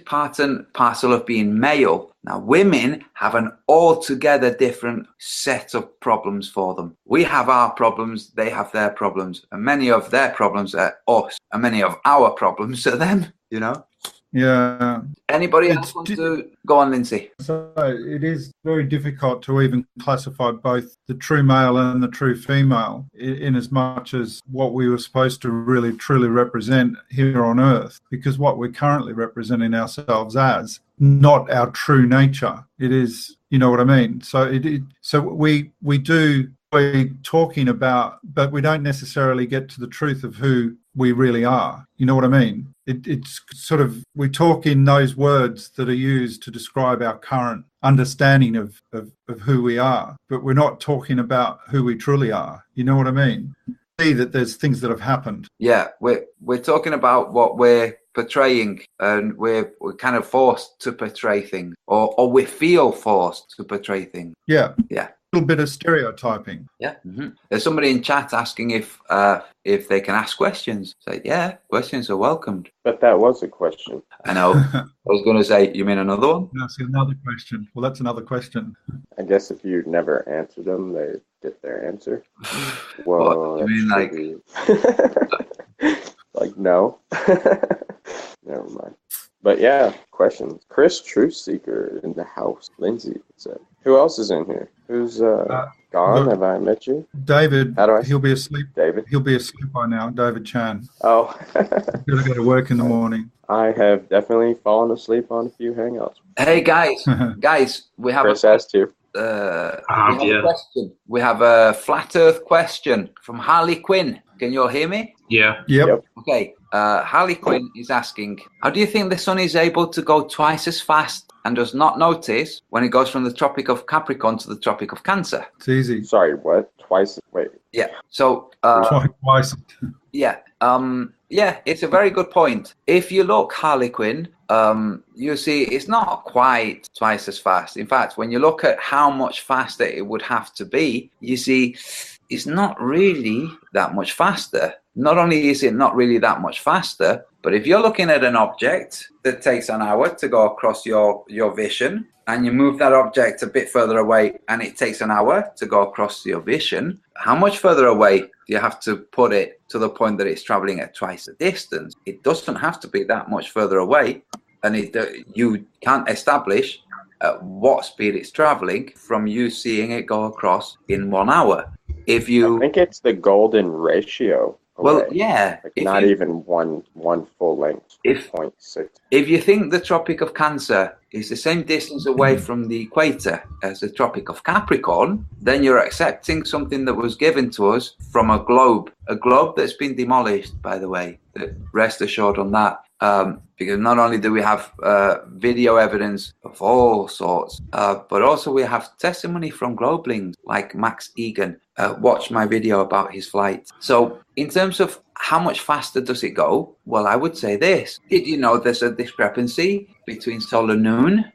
S1: part and parcel of being male. Now, women have an altogether different set of problems for them. We have our problems, they have their problems, and many of their problems are us, and many of our problems are them, you know?
S2: Yeah.
S1: Anybody else want to go on, Lindsay?
S2: So it is very difficult to even classify both the true male and the true female in as much as what we were supposed to really truly represent here on earth, because what we're currently representing ourselves as, not our true nature. It is, you know what I mean? So we're talking about, but we don't necessarily get to the truth of who we really are. You know what I mean? It's sort of, we talk in those words that are used to describe our current understanding of who we are, but we're not talking about who we truly are. You know what I mean? See that there's things that have happened.
S1: Yeah, we're talking about what we're portraying, and we're kind of forced to portray things, or we feel forced to portray things.
S2: Yeah.
S1: Yeah.
S2: A little bit of stereotyping.
S1: Yeah. Mm-hmm. There's somebody in chat asking if they can ask questions. Say, yeah, questions are welcomed.
S4: But that was a question.
S1: I know. I was going to say, you mean another one?
S2: That's another question. Well, that's another question.
S4: I guess if you never answer them, they get their answer. Well,
S1: what, you mean like
S4: like no. Never mind. But yeah, questions. Chris Truthseeker in the house. Lindsay said. Who else is in here? Who's gone?
S2: Look,
S4: have I met you?
S2: David.
S4: How do I?
S2: He'll be asleep.
S4: David.
S2: He'll be asleep by now. David Chan.
S4: Oh.
S2: Gotta go to work in the morning.
S4: I have definitely fallen asleep on a few hangouts.
S1: Hey guys, we have
S4: Chris has too.
S1: a question. We have a flat Earth question from Harley Quinn. Can you all hear me?
S5: Yeah.
S2: Yep.
S1: Okay. Harley Quinn is asking, how do you think the sun is able to go twice as fast and does not notice when it goes from the Tropic of Capricorn to the Tropic of Cancer?
S2: It's easy.
S4: Sorry, what? Twice? Wait.
S1: Yeah. So,
S2: Twice.
S1: yeah. Yeah, it's a very good point. If you look, Harley Quinn, you see it's not quite twice as fast. In fact, when you look at how much faster it would have to be, you see it's not really that much faster. Not only is it not really that much faster, but if you're looking at an object that takes an hour to go across your vision, and you move that object a bit further away and it takes an hour to go across your vision, how much further away do you have to put it to the point that it's traveling at twice the distance? It doesn't have to be that much further away, and you can't establish at what speed it's traveling from you seeing it go across in 1 hour. I
S4: think it's the golden ratio.
S1: Well, yeah.
S4: Like not even one full length. 0.6.
S1: If you think the Tropic of Cancer is the same distance away from the equator as the Tropic of Capricorn, then you're accepting something that was given to us from a globe that's been demolished, by the way. Rest assured on that. Because not only do we have video evidence of all sorts, but also we have testimony from globelings like Max Egan. Watch my video about his flight. So in terms of how much faster does it go? Well, I would say this. Did you know there's a discrepancy between solar noon,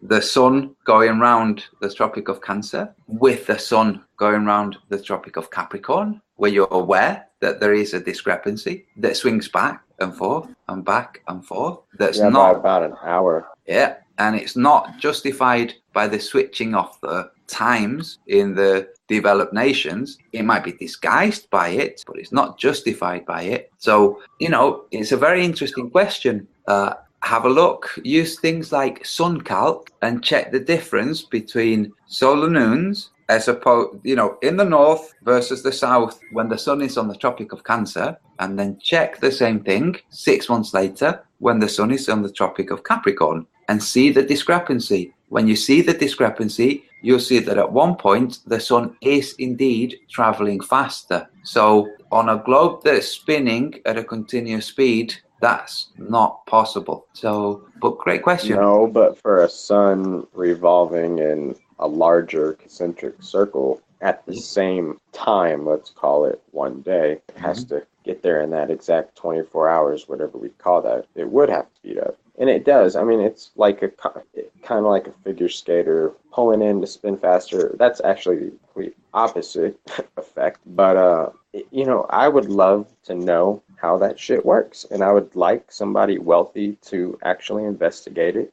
S1: the sun going round the Tropic of Cancer, with the sun going round the Tropic of Capricorn? Were you aware that there is a discrepancy that swings back and forth and back and forth? That's
S4: by
S1: not
S4: about an hour.
S1: Yeah, and it's not justified by the switching of the times in the developed nations. It might be disguised by it, but it's not justified by it. So, it's a very interesting question. Have a look, use things like SunCalc and check the difference between solar noons as opposed, in the north versus the south when the sun is on the Tropic of Cancer, and then check the same thing 6 months later when the sun is on the Tropic of Capricorn and see the discrepancy. When you see the discrepancy, you'll see that at one point the sun is indeed traveling faster. So on a globe that's spinning at a continuous speed, that's not possible. So, but great question.
S4: No, but for a sun revolving in a larger concentric circle at the same time, let's call it one day, it has to get there in that exact 24 hours, whatever we call that. It would have to speed up. And it does. I mean, it's like kind of like a figure skater pulling in to spin faster. That's actually the complete opposite effect. But you know, I would love to know how that shit works, and I would like somebody wealthy to actually investigate it.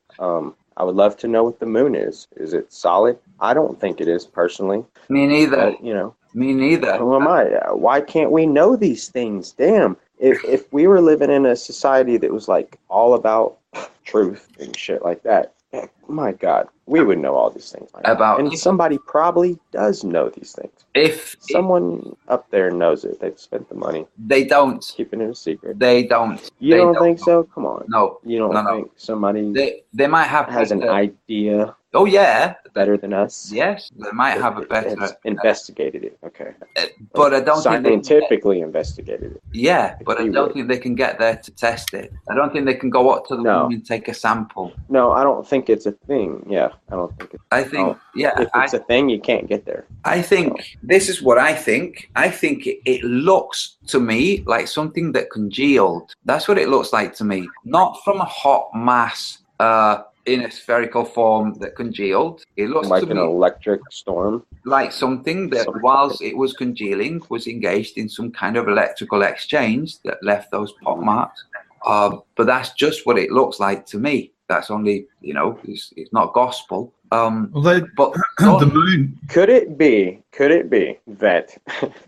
S4: I would love to know what the moon is. Is it solid? I don't think it is personally.
S1: Me neither.
S4: But, you know,
S1: Me neither.
S4: who am I? Why can't we know these things? Damn. If we were living in a society that was like all about truth and shit like that, my God, we would know all these things. And somebody probably does know these things.
S1: If
S4: Someone up there knows it, they've spent the money.
S1: they don't,
S4: Keeping it a secret.
S1: they don't.
S4: You
S1: They
S4: don't think so? Come on.
S1: No,
S4: You don't
S1: no.
S4: think somebody
S1: They might have
S4: has an
S1: better-
S4: idea
S1: Oh yeah,
S4: better than us?
S1: yes, they might have a better.
S4: It's investigated it. Okay.
S1: But I don't think they can get-
S4: scientifically investigated it.
S1: Yeah, but I
S4: You
S1: don't
S4: would.
S1: think they can get there to test it. I don't think they can go up to the
S4: No.
S1: moon and take a sample.
S4: No, I don't think it's a thing. Yeah, I don't think it's.
S1: I think, yeah,
S4: If it's a thing, you can't get there.
S1: I think this is what I think. I think it looks to me like something that congealed. That's what it looks like to me. Not from a hot mass in a spherical form that congealed. It looks
S4: Like
S1: to
S4: an
S1: me
S4: electric storm.
S1: like something that, whilst it was congealing, was engaged in some kind of electrical exchange that left those pot marks. But that's just what it looks like to me. That's only, you know, it's not gospel.
S2: Well, they,
S1: But
S2: the moon.
S4: Could it be that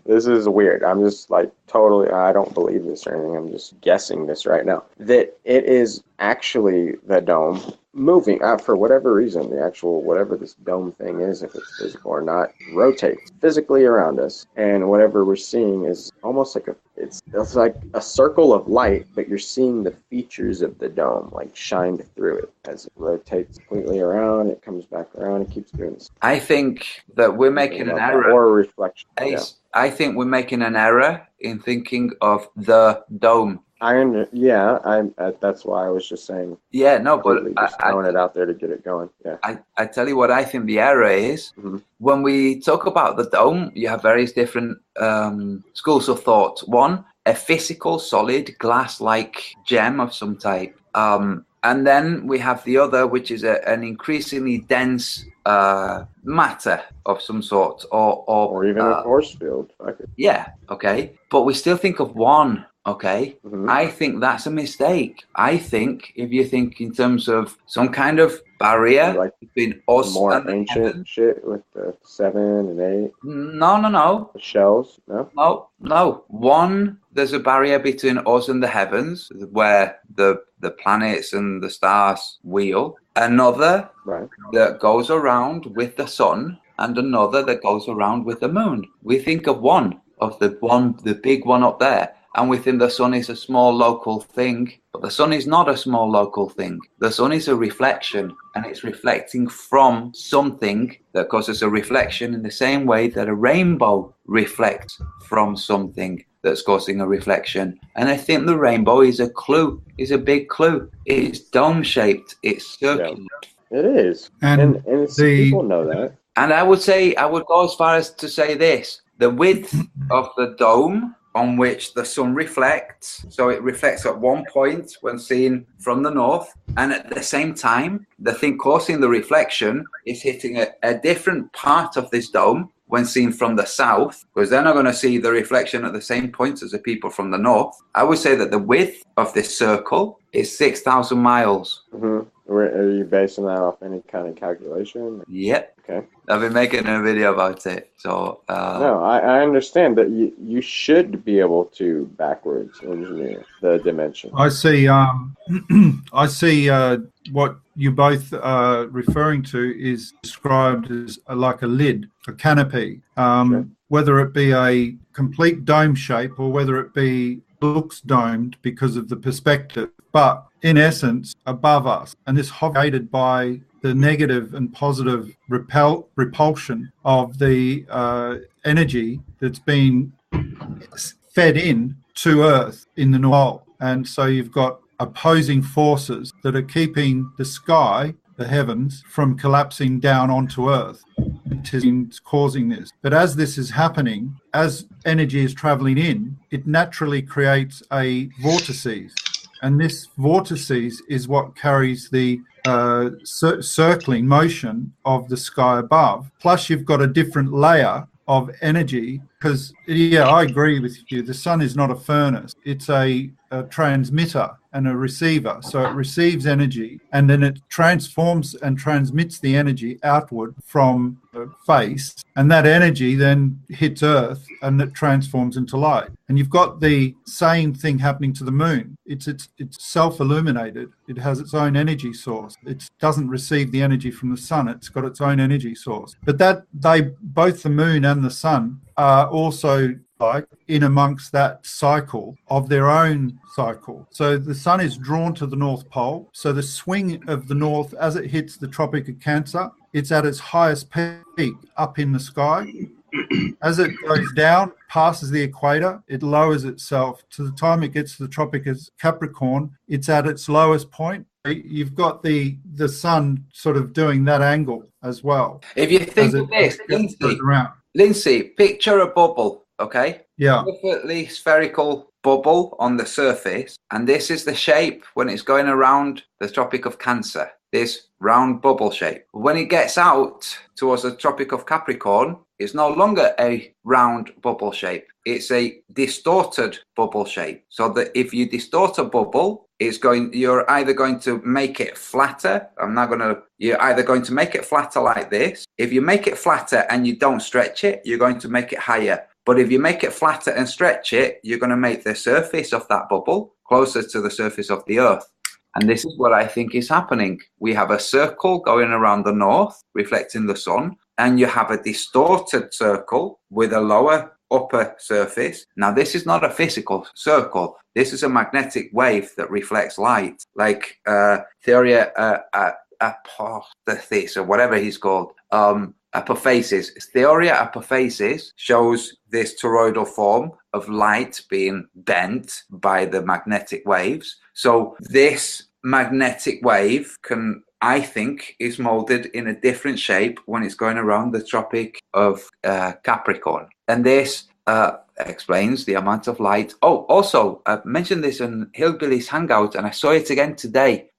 S4: this is weird? I'm just like totally, I don't believe this or anything. I'm just guessing this right now. That it is actually the dome moving for whatever reason, the actual, whatever this dome thing is, if it's physical or not, rotates physically around us. And whatever we're seeing is almost like it's like a circle of light, but you're seeing the features of the dome like shined through it as it rotates completely around. It comes back around. It keeps doing this.
S1: I think that we're making an error.
S4: Or a reflection. Yeah.
S1: Ace, I think we're making an error in thinking of the dome.
S4: That's why I was just saying.
S1: Yeah, no, but
S4: Completely just throwing it out there to get it going. Yeah.
S1: I tell you what I think the error is.
S4: Mhm.
S1: When we talk about the dome, you have various different schools of thought. One, a physical, solid, glass-like gem of some type. And then we have the other, which is an increasingly dense matter of some sort,
S4: Or even a force field.
S1: yeah, okay. But we still think of one, okay?
S4: Mhm.
S1: I think that's a mistake. I think if you think in terms of some kind of barrier
S4: Like
S1: between us
S4: more
S1: and the
S4: ancient
S1: heavens.
S4: shit with the 7 and 8
S1: No.
S4: the shells. No.
S1: No. One, there's a barrier between us and the heavens where the planets and the stars wheel. Another
S4: Right.
S1: that goes around with the sun, and another that goes around with the moon. We think of the big one up there, and within the sun is a small local thing. But the sun is not a small local thing. The sun is a reflection, and it's reflecting from something that causes a reflection in the same way that a rainbow reflects from something that's causing a reflection. And I think the rainbow is a clue, is a big clue. It's dome-shaped, it's circular.
S4: It is.
S2: And
S4: People know that.
S1: And I would go as far as to say this: the width of the dome on which the sun reflects, so it reflects at one point when seen from the north, and at the same time, the thing causing the reflection is hitting a different part of this dome when seen from the south, because they're not going to see the reflection at the same points as the people from the north. I would say that the width of this circle is 6,000 miles.
S4: Mm-hmm. Are you basing that off any kind of calculation?
S1: Yep.
S4: Okay.
S1: I've been making a video about it. So
S4: no, I understand that you should be able to backwards engineer the dimension.
S2: I see. I see. What you both are referring to is described as like a lid, a canopy. Whether it be a complete dome shape or whether it be looks domed because of the perspective, but in essence above us, and this aided by the negative and positive repulsion of the energy that's been fed in to Earth in the North. And so you've got opposing forces that are keeping the sky, the heavens, from collapsing down onto Earth. It is causing this. But as this is happening, as energy is traveling in, it naturally creates a vortices. and this vortices is what carries the circling motion of the sky above. Plus, you've got a different layer of energy, because, yeah, I agree with you. The sun is not a furnace. It's a transmitter and a receiver. So it receives energy and then it transforms and transmits the energy outward from the face. And that energy then hits Earth and it transforms into light. And you've got the same thing happening to the moon. It's self-illuminated. It has its own energy source. It doesn't receive the energy from the sun. It's got its own energy source. But both the moon and the sun are also like in amongst that cycle of their own cycle. So the sun is drawn to the North Pole. So the swing of the north as it hits the Tropic of Cancer, it's at its highest peak up in the sky. As it goes down, passes the equator, it lowers itself. To the time it gets to the Tropic of Capricorn, it's at its lowest point. You've got the sun sort of doing that angle as well.
S1: If you think of this, Lindsay, picture a bubble, okay?
S2: Yeah.
S1: Perfectly spherical bubble on the surface, and this is the shape when it's going around the Tropic of Cancer, this round bubble shape. When it gets out towards the Tropic of Capricorn, it's no longer a round bubble shape. It's a distorted bubble shape. So that if you distort a bubble, you're either going to make it flatter. You're either going to make it flatter like this. If you make it flatter and you don't stretch it, you're going to make it higher. But if you make it flatter and stretch it, you're going to make the surface of that bubble closer to the surface of the Earth. And this is what I think is happening. We have a circle going around the north, reflecting the sun, and you have a distorted circle with a lower upper surface. Now, this is not a physical circle. This is a magnetic wave that reflects light, like Theoria Apophasis, or whatever he's called. Apophasis. Theoria apophasis shows this toroidal form of light being bent by the magnetic waves. So this magnetic wave I think is molded in a different shape when it's going around the Tropic of Capricorn. And this explains the amount of light. Oh, also, I mentioned this in Hillbillies Hangout, and I saw it again today.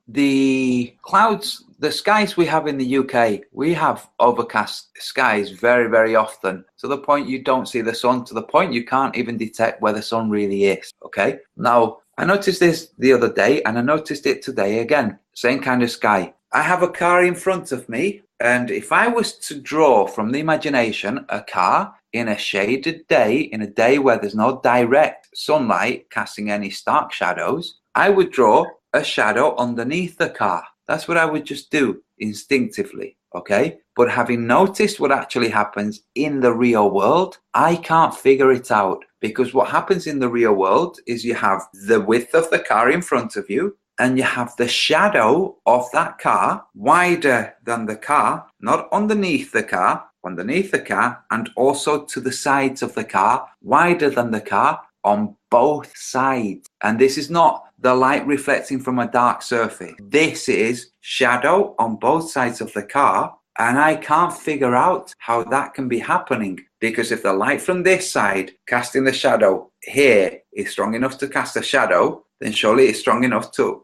S1: The clouds, the skies we have in the UK, we have overcast skies very, very often, to the point you don't see the sun, to the point you can't even detect where the sun really is, okay? Now, I noticed this the other day, and I noticed it today again. Same kind of sky. I have a car in front of me, and if I was to draw from the imagination a car in a shaded day, in a day where there's no direct sunlight casting any stark shadows, I would draw a shadow underneath the car. That's what I would just do instinctively, okay? But having noticed what actually happens in the real world, I can't figure it out, because what happens in the real world is you have the width of the car in front of you, and you have the shadow of that car wider than the car, not underneath the car, and also to the sides of the car, wider than the car on both sides. And this is not the light reflecting from a dark surface. This is shadow on both sides of the car, and I can't figure out how that can be happening, because if the light from this side casting the shadow here is strong enough to cast a shadow, then surely it's strong enough to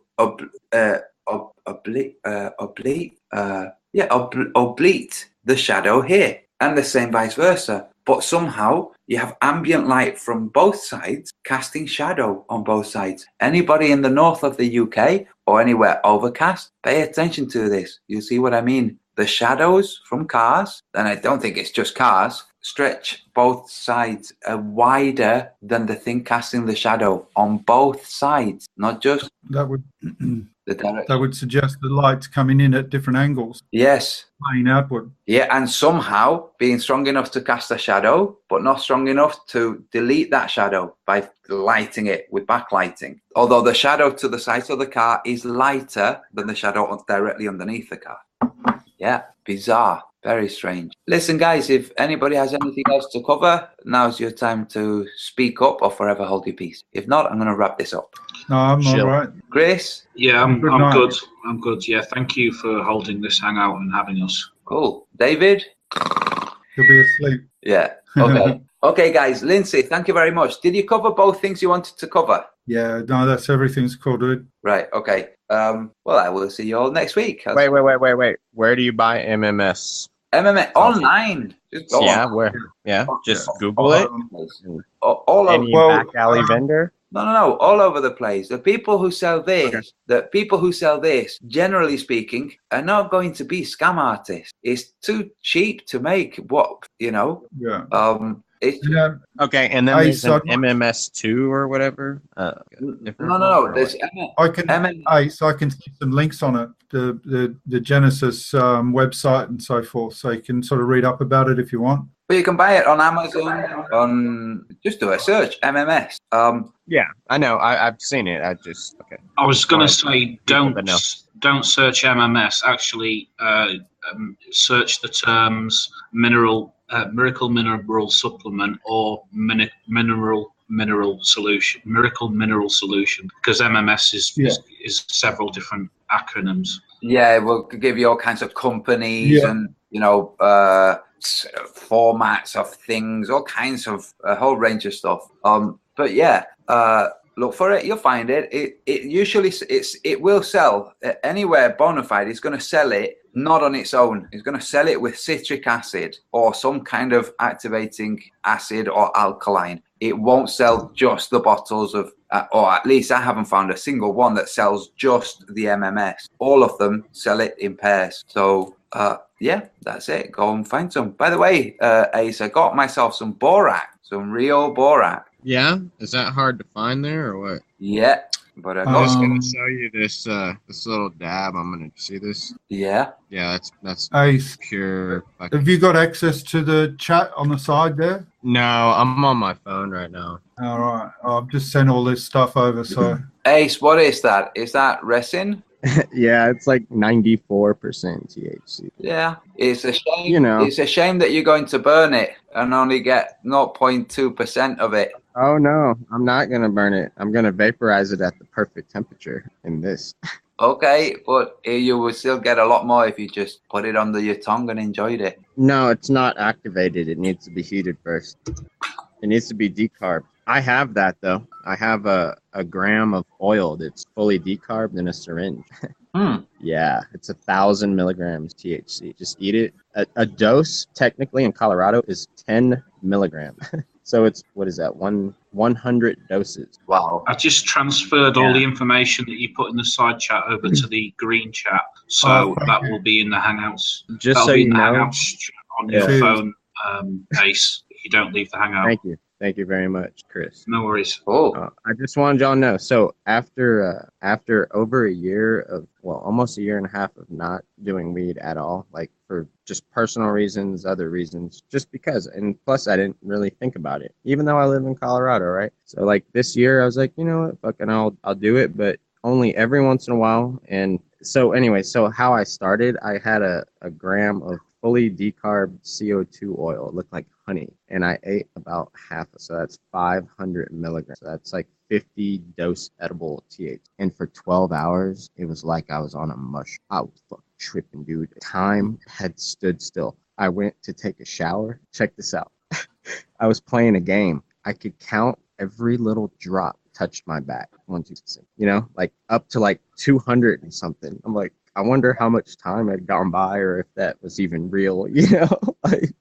S1: obliterate the shadow here, and the same vice versa. But somehow you have ambient light from both sides casting shadow on both sides. Anybody in the north of the UK or anywhere overcast, pay attention to this. You'll see what I mean. The shadows from cars, and I don't think it's just cars, stretch both sides wider than the thing casting the shadow on both sides, not just
S2: that would
S1: the direction.
S2: That would suggest the light's coming in at different angles.
S1: Yes.
S2: Playing outward.
S1: Yeah, and somehow being strong enough to cast a shadow, but not strong enough to delete that shadow by lighting it with backlighting. Although the shadow to the side of the car is lighter than the shadow directly underneath the car. Yeah, bizarre. Very strange. Listen, guys, if anybody has anything else to cover, now's your time to speak up or forever hold your peace. If not, I'm going to wrap this up.
S2: No, I'm all right.
S1: Grace?
S5: Yeah, I'm
S2: Good
S5: good.
S2: night.
S5: I'm good. Yeah, thank you for holding this hangout and having us.
S1: Cool. David?
S2: He'll be asleep.
S1: Yeah. Okay. Okay, guys. Lindsay, thank you very much. Did you cover both things you wanted to cover?
S2: Yeah, no, that's everything's cool, dude.
S1: Right. Okay. Well, I will see you all next week.
S4: Wait. Where do you buy MMS?
S1: MMA online. Just go
S4: Yeah,
S1: on.
S4: where? Yeah, just
S2: Yeah.
S4: Google it.
S1: All over.
S4: Any
S2: Well,
S4: back alley vendor?
S1: No, all over the place. The people who sell this, generally speaking, are not going to be scam artists. It's too cheap to make what,
S2: Yeah.
S1: it's
S2: Yeah.
S4: Okay, and then
S2: Hey,
S4: there's an
S2: so-
S4: MMS2 or whatever.
S1: no. There's
S2: I can
S1: MMA.
S2: so I can see some links on it, the Genesis website and so forth, so you can sort of read up about it if you want.
S1: But you can buy it on Amazon. Just do a search, MMS.
S4: Yeah, I know. I've seen it.
S5: I was going to say,
S4: People that know.
S5: don't search MMS. Actually, search the terms miracle mineral supplement or miracle mineral solution, because MMS is several different acronyms.
S1: Yeah, we'll give you all kinds of companies and formats of things, all kinds of a whole range of stuff. But yeah, look for it. You'll find it. It usually it will sell anywhere bona fide. It's going to sell it not on its own. It's going to sell it with citric acid or some kind of activating acid or alkaline. It won't sell just the bottles of, or at least I haven't found a single one that sells just the MMS. All of them sell it in pairs. So yeah, that's it. Go and find some. By the way, Ace, I got myself some borax, some real borax.
S4: Yeah, is that hard to find there or what?
S1: Yeah, but I
S4: I
S1: got
S4: was
S1: some.
S4: gonna show you this little dab. I'm gonna see this.
S1: Yeah.
S4: Yeah, that's
S2: Ace,
S4: pure.
S2: have you got access to the chat on the side there?
S4: No, I'm on my phone right now.
S2: All right, I've just sent all this stuff over. So
S1: Ace, what is that? Is that resin?
S4: Yeah, it's like 94% THC.
S1: Yeah, it's a shame.
S4: You know.
S1: It's a shame that you're going to burn it and only get 0.2% of it.
S4: Oh no, I'm not gonna burn it. I'm gonna vaporize it at the perfect temperature in this.
S1: Okay, but you would still get a lot more if you just put it under your tongue and enjoyed it.
S4: No, it's not activated. It needs to be heated first. It needs to be decarbed. I have that though. I have a gram of oil that's fully decarbed in a syringe. Yeah, it's 1,000 milligrams THC. Just eat it. A dose, technically in Colorado, is 10 milligrams. So it's, what is that, 100 doses.
S1: Wow.
S5: I just transferred all the information that you put in the side chat over to the green chat, so that will be in the Hangouts.
S4: Just
S5: That'll
S4: so
S5: be
S4: you
S5: in the
S4: know.
S5: Hangouts on your
S2: Cheers.
S5: phone, Ace, if you don't leave the Hangout.
S4: Thank you. Thank you very much, Chris.
S5: No worries.
S1: Oh,
S4: I just wanted y'all to know. So after over a year of, well, almost a year and a half of not doing weed at all, like for just personal reasons, other reasons, just because, and plus I didn't really think about it, even though I live in Colorado, right? So like this year I was like, you know what, fucking I'll do it, but only every once in a while. And so anyway, so how I started, I had a gram of fully decarbed CO2 oil. It looked like honey, and I ate about half, so that's 500 milligrams. So that's like 50 dose edible THC. And for 12 hours, it was like I was on a mush. I was fucking tripping, dude. Time had stood still. I went to take a shower. Check this out. I was playing a game. I could count every little drop touched my back. 1, 2, 3, you know, like up to like 200 and something. I'm like, I wonder how much time had gone by or if that was even real, you know? Like,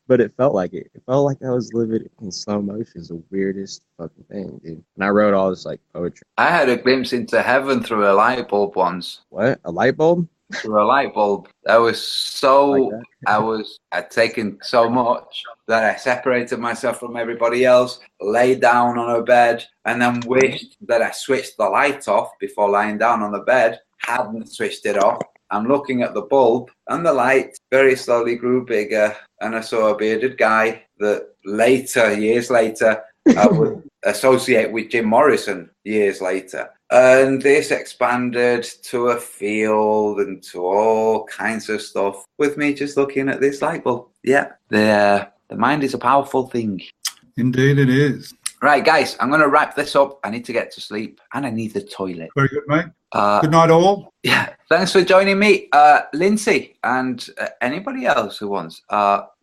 S4: but it felt like it. It felt like I was living in slow motion. It's the weirdest fucking thing, dude. And I wrote all this like poetry.
S1: I had a glimpse into heaven through a light bulb once.
S4: What? A light bulb?
S1: Through a light bulb. That was so,
S4: Like that?
S1: I'd taken so much that I separated myself from everybody else, laid down on a bed, and then wished that I switched the light off before lying down on the bed. Hadn't switched it off. I'm looking at the bulb, and the light very slowly grew bigger, and I saw a bearded guy that years later, I would associate with Jim Morrison years later. And this expanded to a field and to all kinds of stuff with me just looking at this light bulb. Yeah, the mind is a powerful thing.
S2: indeed it is.
S1: Right, guys, I'm going to wrap this up. I need to get to sleep, and I need the toilet.
S2: Very good, mate. Good night, all.
S1: Yeah, thanks for joining me, Lindsay, and anybody else who wants.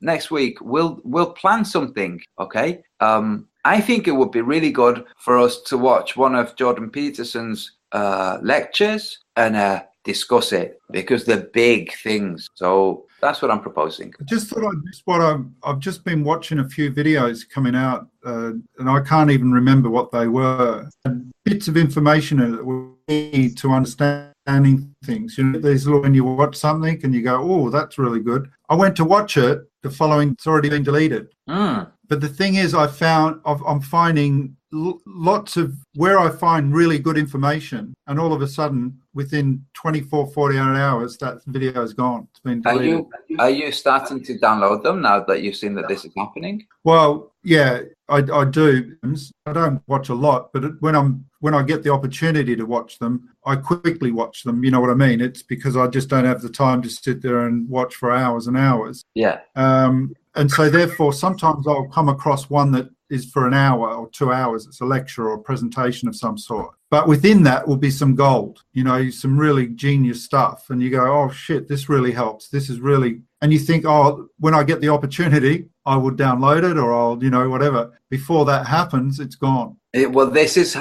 S1: Next week we'll plan something. Okay. I think it would be really good for us to watch one of Jordan Peterson's lectures and discuss it, because they're big things. So that's what I'm proposing.
S2: I just thought I've just been watching a few videos coming out, and I can't even remember what they were. And bits of information that we need to understanding things. You know, there's when you watch something and you go, "Oh, that's really good." I went to watch it. The following, it's already been deleted. But the thing is, I'm finding lots of where I find really good information, and all of a sudden, within 24, 48 hours, that video is gone. It's been deleted.
S1: Are you starting to download them now that you've seen that this is happening?
S2: Well, yeah, I do. I don't watch a lot, but when I get the opportunity to watch them, I quickly watch them. You know what I mean? It's because I just don't have the time to sit there and watch for hours and hours.
S1: Yeah.
S2: And so therefore, sometimes I'll come across one that is for an hour or 2 hours. It's a lecture or a presentation of some sort. But within that will be some gold, you know, some really genius stuff. And you go, oh, shit, this really helps. This is really, and you think, oh, when I get the opportunity, I will download it, or I'll, you know, whatever. Before that happens, it's gone.
S1: Well, this is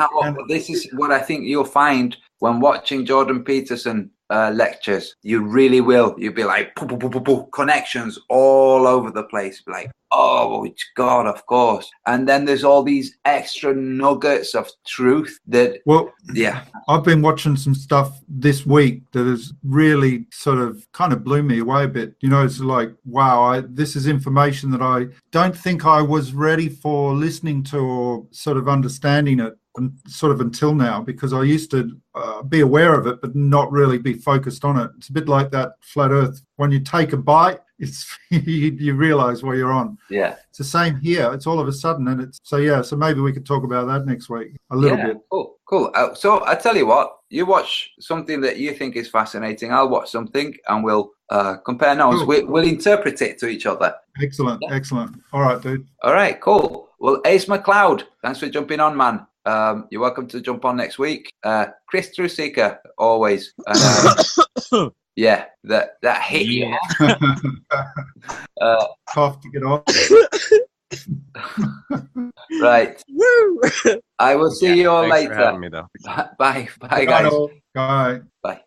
S1: what I think you'll find when watching Jordan Peterson lectures. You really will. You'll be like, poo, poo, poo, poo, poo, connections all over the place. Like, oh, God, of course. And then there's all these extra nuggets of truth that,
S2: well,
S1: yeah.
S2: I've been watching some stuff this week that has really sort of kind of blew me away a bit. You know, it's like, wow, this is information that I don't think I was ready for listening to or sort of understanding it sort of until now, because I used to be aware of it but not really be focused on it. It's a bit like that flat earth. When you take a bite, it's you realize what you're on.
S1: Yeah,
S2: it's the same here. It's all of a sudden, and it's so maybe we could talk about that next week a little bit.
S1: Cool. So I tell you what, you watch something that you think is fascinating, I'll watch something, and we'll compare notes.
S2: Cool.
S1: We'll interpret it to each other.
S2: Excellent. All right, dude.
S1: All right, cool. Well, Ace McLeod, thanks for jumping on, man. You're welcome to jump on next week. Chris Truseeker, always. Yeah, that hit you.
S2: Tough to get off.
S1: Right. I will see you all
S6: Thanks
S1: later.
S6: for having me, though.
S1: Bye, guys.
S2: Bye.
S1: Bye.